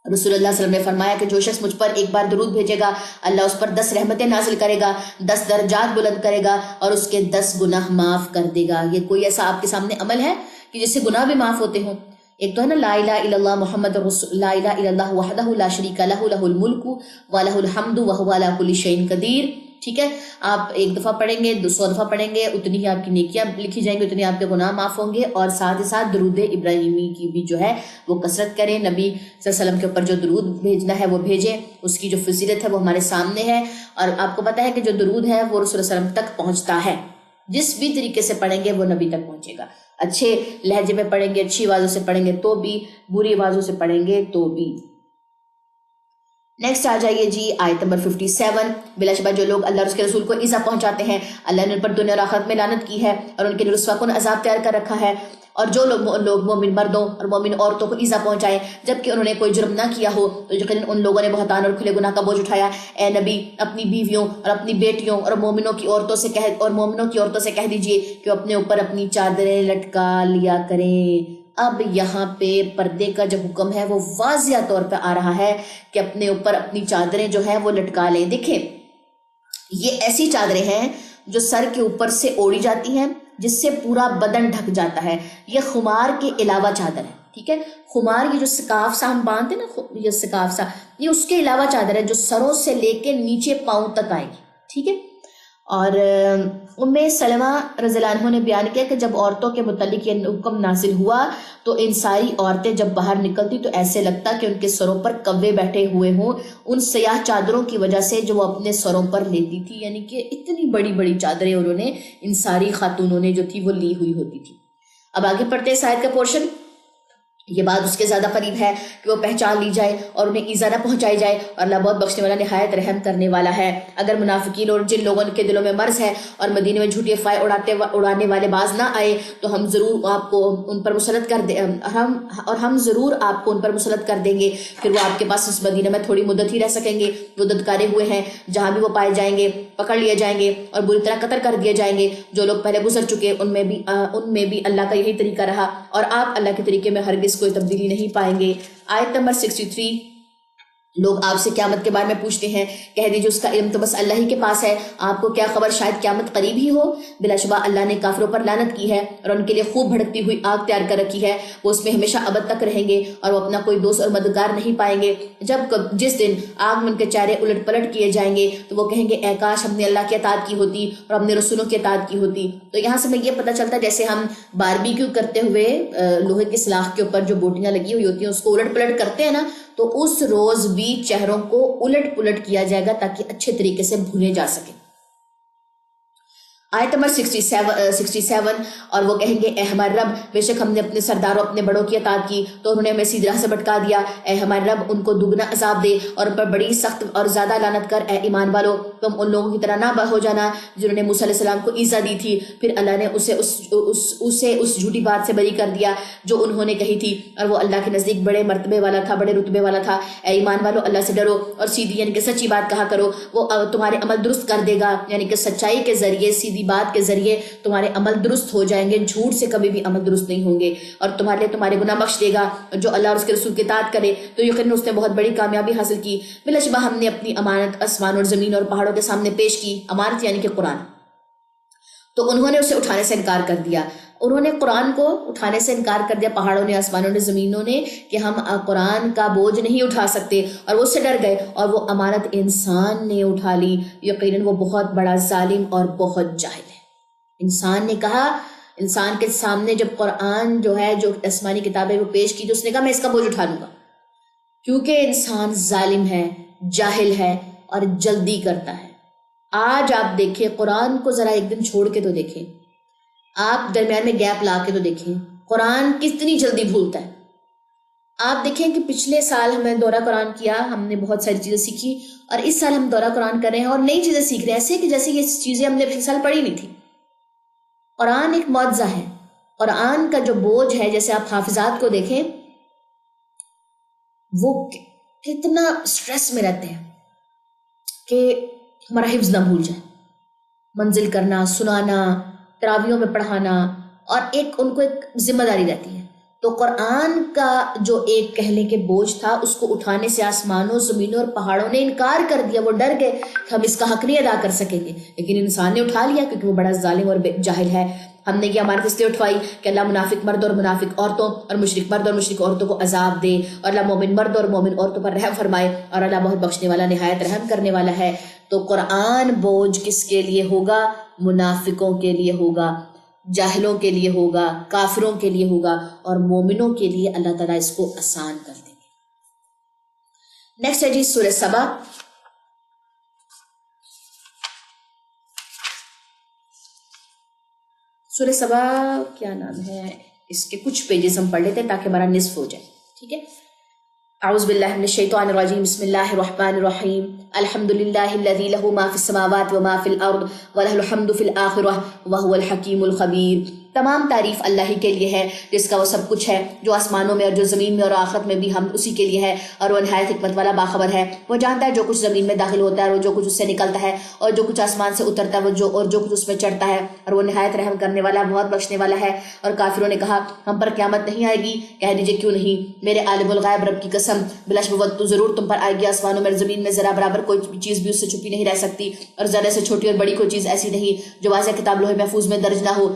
رسول اللہ صلی اللہ علیہ وسلم نے فرمایا کہ جو شخص مجھ پر ایک بار درود بھیجے گا اللہ اس پر 10 رحمتیں نازل کرے گا, 10 درجات بلند کرے گا اور اس کے 10 گناہ معاف کر دے گا. یہ کوئی ایسا آپ کے سامنے عمل ہے کہ جس سے گناہ بھی معاف ہوتے ہوں؟ ایک تو ہے نا لا الہ الا اللہ محمد رسول, لا الہ الا اللہ وحدہ لا شریک لہ لہ الملک ولہ الحمد وہو علی کل شیء قدیر. ٹھیک ہے, آپ ایک دفعہ پڑھیں گے 100 دفعہ پڑھیں گے اتنی ہی آپ کی نیکیاں لکھی جائیں گی, اتنی آپ کے گناہ معاف ہوں گے. اور ساتھ ہی ساتھ درود ابراہیمی کی بھی جو ہے وہ کثرت کریں. نبی صلی اللہ علیہ وسلم کے اوپر جو درود بھیجنا ہے وہ بھیجیں, اس کی جو فضیلت ہے وہ ہمارے سامنے ہے. اور آپ کو پتہ ہے کہ جو درود ہے وہ رسول اللہ علیہ وسلم تک پہنچتا ہے. جس بھی طریقے سے پڑھیں گے وہ نبی تک پہنچے گا. اچھے لہجے میں پڑھیں گے, اچھی آوازوں سے پڑھیں گے تو بھی, بری آوازوں سے پڑھیں گے تو بھی. نیکسٹ آ جائیے جی آیت نمبر 57. بلا شبہ جو لوگ اللہ اور اس کے رسول کو ایذا پہنچاتے ہیں اللہ نے ان پر دنیا اور آخرت میں لعنت کی ہے اور ان کے لیے رسوا کن عذاب تیار کر رکھا ہے. اور جو لوگ مومن مردوں اور مومن عورتوں کو ایذا پہنچائے جبکہ انہوں نے کوئی جرم نہ کیا ہو تو یقیناً ان لوگوں نے بہتان اور کھلے گناہ کا بوجھ اٹھایا. اے نبی اپنی بیویوں اور اپنی بیٹیوں اور مومنوں کی عورتوں سے کہہ دیجئے کہ وہ اپنے اوپر اپنی چادریں لٹکا لیا کریں. اب یہاں پہ پردے کا جو حکم ہے وہ واضح طور پہ آ رہا ہے کہ اپنے اوپر اپنی چادریں جو ہیں وہ لٹکا لیں. دیکھیں یہ ایسی چادریں ہیں جو سر کے اوپر سے اوڑی جاتی ہیں جس سے پورا بدن ڈھک جاتا ہے. یہ خمار کے علاوہ چادر ہے. ٹھیک ہے, خمار یہ جو سکاف سا ہم باندھتے ہیں نا, یہ سکاف سا, یہ اس کے علاوہ چادر ہے جو سروں سے لے کے نیچے پاؤں تک آئے گی. ٹھیک ہے. اور ام سلمہ رضی اللہ عنہ نے بیان کیا کہ جب عورتوں کے متعلق یہ حکم نازل ہوا تو ان ساری عورتیں جب باہر نکلتی تو ایسے لگتا کہ ان کے سروں پر کوے بیٹھے ہوئے ہوں ان سیاہ چادروں کی وجہ سے جو وہ اپنے سروں پر لیتی تھی. یعنی کہ اتنی بڑی بڑی چادریں انہوں نے ان ساری خاتونوں نے جو تھی وہ لی ہوئی ہوتی تھی. اب آگے پڑھتے ہیں اس آیت کا پورشن. یہ بات اس کے زیادہ قریب ہے کہ وہ پہچان لی جائے اور انہیں ایذا نہ پہنچائی جائے اور اللہ بہت بخشنے والا نہایت رحم کرنے والا ہے. اگر منافقین اور جن لوگوں کے دلوں میں مرض ہے اور مدینے میں جھوٹی افواہیں اڑانے والے باز نہ آئے تو ہم ضرور آپ کو ان پر مسلط کر دیں ہم ضرور آپ کو ان پر مسلط کر دیں گے. پھر وہ آپ کے پاس اس مدینہ میں تھوڑی مدت ہی رہ سکیں گے. وہ ددکارے ہوئے ہیں, جہاں بھی وہ پائے جائیں گے پکڑ لیے جائیں گے اور بری طرح قتل کر دیے جائیں گے. جو لوگ پہلے گزر چکے ان میں بھی اللہ کا یہی طریقہ رہا اور آپ اللہ کے طریقے میں ہرگز کوئی تبدیلی نہیں پائیں گے. آیت نمبر 63. لوگ آپ سے قیامت کے بارے میں پوچھتے ہیں, کہہ دیجیے اس کا علم تو بس اللہ ہی کے پاس ہے, آپ کو کیا خبر شاید قیامت قریب ہی ہو. بلا شبہ اللہ نے کافروں پر لعنت کی ہے اور ان کے لیے خوب بھڑکتی ہوئی آگ تیار کر رکھی ہے. وہ اس میں ہمیشہ ابد تک رہیں گے اور وہ اپنا کوئی دوست اور مددگار نہیں پائیں گے. جس دن آگ میں ان کے چہرے الٹ پلٹ کیے جائیں گے تو وہ کہیں گے اے کاش ہم نے اللہ کی اطاعت کی ہوتی اور ہم نے رسولوں کی اطاعت کی ہوتی. تو یہاں سے ہمیں یہ پتہ چلتا ہے جیسے ہم باربیکیو کرتے ہوئے لوہے کی سلاخ کے اوپر جو بوٹیاں لگی ہوئی ہوتی ہیں اس کو الٹ پلٹ کرتے ہیں نا, تو اس روز بھی چہروں کو الٹ پلٹ کیا جائے گا تاکہ اچھے طریقے سے بھولے جا سکے. آیت نمبر 67. اور وہ کہیں گے اے ہمارے رب بے شک ہم نے اپنے سرداروں اپنے بڑوں کی اطاعت کی تو انہوں نے ہمیں سیدھی راہ سے بھٹکا دیا. اے ہمارے رب ان کو دگنا عذاب دے اور ان پر بڑی سخت اور زیادہ لعنت کر. اے ایمان والو تم ان لوگوں کی طرح نہ ہو جانا جنہوں نے موسیٰ علیہ السلام کو ایذا دی تھی, پھر اللہ نے اسے اس جھوٹی بات سے بری کر دیا جو انہوں نے کہی تھی اور وہ اللہ کے نزدیک بڑے مرتبے والا تھا, بڑے رتبے والا تھا. اے ایمان والو اللہ سے ڈرو اور سیدھی یعنی کہ سچی بات کہا کرو, وہ تمہارے عمل درست کر دے گا. یعنی کہ سچائی کے ذریعے سیدھی بات کے ذریعے تمہارے عمل درست ہو جائیں گے, جھوٹ سے کبھی بھی عمل درست نہیں ہوں گے اور تمہارے لیے تمہارے گناہ بخش دے گا. جو اللہ اور اس کے رسول کی اطاعت کرے تو یقیناً اس نے بہت بڑی کامیابی حاصل کی. بلا شبہ ہم نے اپنی امانت آسمان اور زمین اور پہاڑوں کے سامنے پیش کی, امانت یعنی کہ قرآن, تو انہوں نے اسے اٹھانے سے انکار کر دیا انہوں نے قرآن کو اٹھانے سے انکار کر دیا، پہاڑوں نے، آسمانوں نے، زمینوں نے، کہ ہم قرآن کا بوجھ نہیں اٹھا سکتے، اور وہ اس سے ڈر گئے، اور وہ امانت انسان نے اٹھا لی۔ یقیناً وہ بہت بڑا ظالم اور بہت جاہل ہے۔ انسان نے کہا، انسان کے سامنے جب قرآن جو ہے، جو آسمانی کتاب ہے وہ پیش کی، تو اس نے کہا میں اس کا بوجھ اٹھا لوں گا، کیونکہ انسان ظالم ہے، جاہل ہے اور جلدی کرتا ہے۔ آج آپ دیکھیں قرآن کو ذرا ایک دن چھوڑ کے تو دیکھیں، آپ درمیان میں گیپ لا کے تو دیکھیں، قرآن کتنی جلدی بھولتا ہے۔ آپ دیکھیں کہ پچھلے سال ہم نے دورہ قرآن کیا، ہم نے بہت ساری چیزیں سیکھی، اور اس سال ہم دورہ قرآن کر رہے ہیں اور نئی چیزیں سیکھ رہے ہیں، ایسے کہ جیسے یہ چیزیں ہم نے پچھلے سال پڑھی نہیں تھی۔ قرآن ایک معجزہ ہے۔ قرآن کا جو بوجھ ہے، جیسے آپ حافظات کو دیکھیں، وہ کتنا سٹریس میں رہتے ہیں کہ ہمارا حفظ نہ بھول جائے، منزل کرنا، سنانا، تراویحوں میں پڑھانا، اور ان کو ایک ذمہ داری رہتی ہے۔ تو قرآن کا جو ایک کہنے کے بوجھ تھا، اس کو اٹھانے سے آسمانوں، زمینوں اور پہاڑوں نے انکار کر دیا، وہ ڈر گئے کہ ہم اس کا حق نہیں ادا کر سکیں گے، لیکن انسان نے اٹھا لیا کیونکہ وہ بڑا ظالم اور جاہل ہے۔ ہم نے یہ امانت اس لیے اٹھوائی کہ اللہ منافق مرد اور منافق عورتوں اور مشرک مرد اور مشرک عورتوں کو عذاب دے، اور اللہ مومن مرد اور مومن عورتوں پر رحم فرمائے، اور اللہ بہت بخشنے والا، نہایت رحم کرنے والا ہے۔ تو قرآن بوجھ کس کے لیے ہوگا؟ منافقوں کے لیے ہوگا، جاہلوں کے لیے ہوگا، کافروں کے لیے ہوگا، اور مومنوں کے لیے اللہ تعالیٰ اس کو آسان کر دیں گے۔ نیکسٹ ہے جی سورہ سبا۔ سورہ سبا کیا نام ہے اس کے؟ کچھ پیجز ہم پڑھ لیتے ہیں تاکہ ہمارا نصف ہو جائے، ٹھیک ہے؟ اعوذ باللہ من الشیطان الرجیم، بسم اللہ الرحمن الرحیم، الحمد للہ الذی لہ ما فی السماوات وما فی الارض ولہ الحمد فی الآخرہ وہو الحکیم الخبیر۔ تمام تعریف اللہ ہی کے لیے ہے جس کا وہ سب کچھ ہے، جو آسمانوں میں اور جو زمین میں اور آخرت میں بھی ہم اسی کے لیے ہے، اور وہ نہایت حکمت والا باخبر ہے۔ وہ جانتا ہے جو کچھ زمین میں داخل ہوتا ہے اور جو کچھ اس سے نکلتا ہے، اور جو کچھ آسمان سے اترتا ہے اور جو کچھ اس میں چڑھتا ہے، اور وہ نہایت رحم کرنے والا، بہت بخشنے والا ہے۔ اور کافروں نے کہا ہم پر قیامت نہیں آئے گی، کہہ دیجئے کیوں نہیں، میرے عالم الغیب رب کی قسم، بلا شبہ وقت تو ضرور تم پر آئے گی۔ آسمانوں میں زمین میں ذرا برابر کوئی چیز بھی اس سے چھپی نہیں رہ سکتی، اور ذرے سے چھوٹی اور بڑی کوئی چیز ایسی نہیں جو واضح کتاب لوح محفوظ میں درج نہ ہو،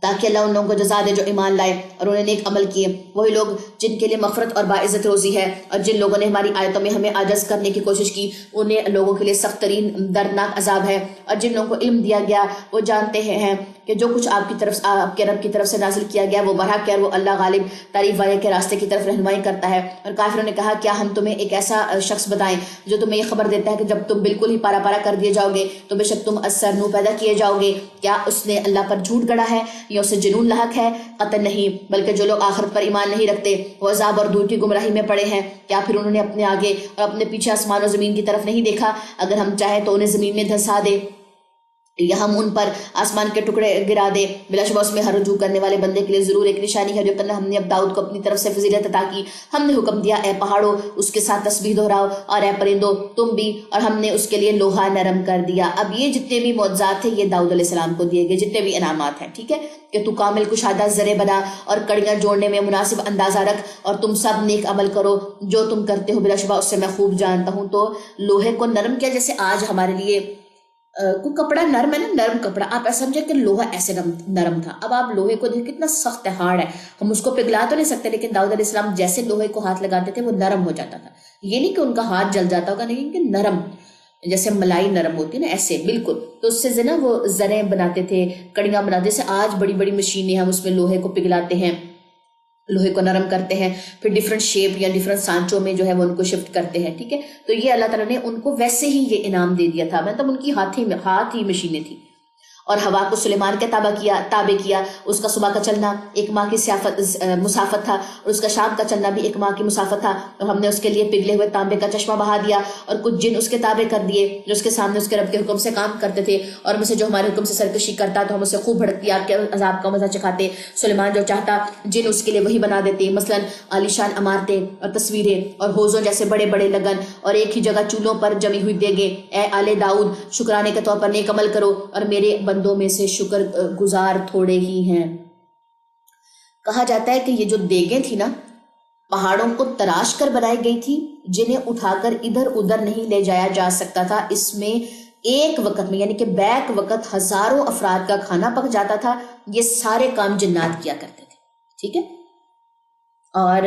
تاکہ اللہ ان لوگوں کو جزا دے جو ایمان لائے اور انہوں نے نیک عمل کیے۔ وہی لوگ جن کے لیے مغفرت اور باعزت روزی ہے، اور جن لوگوں نے ہماری آیتوں میں ہمیں عاجز کرنے کی کوشش کی، انہیں لوگوں کے لیے سخت ترین دردناک عذاب ہے۔ اور جن لوگوں کو علم دیا گیا وہ جانتے ہیں کہ جو کچھ آپ کے رب کی طرف سے نازل کیا گیا وہ برحق ہے، اور وہ اللہ غالب تعریف والے کے راستے کی طرف رہنمائی کرتا ہے۔ اور کافروں نے کہا کیا ہم تمہیں ایک ایسا شخص بتائیں جو تمہیں یہ خبر دیتا ہے کہ جب تم بالکل ہی پارا پارا کر دیے جاؤ گے تو بے شک تم اثر نو پیدا کیے جاؤ گے؟ کیا اس نے اللہ پر جھوٹ گڑا ہے یا اسے جنون لاحق ہے؟ قطع نہیں، بلکہ جو لوگ آخرت پر ایمان نہیں رکھتے وہ عذاب اور دور کی گمراہی میں پڑے ہیں۔ کیا پھر انہوں نے اپنے آگے اور اپنے پیچھے آسمان و زمین کی طرف نہیں دیکھا؟ اگر ہم چاہیں تو انہیں زمین میں دھسا دے یا ہم ان پر آسمان کے ٹکڑے گرا دے، بلا شبہ اس میں ہر رجوع کرنے والے بندے کے لیے ضرور ایک نشانی ہے۔ جو کرنا ہم نے اب داؤد کو اپنی طرف سے فضیلت عطا کی، ہم نے حکم دیا اے پہاڑوں اس کے ساتھ تسبیح دہراؤ، اور اے پرندوں تم بھی، اور ہم نے اس کے لیے لوہا نرم کر دیا۔ اب یہ جتنے بھی معجزات ہیں یہ داؤد علیہ السلام کو دیے گئے، جتنے بھی انعامات ہیں، ٹھیک ہے، کہ تو کامل کشادہ زرے بنا اور کڑیاں جوڑنے میں مناسب اندازہ رکھ، اور تم سب نیک عمل کرو، جو تم کرتے ہو بلا شبہ اس سے میں خوب جانتا ہوں۔ تو لوہے کو نرم کیا، جیسے آج ہمارے لیے کوئی کپڑا نرم ہے نا، نرم کپڑا، آپ ایسا سمجھے کہ لوہا ایسے نرم تھا۔ اب آپ لوہے کو دیکھیں کتنا سخت ہے، ہارڈ ہے، ہم اس کو پگھلا تو نہیں سکتے، لیکن داؤد علیہ السلام جیسے لوہے کو ہاتھ لگاتے تھے وہ نرم ہو جاتا تھا۔ یہ نہیں کہ ان کا ہاتھ جل جاتا ہوگا، نہیں، کہ نرم، جیسے ملائی نرم ہوتی ہے نا ایسے بالکل۔ تو اس سے نا وہ زریں بناتے تھے، کڑیاں بناتے، جیسے آج بڑی بڑی مشینیں ہم اس میں لوہے کو پگھلاتے ہیں، لوہے کو نرم کرتے ہیں، پھر ڈیفرنٹ شیپ یا ڈیفرنٹ سانچوں میں جو ہے وہ ان کو شفٹ کرتے ہیں، ٹھیک ہے۔ تو یہ اللہ تعالیٰ نے ان کو ویسے ہی یہ انعام دے دیا تھا، مطلب ان کی ہاتھ ہی مشینیں تھیں۔ اور ہوا کو سلیمان کے تابع کیا، اس کا صبح کا چلنا ایک ماہ کی مسافت تھا، اور اس کا شام کا چلنا بھی ایک ماہ کی مسافت تھا، اور ہم نے اس کے لیے پگھلے ہوئے تانبے کا چشمہ بہا دیا، اور کچھ جن اس کے تابع کر دیے جو اس کے سامنے اس کے رب کے حکم سے کام کرتے تھے، اور میں سے جو ہمارے حکم سے سرکشی کرتا تو ہم اسے خوب بھڑکتی آگ کے عذاب کا مزہ چکھاتے۔ سلیمان جو چاہتا جن اس کے لیے وہی بنا دیتے، مثلا عالیشان عمارتیں اور تصویریں اور حوضوں جیسے بڑے بڑے لگن، اور ایک ہی جگہ چولہوں پر جمی ہوئی دیگیں۔ اے آل داؤد شکرانے کے طور پر نیک عمل کرو، اور میرے بندوں میں سے شکر گزار تھوڑے ہی ہیں۔ کہا جاتا ہے کہ یہ جو دیگیں تھی نا، پہاڑوں کو تراش کر بنائی گئی تھی، جنہیں اٹھا کر ادھر ادھر نہیں لے جایا جا سکتا تھا، اس میں ایک وقت میں یعنی کہ بیک وقت ہزاروں افراد کا کھانا پک جاتا تھا. یہ سارے کام جنات کیا کرتے تھے. ٹھیک ہے. اور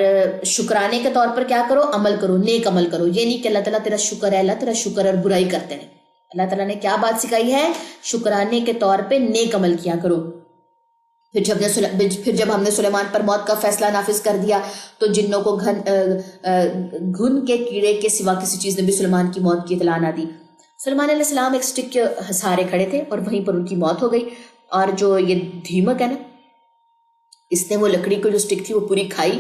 شکرانے کے طور پر کیا کرو؟ عمل کرو، نیک عمل کرو. یہ نہیں کہ اللہ تعالیٰ تیرا شکر ہے، اللہ تیرا شکر اور برائی کرتے رہے. اللہ تعالیٰ نے کیا بات سکھائی ہے؟ شکرانے کے طور پہ نیک عمل کیا کرو. پھر جب ہم نے سلیمان پر موت کا فیصلہ نافذ کر دیا تو جنوں کو گھن کے کیڑے کے سوا کسی چیز نے بھی سلیمان کی موت کی اطلاع نہ دی. سلیمان علیہ السلام ایک سٹک کے سہارے کھڑے تھے اور وہیں پر ان کی موت ہو گئی. اور جو یہ دھیمک ہے نا، اس نے وہ لکڑی کو جو سٹک تھی وہ پوری کھائی،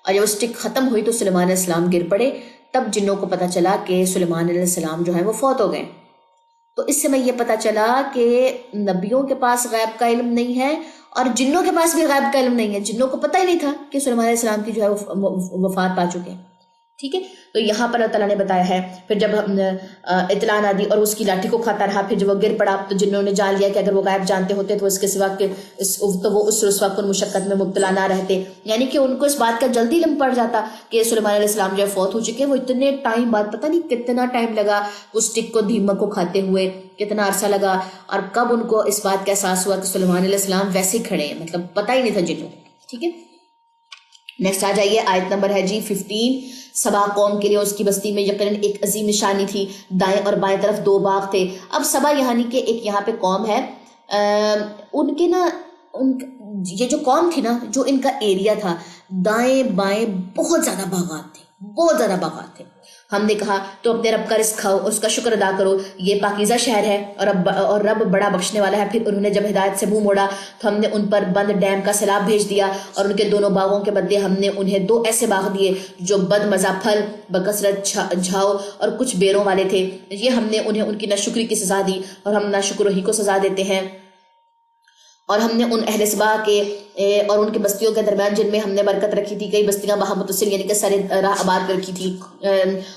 اور جب وہ سٹک ختم ہوئی تو سلیمان علیہ السلام گر پڑے. تب جنوں کو پتا چلا کہ سلیمان علیہ السلام جو ہے وہ فوت ہو گئے. تو اس سے میں یہ پتا چلا کہ نبیوں کے پاس غیب کا علم نہیں ہے اور جنوں کے پاس بھی غیب کا علم نہیں ہے. جنوں کو پتہ ہی نہیں تھا کہ سلیمان علیہ السلام کی جو ہے وہ وفات پا چکے ہیں. ٹھیک ہے. تو یہاں پر اللہ تعالیٰ نے بتایا ہے پھر جب اطلاع نہ دی اور اس کی لاٹھی کو کھاتا رہا، پھر جب وہ گر پڑا تو جنہوں نے جان لیا کہ اگر وہ غیب جانتے ہوتے تو اس کے سوا تو وہ اس رسوا کن مشقت میں مبتلا نہ رہتے. یعنی کہ ان کو اس بات کا جلدی علم پڑ جاتا کہ سلیمان علیہ السلام جو ہے فوت ہو چکے. وہ اتنے ٹائم بعد، پتہ نہیں کتنا ٹائم لگا اس ٹک کو دھیمک کو کھاتے ہوئے، کتنا عرصہ لگا، اور کب ان کو اس بات کا احساس ہوا کہ سلیمان علیہ السلام ویسے ہی کھڑے ہیں، مطلب پتہ ہی نہیں تھا جنوں. ٹھیک ہے. نیکسٹ آ جائیے. آیت نمبر ہے جی 15. سبا قوم کے لیے اس کی بستی میں یقیناً ایک عظیم نشانی تھی. دائیں اور بائیں طرف 2 باغ تھے. اب سبا یعنی کہ ایک یہاں پہ قوم ہے، ان کے نا یہ جو قوم تھی نا، جو ان کا ایریا تھا، دائیں بائیں بہت زیادہ باغات تھے، بہت زیادہ باغات تھے. ہم نے کہا تو اپنے رب کا رزق کھاؤ، اس کا شکر ادا کرو، یہ پاکیزہ شہر ہے اور رب بڑا بخشنے والا ہے. پھر انہوں نے جب ہدایت سے منہ موڑا تو ہم نے ان پر بند ڈیم کا سیلاب بھیج دیا، اور ان کے دونوں باغوں کے بدلے ہم نے انہیں 2 ایسے باغ دیے جو بد مزہ پھل، بکثرت جھاؤ اور کچھ بیروں والے تھے. یہ ہم نے انہیں ان کی ناشکری کی سزا دی، اور ہم ناشکر ہی کو سزا دیتے ہیں. اور ہم نے ان اہل سبا کے اور ان کی بستیوں کے درمیان جن میں ہم نے برکت رکھی تھی کئی بستیاں وہاں متصل یعنی کہ سارے راہ آباد رکھی تھی،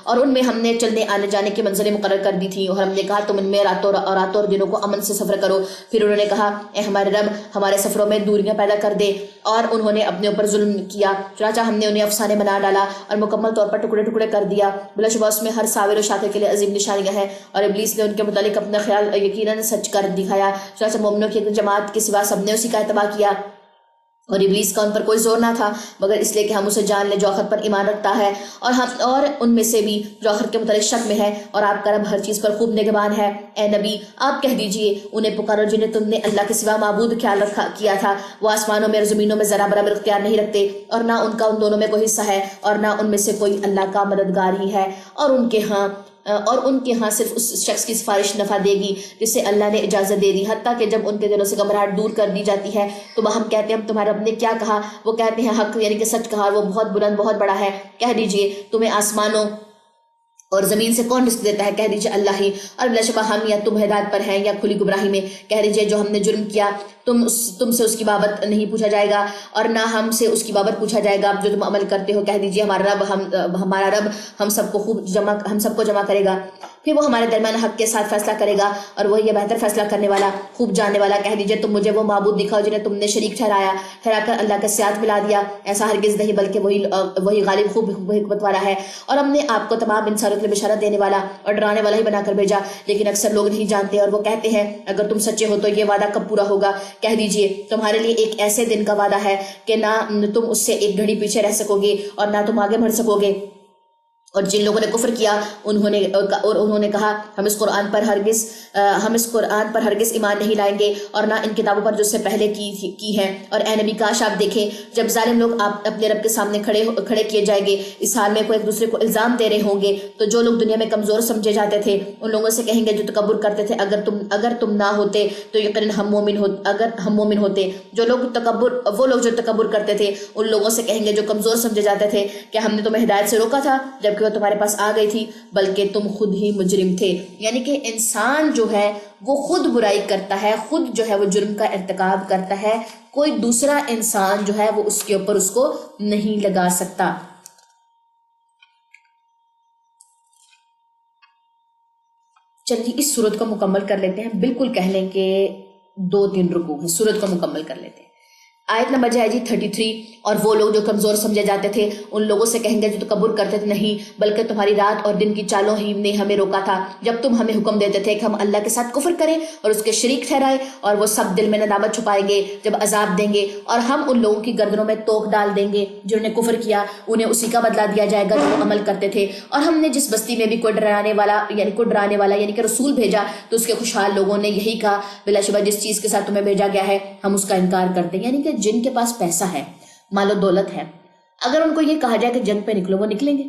اور ان میں ہم نے چلنے آنے جانے کی منزلیں مقرر کر دی تھی. اور ہم نے کہا تم ان میں راتوں اور دنوں کو امن سے سفر کرو. پھر انہوں نے کہا اے ہمارے رب ہمارے سفروں میں دوریاں پیدا کر دے، اور انہوں نے اپنے اوپر ظلم کیا، چنانچہ ہم نے انہیں افسانے بنا ڈالا اور مکمل طور پر ٹکڑے ٹکڑے کر دیا. بلا شبہ اس میں ہر صابر و شاکر کے لیے عظیم نشانیاں ہیں. اور ابلیس نے ان کے متعلق اپنا خیال یقیناً سچ کر دکھایا، چنانچہ مومنوں کی جماعت کے سوا سب نے اسی کا اتباع کیا. اور ابلیس کا ان پر کوئی زور نہ تھا مگر اس لیے کہ ہم اسے جان لیں جو آخرت پر ایمان رکھتا ہے، اور ان میں سے بھی جو آخرت کے متعلق شک میں ہے. اور آپ کا رب ہر چیز پر خوب نگہبان ہے. اے نبی آپ کہہ دیجئے انہیں پکارو جنہیں تم نے اللہ کے سوا معبود خیال کیا تھا. وہ آسمانوں میں اور زمینوں میں ذرا برابر اختیار نہیں رکھتے، اور نہ ان کا ان دونوں میں کوئی حصہ ہے، اور نہ ان میں سے کوئی اللہ کا مددگار ہی ہے. اور ان کے ہاں صرف اس شخص کی سفارش نفع دے گی جسے اللہ نے اجازت دے دی. حتیٰ کہ جب ان کے دلوں سے گھبراہٹ دور کر دی جاتی ہے تو ہم کہتے ہیں ہم تمہارے رب نے کیا کہا؟ وہ کہتے ہیں حق یعنی کہ سچ کہا، وہ بہت بلند بہت بڑا ہے. کہہ دیجئے تمہیں آسمانوں اور زمین سے کون رزق دیتا ہے؟ کہہ دیجئے اللہ ہی. اور بلا شبہ ہم یا تم ہدایت پر ہیں یا کھلی گمراہی میں. کہہ دیجئے جو ہم نے جرم کیا تم سے اس کی بابت نہیں پوچھا جائے گا، اور نہ ہم سے اس کی بابت پوچھا جائے گا جو تم عمل کرتے ہو. کہہ دیجئے ہمارا رب ہم سب کو جمع کرے گا، پھر وہ ہمارے درمیان حق کے ساتھ فیصلہ کرے گا، اور وہی ہے بہتر فیصلہ کرنے والا خوب جاننے والا. کہہ دیجئے تم مجھے وہ معبود دکھاؤ جنہیں تم نے شریک ٹھہرا کر اللہ کے ساتھ ملا دیا. ایسا ہرگز نہیں بلکہ وہی غالب خوب حکمت والا ہے. اور ہم نے آپ کو تمام انسانوں کے لیے بشارت دینے والا اور ڈرانے والا ہی بنا کر بھیجا، لیکن اکثر لوگ نہیں جانتے. اور وہ کہتے ہیں اگر تم سچے ہو تو یہ وعدہ کب پورا ہوگا؟ کہہ دیجئے تمہارے لیے ایک ایسے دن کا وعدہ ہے کہ نہ تم اس سے ایک گھڑی پیچھے رہ سکو گے اور نہ تم آگے بڑھ سکو گے. اور جن لوگوں نے کفر کیا انہوں نے کہا ہم اس قرآن پر ہرگز ایمان نہیں لائیں گے اور نہ ان کتابوں پر جو اس سے پہلے کی ہیں. اور اے نبی کاش آپ دیکھیں جب ظالم لوگ آپ اپنے رب کے سامنے کھڑے کیے جائیں گے اس حال میں کوئی ایک دوسرے کو الزام دے رہے ہوں گے تو جو لوگ دنیا میں کمزور سمجھے جاتے تھے ان لوگوں سے کہیں گے جو تکبر کرتے تھے اگر تم نہ ہوتے تو یقیناً اگر ہم مومن ہوتے. وہ لوگ جو تکبر کرتے تھے ان لوگوں سے کہیں گے جو کمزور سمجھے جاتے تھے کہ ہم نے تمہیں ہدایت سے روکا تھا جبکہ وہ تمہارے پاس آ گئی تھی، بلکہ تم خود ہی مجرم تھے. یعنی کہ انسان جو ہے وہ خود برائی کرتا ہے، خود جو ہے وہ جرم کا ارتکاب کرتا ہے، کوئی دوسرا انسان جو ہے وہ اس کے اوپر اس کو نہیں لگا سکتا. چلیے اس سورت کو مکمل کر لیتے ہیں. بالکل کہہ لیں کہ 2-3 رکوع ہیں، سورت کو مکمل کر لیتے ہیں. آیت نمبر جو ہے جی 33، اور وہ لوگ جو کمزور سمجھے جاتے تھے ان لوگوں سے کہیں گے جو تکبر کرتے تھے، نہیں بلکہ تمہاری رات اور دن کی چالوں ہی نے ہمیں روکا تھا جب تم ہمیں حکم دیتے تھے کہ ہم اللہ کے ساتھ کفر کریں اور اس کے شریک ٹھہرائے، اور وہ سب دل میں ندامت چھپائیں گے جب عذاب دیں گے، اور ہم ان لوگوں کی گردنوں میں توق ڈال دیں گے جنہوں نے کفر کیا، انہیں اسی کا بدلہ دیا جائے گا جو وہ عمل کرتے تھے۔ اور ہم نے جس بستی میں بھی کوئی ڈرانے والا یعنی کہ رسول بھیجا تو اس کے خوشحال لوگوں نے یہی کہا، بلا شبہ جس چیز کے ساتھ تمہیں بھیجا گیا ہے ہم اس کا انکار کرتے ہیں۔ یعنی کہ جن کے پاس پیسہ ہے، مال و دولت ہے، اگر ان کو یہ کہا جائے کہ جنگ پہ نکلو وہ نکلیں گے،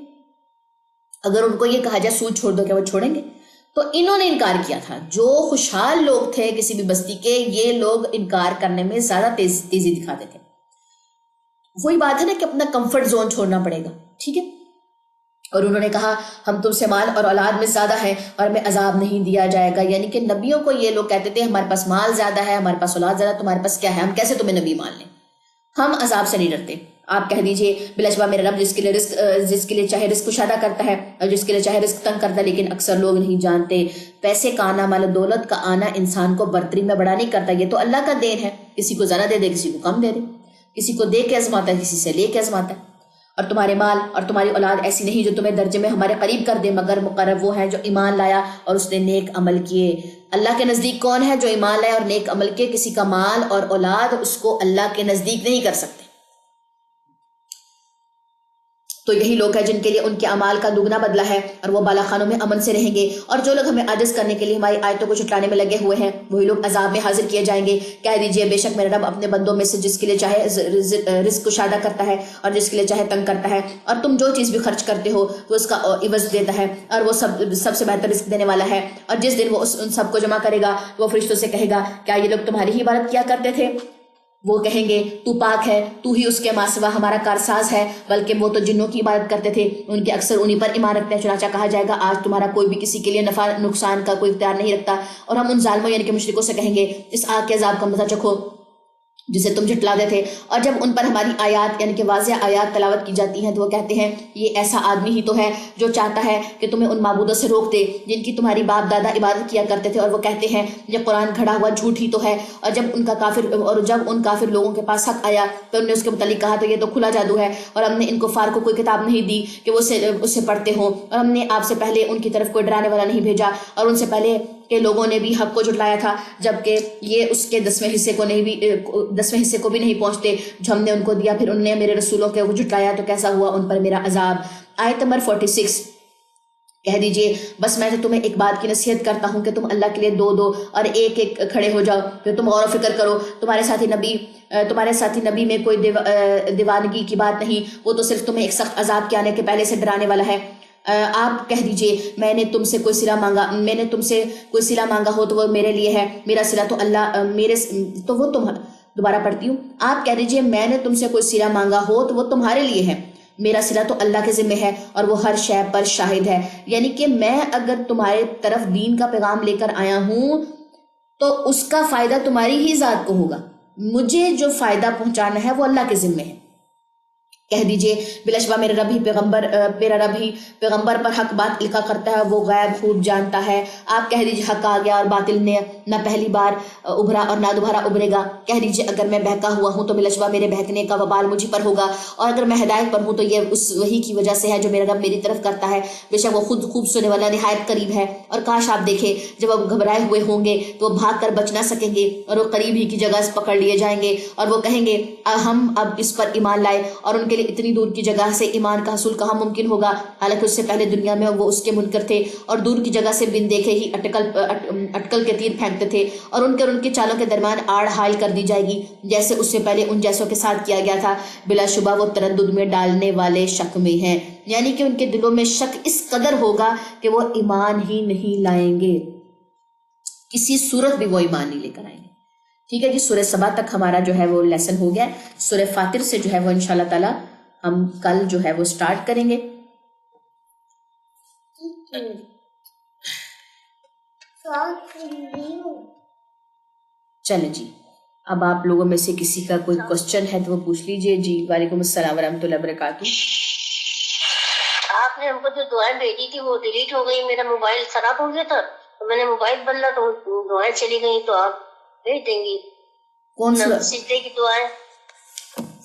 اگر ان کو یہ کہا جائے سود چھوڑ دو کیا وہ چھوڑیں گے؟ تو انہوں نے انکار کیا تھا۔ جو خوشحال لوگ تھے کسی بھی بستی کے، یہ لوگ انکار کرنے میں زیادہ تیزی دکھاتے تھے۔ وہی بات ہے نا کہ اپنا کمفرٹ زون چھوڑنا پڑے گا، ٹھیک ہے۔ اور انہوں نے کہا ہم تم سے مال اور اولاد میں زیادہ ہیں اور ہمیں عذاب نہیں دیا جائے گا، یعنی کہ نبیوں کو یہ لوگ کہتے تھے ہمارے پاس مال زیادہ ہے، ہمارے پاس اولاد زیادہ، تمہارے پاس کیا ہے، ہم کیسے تمہیں نبی مان لیں، ہم عذاب سے نہیں ڈرتے۔ آپ کہہ دیجئے بلا شبہ میرا رب جس کے لیے چاہے رزق کشادہ کرتا ہے اور جس کے لیے چاہے رزق تنگ کرتا ہے، لیکن اکثر لوگ نہیں جانتے۔ پیسے کا آنا، مال و دولت کا آنا انسان کو برتری میں بڑا نہیں کرتا، یہ تو اللہ کا دین ہے، کسی کو زیادہ دے دے کسی کو کم دے دے، کسی کو دے کے آزماتا ہے کسی سے لے کے آزماتا ہے۔ اور تمہارے مال اور تمہاری اولاد ایسی نہیں جو تمہیں درجے میں ہمارے قریب کر دے، مگر مقرب وہ ہیں جو ایمان لایا اور اس نے نیک عمل کیے۔ اللہ کے نزدیک کون ہے؟ جو ایمان لایا اور نیک عمل کیے۔ کسی کا مال اور اولاد اس کو اللہ کے نزدیک نہیں کر سکتے۔ تو یہی لوگ ہیں جن کے لیے ان کے اعمال کا دگنا بدلہ ہے اور وہ بالا خانوں میں امن سے رہیں گے۔ اور جو لوگ ہمیں عاجز کرنے کے لیے ہماری آیتوں کو جھٹلانے میں لگے ہوئے ہیں وہی لوگ عذاب میں حاضر کیے جائیں گے۔ کہہ دیجئے بے شک میرا رب اپنے بندوں میں سے جس کے لیے چاہے رزق کشادہ کرتا ہے اور جس کے لیے چاہے تنگ کرتا ہے، اور تم جو چیز بھی خرچ کرتے ہو وہ اس کا عوض دیتا ہے، اور وہ سب سے بہتر رزق دینے والا ہے۔ اور جس دن وہ ان سب کو جمع کرے گا وہ فرشتوں سے کہے گا کیا یہ لوگ تمہاری ہی عبادت کیا کرتے تھے؟ وہ کہیں گے تو پاک ہے، تو ہی اس کے ماں سوا ہمارا کارساز ہے، بلکہ وہ تو جنوں کی عبادت کرتے تھے، ان کے اکثر انہی پر ایمان رکھتے ہیں۔ چنانچہ کہا جائے گا آج تمہارا کوئی بھی کسی کے لیے نفع نقصان کا کوئی اختیار نہیں رکھتا، اور ہم ان ظالموں یعنی کہ مشرکوں سے کہیں گے اس آگ کے عذاب کا مزہ چکھو جسے تم جھٹلاتے تھے۔ اور جب ان پر ہماری آیات یعنی کہ واضح آیات تلاوت کی جاتی ہیں تو وہ کہتے ہیں یہ ایسا آدمی ہی تو ہے جو چاہتا ہے کہ تمہیں ان معبودوں سے روک دے جن کی تمہاری باپ دادا عبادت کیا کرتے تھے، اور وہ کہتے ہیں یہ قرآن گھڑا ہوا جھوٹ ہی تو ہے۔ اور جب ان کافر لوگوں کے پاس حق آیا تو انہوں نے اس کے متعلق کہا تو یہ تو کھلا جادو ہے، اور ہم نے ان کفار کو کوئی کتاب نہیں دی کہ وہ اسے پڑھتے ہوں، اور ہم نے آپ سے پہلے ان کی طرف کوئی ڈرانے والا نہیں بھیجا، اور ان سے پہلے کے لوگوں نے بھی حق کو جھٹلایا تھا جبکہ یہ اس کے 10ویں حصے کو بھی نہیں پہنچتے جو ہم نے ان کو دیا۔ پھر انہوں نے میرے رسولوں کے جھٹلایا تو کیسا ہوا ان پر میرا عذاب۔ آیت نمبر 46، کہہ دیجئے بس میں تو تمہیں ایک بات کی نصیحت کرتا ہوں کہ تم اللہ کے لیے دو اور ایک کھڑے ہو جاؤ، پھر تم غور و فکر کرو۔ تمہارے ساتھی نبی میں کوئی دیوانگی کی بات نہیں، وہ تو صرف تمہیں ایک سخت عذاب کے آنے کے پہلے سے ڈرانے والا ہے۔ آپ کہہ دیجئے میں نے تم سے کوئی صلہ مانگا ہو تو وہ میرے لیے ہے، میرا صلہ تو اللہ دوبارہ پڑھتی ہوں، آپ کہہ دیجئے میں نے تم سے کوئی صلہ مانگا ہو تو وہ تمہارے لیے ہے، میرا صلہ تو اللہ کے ذمہ ہے اور وہ ہر شے پر شاہد ہے۔ یعنی کہ میں اگر تمہارے طرف دین کا پیغام لے کر آیا ہوں تو اس کا فائدہ تمہاری ہی ذات کو ہوگا، مجھے جو فائدہ پہنچانا ہے وہ اللہ کے ذمہ ہے۔ کہہ دیجئے بلا شبہ میرا رب ہی پیغمبر پر حق بات لکھا کرتا ہے، وہ غیب خوب جانتا ہے۔ آپ کہہ دیجئے حق آ گیا اور باطل نے نہ پہلی بار ابھرا اور نہ دوبارہ ابھرے گا۔ کہہ دیجئے اگر میں بہکا ہوا ہوں تو بلا شبہ میرے بہکنے کا وبال مجھے پر ہوگا، اور اگر میں ہدایت پر ہوں تو یہ اس وحی کی وجہ سے ہے جو میرا رب میری طرف کرتا ہے، بے شک وہ خود خوب سننے والا نہایت قریب ہے۔ اور کاش آپ دیکھیں جب وہ گھبرائے ہوئے ہوں گے تو وہ بھاگ کر بچ نہ سکیں گے، اور وہ قریب ہی کی جگہ سے پکڑ لیے جائیں گے، اور وہ کہیں گے ہم اب اس پر ایمان لائے، اور ان کے لیے اتنی دور کی جگہ سے ایمان کا حصول کہاں ممکن ہوگا، حالانکہ اس سے پہلے دنیا میں وہ اس کے منکر تھے اور دور کی جگہ سے بن دیکھے ہی اٹکل کے تیر پھینکتے تھے، اور ان کے چالوں کے درمیان آڑ حائل کر دی جائے گی جیسے اس سے پہلے ان جیسوں کے ساتھ کیا گیا تھا۔ بلا شبہ وہ تردد میں ڈالنے والے شک میں ہیں، یعنی کہ ان کے دلوں میں شک اس قدر ہوگا کہ وہ ایمان ہی نہیں لائیں گے، کسی صورت بھی وہ ایمان نہیں لے کر آئیں گے۔ ٹھیک ہے جی، سورہ سبا تک ہمارا جو ہے وہ لیسن ہو گیا، سورہ فاطر سے جو ہے وہ انشاءاللہ تعالی ہم کل جو ہے وہ سٹارٹ کریں گے۔ چلیں جی، اب آپ لوگوں میں سے کسی کا کوئی کوسچن ہے تو وہ پوچھ لیجئے۔ جی وعلیکم السلام ورحمۃ اللہ وبرکاتہ۔ آپ نے ہم کو جو دعائیں بھیجی تھی وہ ڈیلیٹ ہو گئی، میرا موبائل خراب ہو گیا تھا تو میں نے موبائل بدلا تو دعائیں چلی گئی، تو آپ بھیج دیں گی کون سی سجدے کی دعائیں؟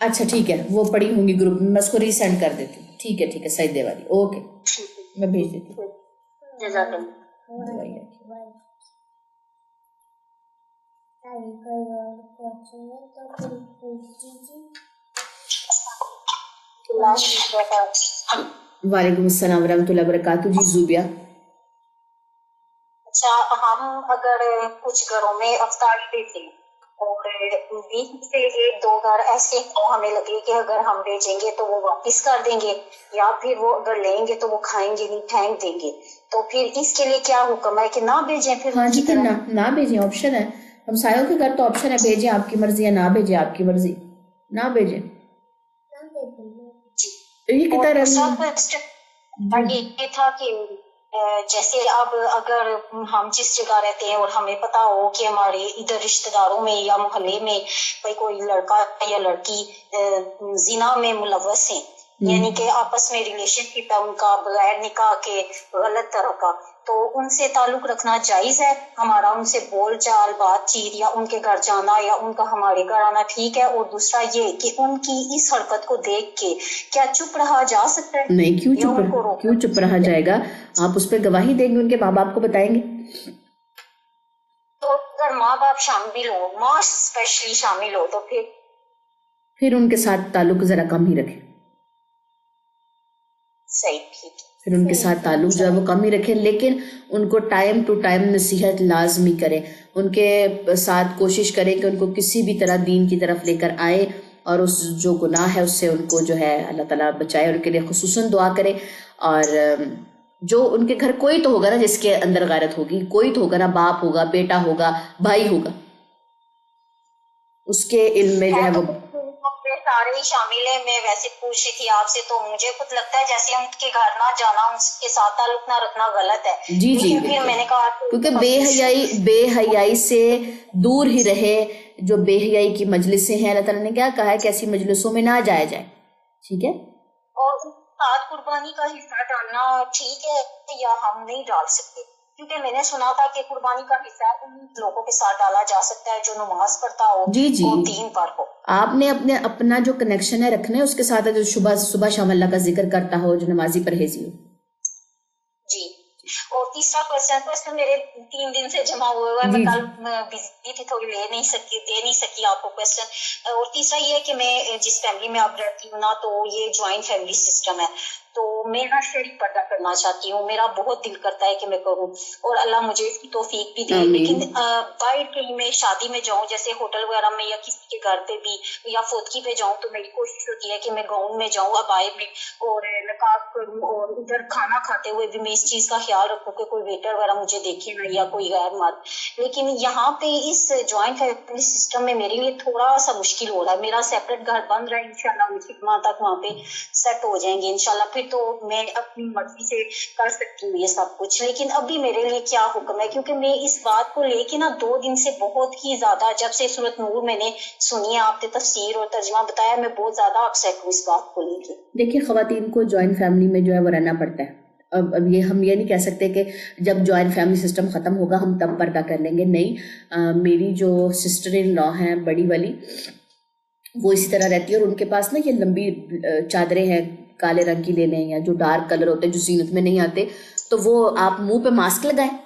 اچھا ٹھیک ہے, وہ پڑی ہوں گی گروپ میں, میں اس کو ریسینڈ کر دیتی ہوں. ٹھیک ہے سجدے والی, اوکے میں بھیج دیتی ہوں. جزاک اللہ. وعلیکم السلام ورحمۃ اللہ وبرکاتہ. جی زوبیہ. اچھا, ہم اگر کچھ گھروں میں افطاری دیتے ہیں اور بیچ سے ایک دو گھر ایسے ہمیں لگے کہ اگر ہم بھیجیں گے تو وہ واپس کر دیں گے, یا پھر وہ اگر لیں گے تو وہ کھائیں گے نہیں, پھینک دیں گے, تو پھر اس کے لیے کیا حکم ہے کہ نہ بھیجیں؟ پھر ہاں جی, نہ بھیجیں, آپشن ہے. ہمسایوں کے گھر تو آپشن ہے, بھیجیں آپ کی مرضی یا نہ بھیجیں آپ کی مرضی, نہ بھیجیں. یہ کتنا یہ تھا کہ جیسے اب اگر ہم جس جگہ رہتے ہیں اور ہمیں پتا ہو کہ ہمارے ادھر رشتہ داروں میں یا محلے میں کوئی لڑکا یا لڑکی زنا میں ملوث ہیں, یعنی کہ آپس میں ریلیشن شپ ہے ان کا بغیر نکاح کے غلط طرح کا, تو ان سے تعلق رکھنا جائز ہے ہمارا؟ ان سے بول چال بات چیت یا ان کے گھر جانا یا ان کا ہمارے گھر آنا ٹھیک ہے؟ اور دوسرا یہ کہ ان کی اس حرکت کو دیکھ کے کیا چپ رہا جا سکتا ہے؟ نہیں, کیوں چپ رہا جائے گا؟ آپ اس پہ گواہی دیں گے, ان کے ماں باپ کو بتائیں گے. تو اگر ماں باپ شامل ہو, ماں اسپیشلی شامل ہو, تو پھر ان کے ساتھ تعلق ذرا کم ہی رکھیں. صحیح, ٹھیک. پھر ان کے ساتھ تعلق جو ہے وہ کم ہی رکھیں, لیکن ان کو ٹائم ٹو ٹائم نصیحت لازمی کریں. ان کے ساتھ کوشش کریں کہ ان کو کسی بھی طرح دین کی طرف لے کر آئے, اور اس جو گناہ ہے اس سے ان کو جو ہے اللہ تعالیٰ بچائے. ان کے لیے خصوصاً دعا کریں. اور جو ان کے گھر کوئی تو ہوگا نا جس کے اندر غیرت ہوگی, کوئی تو ہوگا نا, باپ ہوگا, بیٹا ہوگا, بھائی ہوگا, اس کے علم میں جو ہے وہ سارے ہی شامل ہیں. میں ویسے پوچھ رہی تھی آپ سے, تو مجھے خود لگتا ہے جیسے ان کے گھر نہ جانا, ان کے ساتھ تعلق نہ رکھنا غلط ہے. جی پھر میں نے کہا کیونکہ بے حیائی سے دور ہی رہے. جو بے حیائی کی مجلسیں ہیں, اللہ تعالیٰ نے کیا کہا ہے کہ ایسی مجلسوں میں نہ جایا جائے. ٹھیک ہے, اور ساتھ قربانی کا حصہ ڈالنا ٹھیک ہے یا ہم نہیں ڈال سکتے؟ کیونکہ میں نے سنا تھا کہ قربانی کا حصہ ان لوگوں کے ساتھ ڈالا جا سکتا ہے جو نماز پڑھتا ہو, جی اور دین پر ہو. آپ نے اپنا جو کنیکشن ہے رکھنا ہے اس کے ساتھ, جو صبح شام اللہ کا ذکر کرتا ہو, جو نمازی پرہیزی ہو. جی. اور تیسرا کوشچن میرے 3 دن سے جمع ہوئے ہوئے, میں کل بزی تھی تھوڑی دے نہیں سکی آپ کو کوشچن. اور تیسرا یہ ہے کہ میں جس فیملی میں اب رہتی ہوں نا, تو یہ جوائنٹ فیملی سسٹم ہے, تو میں نا شریک پردہ کرنا چاہتی ہوں. میرا بہت دل کرتا ہے کہ میں کروں, اور اللہ مجھے اس کی توفیق بھی دے. لیکن باہر کہیں میں شادی میں جاؤں, جیسے ہوٹل وغیرہ میں یا کسی کے گھر پہ بھی, یا فوتگی پہ جاؤں, تو میری کوشش ہوتی ہے کہ میں گاؤن میں جاؤں, ابائے میں, اور نقاب کروں, اور ادھر کھانا کھاتے ہوئے بھی میں اس چیز کا خیال رکھوں کہ کوئی ویٹر وغیرہ مجھے دیکھے نہ, یا کوئی غیر مرد. لیکن یہاں پہ اس جوائنٹ فیملی سسٹم میں میرے لیے تھوڑا سا مشکل ہو رہا ہے. میرا سیپریٹ گھر بن رہا ہے, انشاءاللہ مجھے ماہ تک وہاں پہ سیٹ ہو جائیں گے انشاءاللہ, پھر تو میں اپنی مرضی سے کر سکتی ہوں یہ سب کچھ. لیکن ابھی میرے لیے کیا حکم ہے؟ کیونکہ میں اس بات کو لے کے نا 2 دن سے بہت ہی زیادہ, جب سے سورۃ نور میں نے سنی ہے, آپ نے تفسیر اور ترجمہ بتایا, میں بہت زیادہ اپسیٹ ہوں اس بات کو لے کے. دیکھیے, خواتین کو جوائنٹ فیملی میں جو ہے وہ رہنا پڑتا ہے. اب ہم یہ نہیں کہہ سکتے کہ جب جوائنٹ فیملی سسٹم ختم ہوگا ہم تب پردہ کر لیں گے. نہیں, میری جو سسٹر ان لا ہیں بڑی والی, وہ اسی طرح رہتی ہے, اور ان کے پاس نا یہ لمبی چادریں ہیں, کالے رنگ کی لے لیں, یا جو ڈارک کلر ہوتے ہیں جو زینت میں نہیں آتے, تو وہ آپ منہ پہ ماسک لگائیں.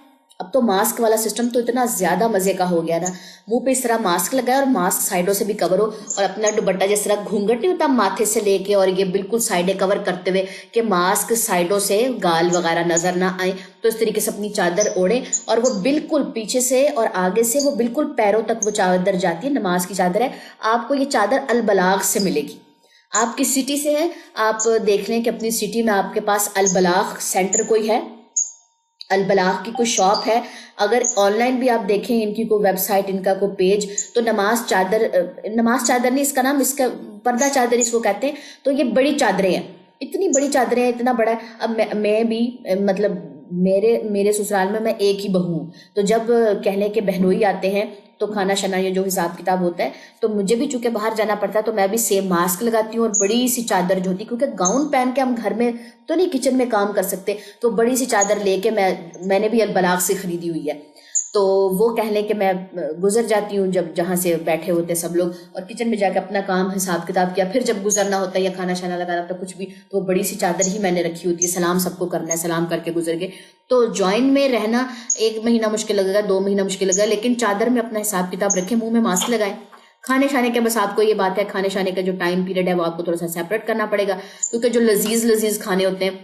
اب تو ماسک والا سسٹم تو اتنا زیادہ مزے کا ہو گیا نا, منہ پہ اس طرح ماسک لگائے اور ماسک سائڈوں سے بھی کور ہو, اور اپنا دوپٹہ جس طرح گھونگھٹ نہیں ہوتا ماتھے سے لے کے, اور یہ بالکل سائڈیں کور کرتے ہوئے کہ ماسک سائڈوں سے گال وغیرہ نظر نہ آئیں, تو اس طریقے سے اپنی چادر اوڑھیں, اور وہ بالکل پیچھے سے اور آگے سے وہ بالکل پیروں تک وہ چادر جاتی ہے. نماز کی چادر ہے. آپ کو یہ چادر البلاغ سے ملے گی. آپ کس سٹی سے ہیں, آپ دیکھ لیں کہ اپنی سٹی میں آپ کے پاس البلاغ سینٹر کوئی ہے, البلاغ کی کوئی شاپ ہے. اگر آن لائن بھی آپ دیکھیں ان کی کوئی ویب سائٹ, ان کا کوئی پیج, تو نماز چادر نہیں, اس کا نام, اس کا پردہ چادر اس کو کہتے ہیں. تو یہ بڑی چادریں ہیں, اتنی بڑی چادریں ہیں, اتنا بڑا ہے. اب میں بھی مطلب میرے سسرال میں میں ایک ہی بہو ہوں, تو جب کہہ لیں کہ بہنوئی آتے ہیں تو کھانا شنا یہ جو حساب کتاب ہوتا ہے, تو مجھے بھی چونکہ باہر جانا پڑتا ہے, تو میں بھی سیم ماسک لگاتی ہوں اور بڑی سی چادر جو ہوتی ہے, کیونکہ گاؤن پہن کے ہم گھر میں تو نہیں کچن میں کام کر سکتے, تو بڑی سی چادر لے کے میں نے بھی البلاغ سے خریدی ہوئی ہے. تو وہ کہہ لیں کہ میں گزر جاتی ہوں جب جہاں سے بیٹھے ہوتے سب لوگ، اور کچن میں جا کے اپنا کام حساب کتاب کیا، پھر جب گزرنا ہوتا ہے یا کھانا شانا لگانا ہوتا ہے کچھ بھی، تو وہ بڑی سی چادر ہی میں نے رکھی ہوتی ہے، سلام سب کو کرنا ہے، سلام کر کے گزر گئے. تو جوائن میں رہنا 1 مہینہ مشکل لگے گا، 2 مہینہ مشکل لگے گا، لیکن چادر میں اپنا حساب کتاب رکھیں، منہ میں ماسک لگائیں. کھانے شانے کے بس آپ کو یہ بات ہے، کھانے شانے کا جو ٹائم پیریڈ ہے وہ آپ کو تھوڑا سا سیپریٹ کرنا پڑے گا، کیونکہ جو لذیذ کھانے ہوتے ہیں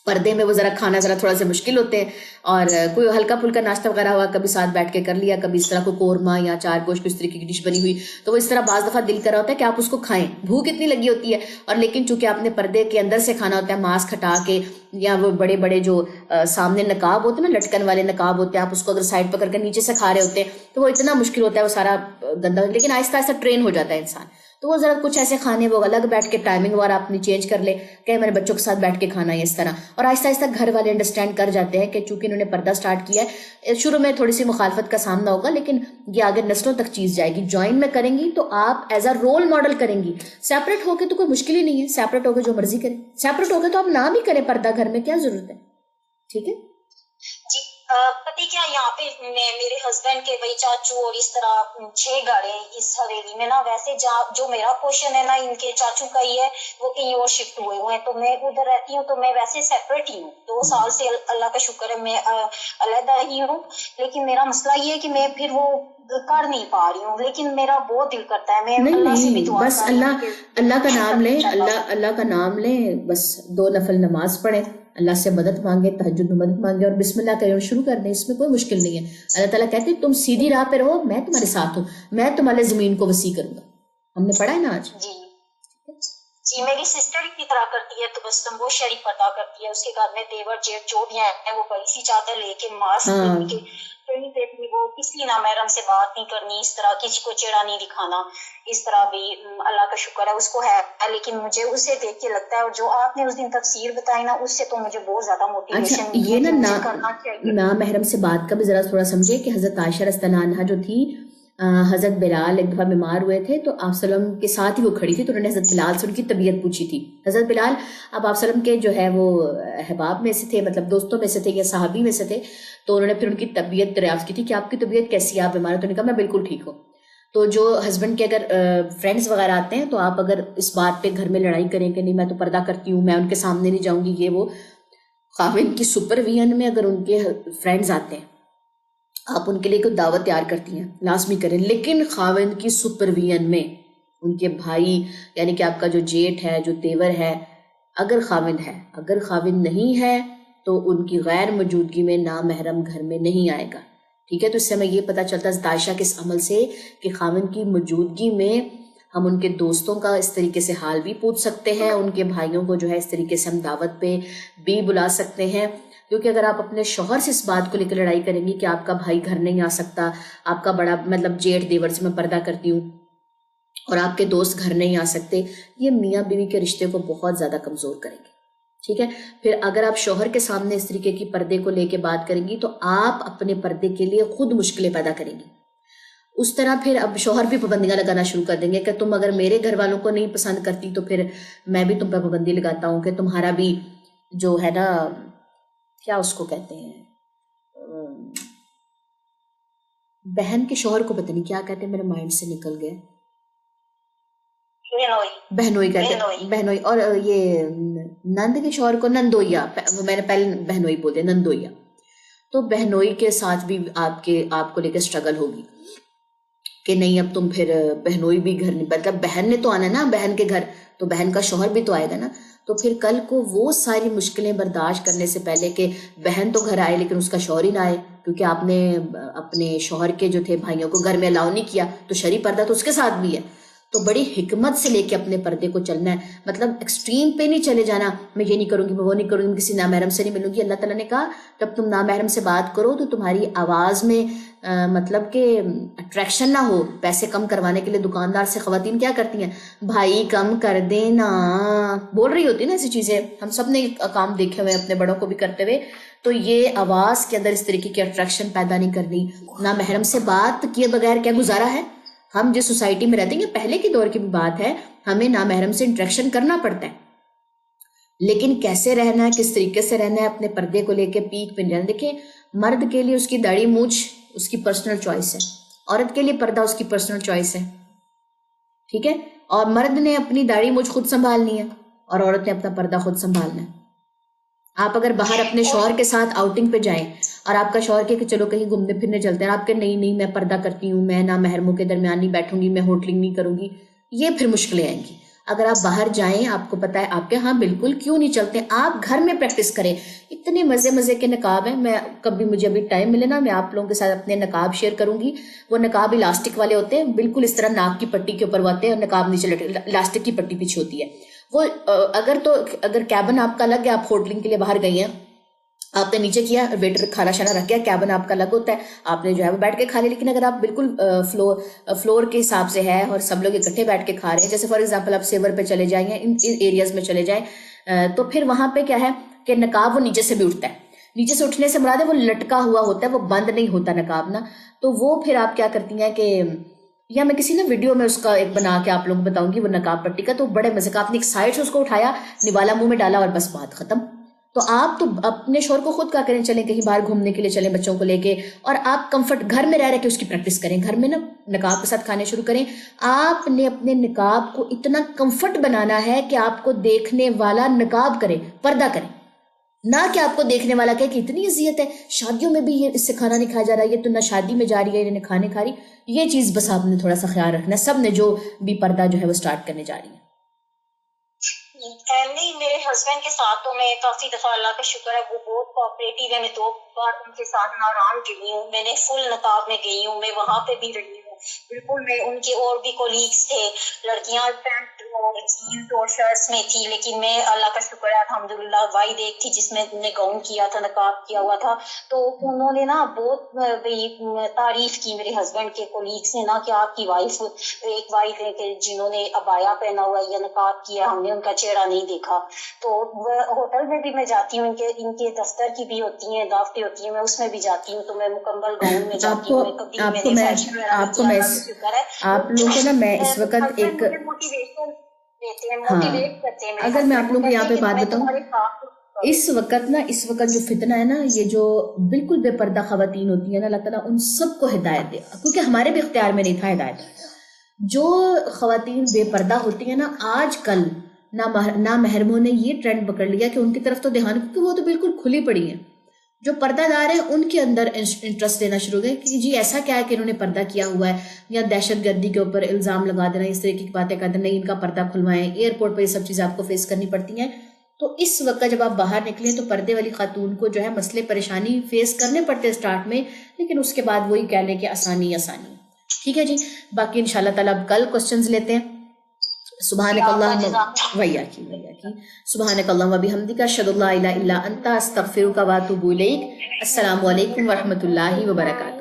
پردے میں وہ ذرا کھانا تھوڑا سا مشکل ہوتے ہیں. اور کوئی ہلکا پھلکا ناشتہ وغیرہ ہوا کبھی ساتھ بیٹھ کے کر لیا، کبھی اس طرح کو قورمہ یا چار گوشت اس طریقے کی ڈش بنی ہوئی، تو وہ اس طرح بعض دفعہ دل کر رہا ہوتا ہے کہ آپ اس کو کھائیں، بھوک اتنی لگی ہوتی ہے. اور لیکن چونکہ آپ نے پردے کے اندر سے کھانا ہوتا ہے، ماسک ہٹا کے، یا وہ بڑے بڑے جو سامنے نقاب ہوتے ہیں نا، لٹکن والے نقاب ہوتے ہیں، آپ اس کو اگر سائڈ پکڑ کر نیچے سے کھا رہے ہوتے ہیں تو وہ اتنا مشکل ہوتا ہے، وہ سارا گندا. لیکن آہستہ آہستہ ٹرین ہو جاتا ہے انسان. تو وہ ذرا کچھ ایسے کھانے وہ الگ بیٹھ کے ٹائمنگ وغیرہ اپنی چینج کر لے کہ میں نے بچوں کے ساتھ بیٹھ کے کھانا ہے اس طرح. اور آہستہ آہستہ گھر والے انڈرسٹینڈ کر جاتے ہیں کہ چونکہ انہوں نے پردہ سٹارٹ کیا ہے، شروع میں تھوڑی سی مخالفت کا سامنا ہوگا، لیکن یہ آگے نسلوں تک چیز جائے گی. جوائن میں کریں گی تو آپ ایز اے رول ماڈل کریں گی. سیپریٹ ہو کے تو کوئی مشکل ہی نہیں ہے، سیپریٹ ہو کے جو مرضی کریں، سیپریٹ ہو کے تو آپ نہ بھی کریں پردہ گھر میں، کیا ضرورت ہے. ٹھیک ہے جی. پتہ کیا یہاں پہ میرے ہسبینڈ کے بھائی چاچو اور اس طرح 6 گھر ہیں اس حویلی میں نا. ویسے جو میرا کوشچن ہے نا ان کے چاچو کا ہی ہے، وہ کہیں اور شفٹ ہوئے ہوئے ہیں، تو میں ادھر رہتی ہوں. تو میں ویسے سیپریٹ ہی ہوں، 2 سال سے اللہ کا شکر ہے میں علیحدہ ہی ہوں. لیکن میرا مسئلہ یہ ہے کہ میں پھر وہ کر نہیں پا رہی ہوں، لیکن میرا بہت دل کرتا ہے. میں اللہ سے بھی دعا بس کر رہی ہوں کہ اللہ کا نام لیں، اللہ کا نام لیں، بس 2 نفل نماز پڑھیں، اللہ سے مدد مانگے، تہجد میں مدد مانگے اور بسم اللہ کریں اور شروع کر دیں. اس میں کوئی مشکل نہیں ہے. اللہ تعالیٰ کہتے ہیں تم سیدھی راہ پہ رہو، میں تمہارے ساتھ ہوں، میں تمہارے زمین کو وسیع کروں گا. ہم نے پڑھا ہے نا آج. جی میری سسٹر کی طرح کرتی ہے، تو بس تم وہ شریف ادا کرتی ہے. اس کے گھر میں دیور جیٹ جو بھی ہیں وہ بڑی سی چادر لے کے ماسک لے کے کہیں پہ بھی، وہ کسی نامحرم سے بات نہیں کرنی، اس طرح کسی کو چہرہ نہیں دکھانا. اس طرح بھی اللہ کا شکر ہے اس کو ہے. لیکن مجھے اسے دیکھ کے لگتا ہے، اور جو آپ نے اس دن تفسیر بتائی نا، اس سے تو مجھے بہت زیادہ موٹیویشن ملی ہے کہ مجھے کرنا چاہیے. نامحرم سے بات کا بھی ذرا تھوڑا سمجھے کہ حضرت عائشہ رضی اللہ عنہا جو تھی، حضرت بلال ایک دفعہ بیمار ہوئے تھے تو آپ سلم کے ساتھ ہی وہ کھڑی تھی، تو انہوں نے حضرت بلال سے ان کی طبیعت پوچھی تھی. حضرت بلال اب آپ سلم کے جو ہے وہ احباب میں سے تھے، مطلب دوستوں میں سے تھے یا صحابی میں سے تھے. تو انہوں نے پھر ان کی طبیعت دریافت کی تھی کہ آپ کی طبیعت کیسی ہے، آپ بیمار ہیں؟ تو انہوں نے کہا میں بالکل ٹھیک ہوں. تو جو ہسبینڈ کے اگر فرینڈس وغیرہ آتے ہیں تو آپ اگر اس بات پہ گھر میں لڑائی کریں کہ نہیں میں تو پردہ کرتی ہوں، میں ان کے سامنے نہیں جاؤں گی، یہ وہ، خاوند کی سپرویژن میں اگر ان کے فرینڈز آتے ہیں، آپ ان کے لیے کوئی دعوت تیار کرتی ہیں لازمی کریں، لیکن خاوند کی سپرویژن میں، ان کے بھائی یعنی کہ آپ کا جو جیٹ ہے، جو دیور ہے، اگر خاوند ہے، اگر خاوند نہیں ہے تو ان کی غیر موجودگی میں نامحرم گھر میں نہیں آئے گا. ٹھیک ہے. تو اس سے ہمیں یہ پتہ چلتا ہے عائشہ کے اس عمل سے کہ خاوند کی موجودگی میں ہم ان کے دوستوں کا اس طریقے سے حال بھی پوچھ سکتے ہیں، ان کے بھائیوں کو جو ہے اس طریقے سے ہم دعوت پہ بھی بلا سکتے ہیں. کیونکہ اگر آپ اپنے شوہر سے اس بات کو لے کر لڑائی کریں گی کہ آپ کا بھائی گھر نہیں آ سکتا، آپ کا بڑا مطلب جیٹ دیور سے میں پردہ کرتی ہوں اور آپ کے دوست گھر نہیں آ سکتے، یہ میاں بیوی کے رشتے کو بہت زیادہ کمزور کریں گے. ٹھیک ہے. پھر اگر آپ شوہر کے سامنے اس طریقے کی پردے کو لے کے بات کریں گی تو آپ اپنے پردے کے لیے خود مشکلیں پیدا کریں گی. اس طرح پھر اب شوہر بھی پابندیاں لگانا شروع کر دیں گے کہ تم اگر میرے گھر والوں کو نہیں پسند کرتی تو پھر میں بھی تم پہ پابندی لگاتا ہوں کہ تمہارا بھی جو ہے نا، کیا اس کو کہتے ہیں، بہن کے شوہر کو پتہ نہیں کیا کہتے ہیں، میرے مائنڈ سے نکل گئے، بہنوئی کہتے ہیں، بہنوئی. اور یہ نند کے شوہر کو نندویا، میں نے پہلے بہنوئی بول دیا، نندویا. تو بہنوئی کے ساتھ بھی آپ کو لے کے اسٹرگل ہوگی کہ نہیں اب تم پھر بہنوئی بھی گھر نہیں، مطلب بہن نے تو آنا نا بہن کے گھر، تو بہن کا شوہر بھی تو آئے گا نا. تو پھر کل کو وہ ساری مشکلیں برداشت کرنے سے پہلے کہ بہن تو گھر آئے لیکن اس کا شوہر ہی نہ آئے، کیونکہ آپ نے اپنے شوہر کے جو تھے بھائیوں کو گھر میں الاؤ نہیں کیا، تو شرعی پردہ تو اس کے ساتھ بھی ہے. تو بڑی حکمت سے لے کے اپنے پردے کو چلنا ہے، مطلب ایکسٹریم پہ نہیں چلے جانا، میں یہ نہیں کروں گی، میں وہ نہیں کروں گی، میں کسی نامحرم سے نہیں ملوں گی. اللہ تعالیٰ نے کہا جب تم نامحرم سے بات کرو تو تمہاری آواز میں مطلب کہ اٹریکشن نہ ہو. پیسے کم کروانے کے لیے دکاندار سے خواتین کیا کرتی ہیں، بھائی کم کر دینا، بول رہی ہوتی نا ایسی چیزیں، ہم سب نے کام دیکھے ہوئے اپنے بڑوں کو بھی کرتے ہوئے. تو یہ آواز کے اندر اس طریقے کی اٹریکشن پیدا نہیں کرنی. نامحرم سے بات کیے بغیر کیا گزارا ہے. ہم جس سوسائٹی میں رہتے ہیں، یہ پہلے کے دور کی بھی بات ہے، ہمیں نامحرم سے انٹریکشن کرنا پڑتا ہے، لیکن کیسے رہنا ہے، کس طریقے سے رہنا ہے، اپنے پردے کو لے کے پیک پہ نہیں رہنا. دیکھیں مرد کے لیے اس کی داڑھی مونچھ اس کی پرسنل چوائس ہے. عورت کے لیے پردہ اس کی پرسنل چوائس ہے, ٹھیک ہے. اور مرد نے اپنی داڑھی مجھ خود سنبھالنی ہے اور عورت نے اپنا پردہ خود سنبھالنا ہے. آپ اگر باہر اپنے شوہر کے ساتھ آؤٹنگ پہ جائیں اور آپ کا شوہر کہ چلو کہیں گھومنے پھرنے چلتے ہیں, آپ کے نہیں میں پردہ کرتی ہوں, میں نہ محرموں کے درمیان نہیں بیٹھوں گی, میں ہوٹلنگ نہیں کروں گی, یہ پھر مشکلیں آئیں گی. اگر آپ باہر جائیں, آپ کو پتا ہے آپ کے ہاں بالکل کیوں نہیں چلتے, آپ گھر میں پریکٹس کریں. اتنے مزے کے نقاب ہیں, میں کبھی مجھے ابھی ٹائم ملے نا میں آپ لوگوں کے ساتھ اپنے نقاب شیئر کروں گی. وہ نقاب الاسٹک والے ہوتے ہیں, بالکل اس طرح ناک کی پٹی کے اوپر ہوتے ہیں اور نقاب نیچے الاسٹک کی پٹی پیچھے ہوتی ہے. وہ اگر کیبن آپ کا الگ ہے, آپ ہوٹلنگ کے لیے باہر گئی ہیں, آپ نے نیچے کیا, ویٹر کھانا شانا رکھ گیا, کیبن آپ کا الگ ہوتا ہے, آپ نے جو ہے وہ بیٹھ کے کھا لیا. لیکن اگر آپ بالکل فلور کے حساب سے ہے اور سب لوگ اکٹھے بیٹھ کے کھا رہے ہیں, جیسے فار ایگزامپل آپ سیور پہ چلے جائیں یا ان ایریاز میں چلے جائیں, تو پھر وہاں پہ کیا ہے کہ نقاب وہ نیچے سے بھی اٹھتا ہے. نیچے سے اٹھنے سے مراد ہے وہ لٹکا ہوا ہوتا ہے, وہ بند نہیں ہوتا نقاب نا. تو وہ پھر آپ کیا کرتی ہیں کہ, یا میں کسی ویڈیو میں اس کا ایک بنا کے آپ لوگوں کو بتاؤں گی وہ نقاب پٹی کا, تو بڑے مزے کا, آپ نے ایک سائڈ سے اس کو اٹھایا, نوالا منہ میں ڈالا اور بس بات ختم. تو آپ تو اپنے شوہر کو خود کیا کریں, چلیں کہیں باہر گھومنے کے لیے چلیں بچوں کو لے کے, اور آپ کمفرٹ گھر میں رہ کے اس کی پریکٹس کریں. گھر میں نا نقاب کے ساتھ کھانے شروع کریں. آپ نے اپنے نقاب کو اتنا کمفرٹ بنانا ہے کہ آپ کو دیکھنے والا نقاب کرے, پردہ کرے, نہ کہ آپ کو دیکھنے والا کہے کہ اتنی اذیت ہے, شادیوں میں بھی یہ اس سے کھانا نہیں کھایا جا رہا, یہ تو نہ شادی میں جا رہی ہے نہ کھانے کھا رہی. یہ چیز بس آپ نے تھوڑا سا خیال رکھنا ہے, سب نے جو بھی پردہ جو ہے وہ اسٹارٹ کرنے جا رہی ہے. نہیں, میرے ہسبینڈ کے ساتھ تو میں کافی دفعہ, اللہ کا شکر ہے, وہ بہت کوآپریٹیو ہے. میں 2 بار ان کے ساتھ ناران گئی ہوں, میں نے فل نقاب میں گئی ہوں, میں وہاں پہ بھی رہی ہوں بالکل. میں ان کے اور بھی کولیگس تھے, لڑکیاں پینٹ اور جینز اور شرٹس میں تھی, لیکن میں اللہ کا شکر ہے الحمدللہ واحد ایک تھی جس میں نے گاؤن کیا تھا, نقاب کیا ہوا تھا. تو انہوں نے نا بہت تعریف کی میرے ہسبینڈ کے کولیگس نے نا کہ آپ کی وائف ایک واحد ہے کہ جنہوں نے عبایا پہنا ہوا یا نقاب کیا, ہم نے ان کا چہرہ نہیں دیکھا. تو ہوٹل میں بھی میں جاتی ہوں, ان کے دفتر کی بھی ہوتی ہیں, دعوتیں ہوتی ہیں, میں اس میں بھی جاتی ہوں, تو میں مکمل گاؤن میں جاتی ہوں. آپ کو آپ لوگوں کو نا میں اس وقت ایک, ہاں اگر میں آپ لوگوں کو یہاں پہ بات بتاؤں, اس وقت جو فتنہ ہے نا, یہ جو بالکل بے پردہ خواتین ہوتی ہیں نا, اللہ تعالیٰ ان سب کو ہدایت دے, کیونکہ ہمارے بھی اختیار میں نہیں تھا ہدایت. جو خواتین بے پردہ ہوتی ہیں نا آج کل, نہ محرموں نے یہ ٹرینڈ پکڑ لیا کہ ان کی طرف تو دھیان, کیونکہ وہ تو بالکل کھلی پڑی ہیں. جو پردہ دار ہیں ان کے اندر انٹرسٹ دینا شروع ہو گئے کہ جی ایسا کیا ہے کہ انہوں نے پردہ کیا ہوا ہے, یا دہشت گردی کے اوپر الزام لگا دینا, اس طرح کی باتیں کر دینا, نہیں ان کا پردہ کھلوائیں. ایئرپورٹ پہ یہ سب چیزیں آپ کو فیس کرنی پڑتی ہیں. تو اس وقت جب آپ باہر نکلیں تو پردے والی خاتون کو جو ہے مسئلے پریشانی فیس کرنے پڑتے ہیں اسٹارٹ میں, لیکن اس کے بعد وہی کہہ لیں کہ آسانی. ٹھیک ہے جی, باقی انشاءاللہ تعالیٰ اب کل کوسچنز لیتے ہیں. سبحانک اللہم ویاکی سبحانک اللہم وبحمدک اشہد ان لا الہ الا انت استغفرک واتوب الیک. السلام علیکم ورحمۃ اللہ وبرکاتہ.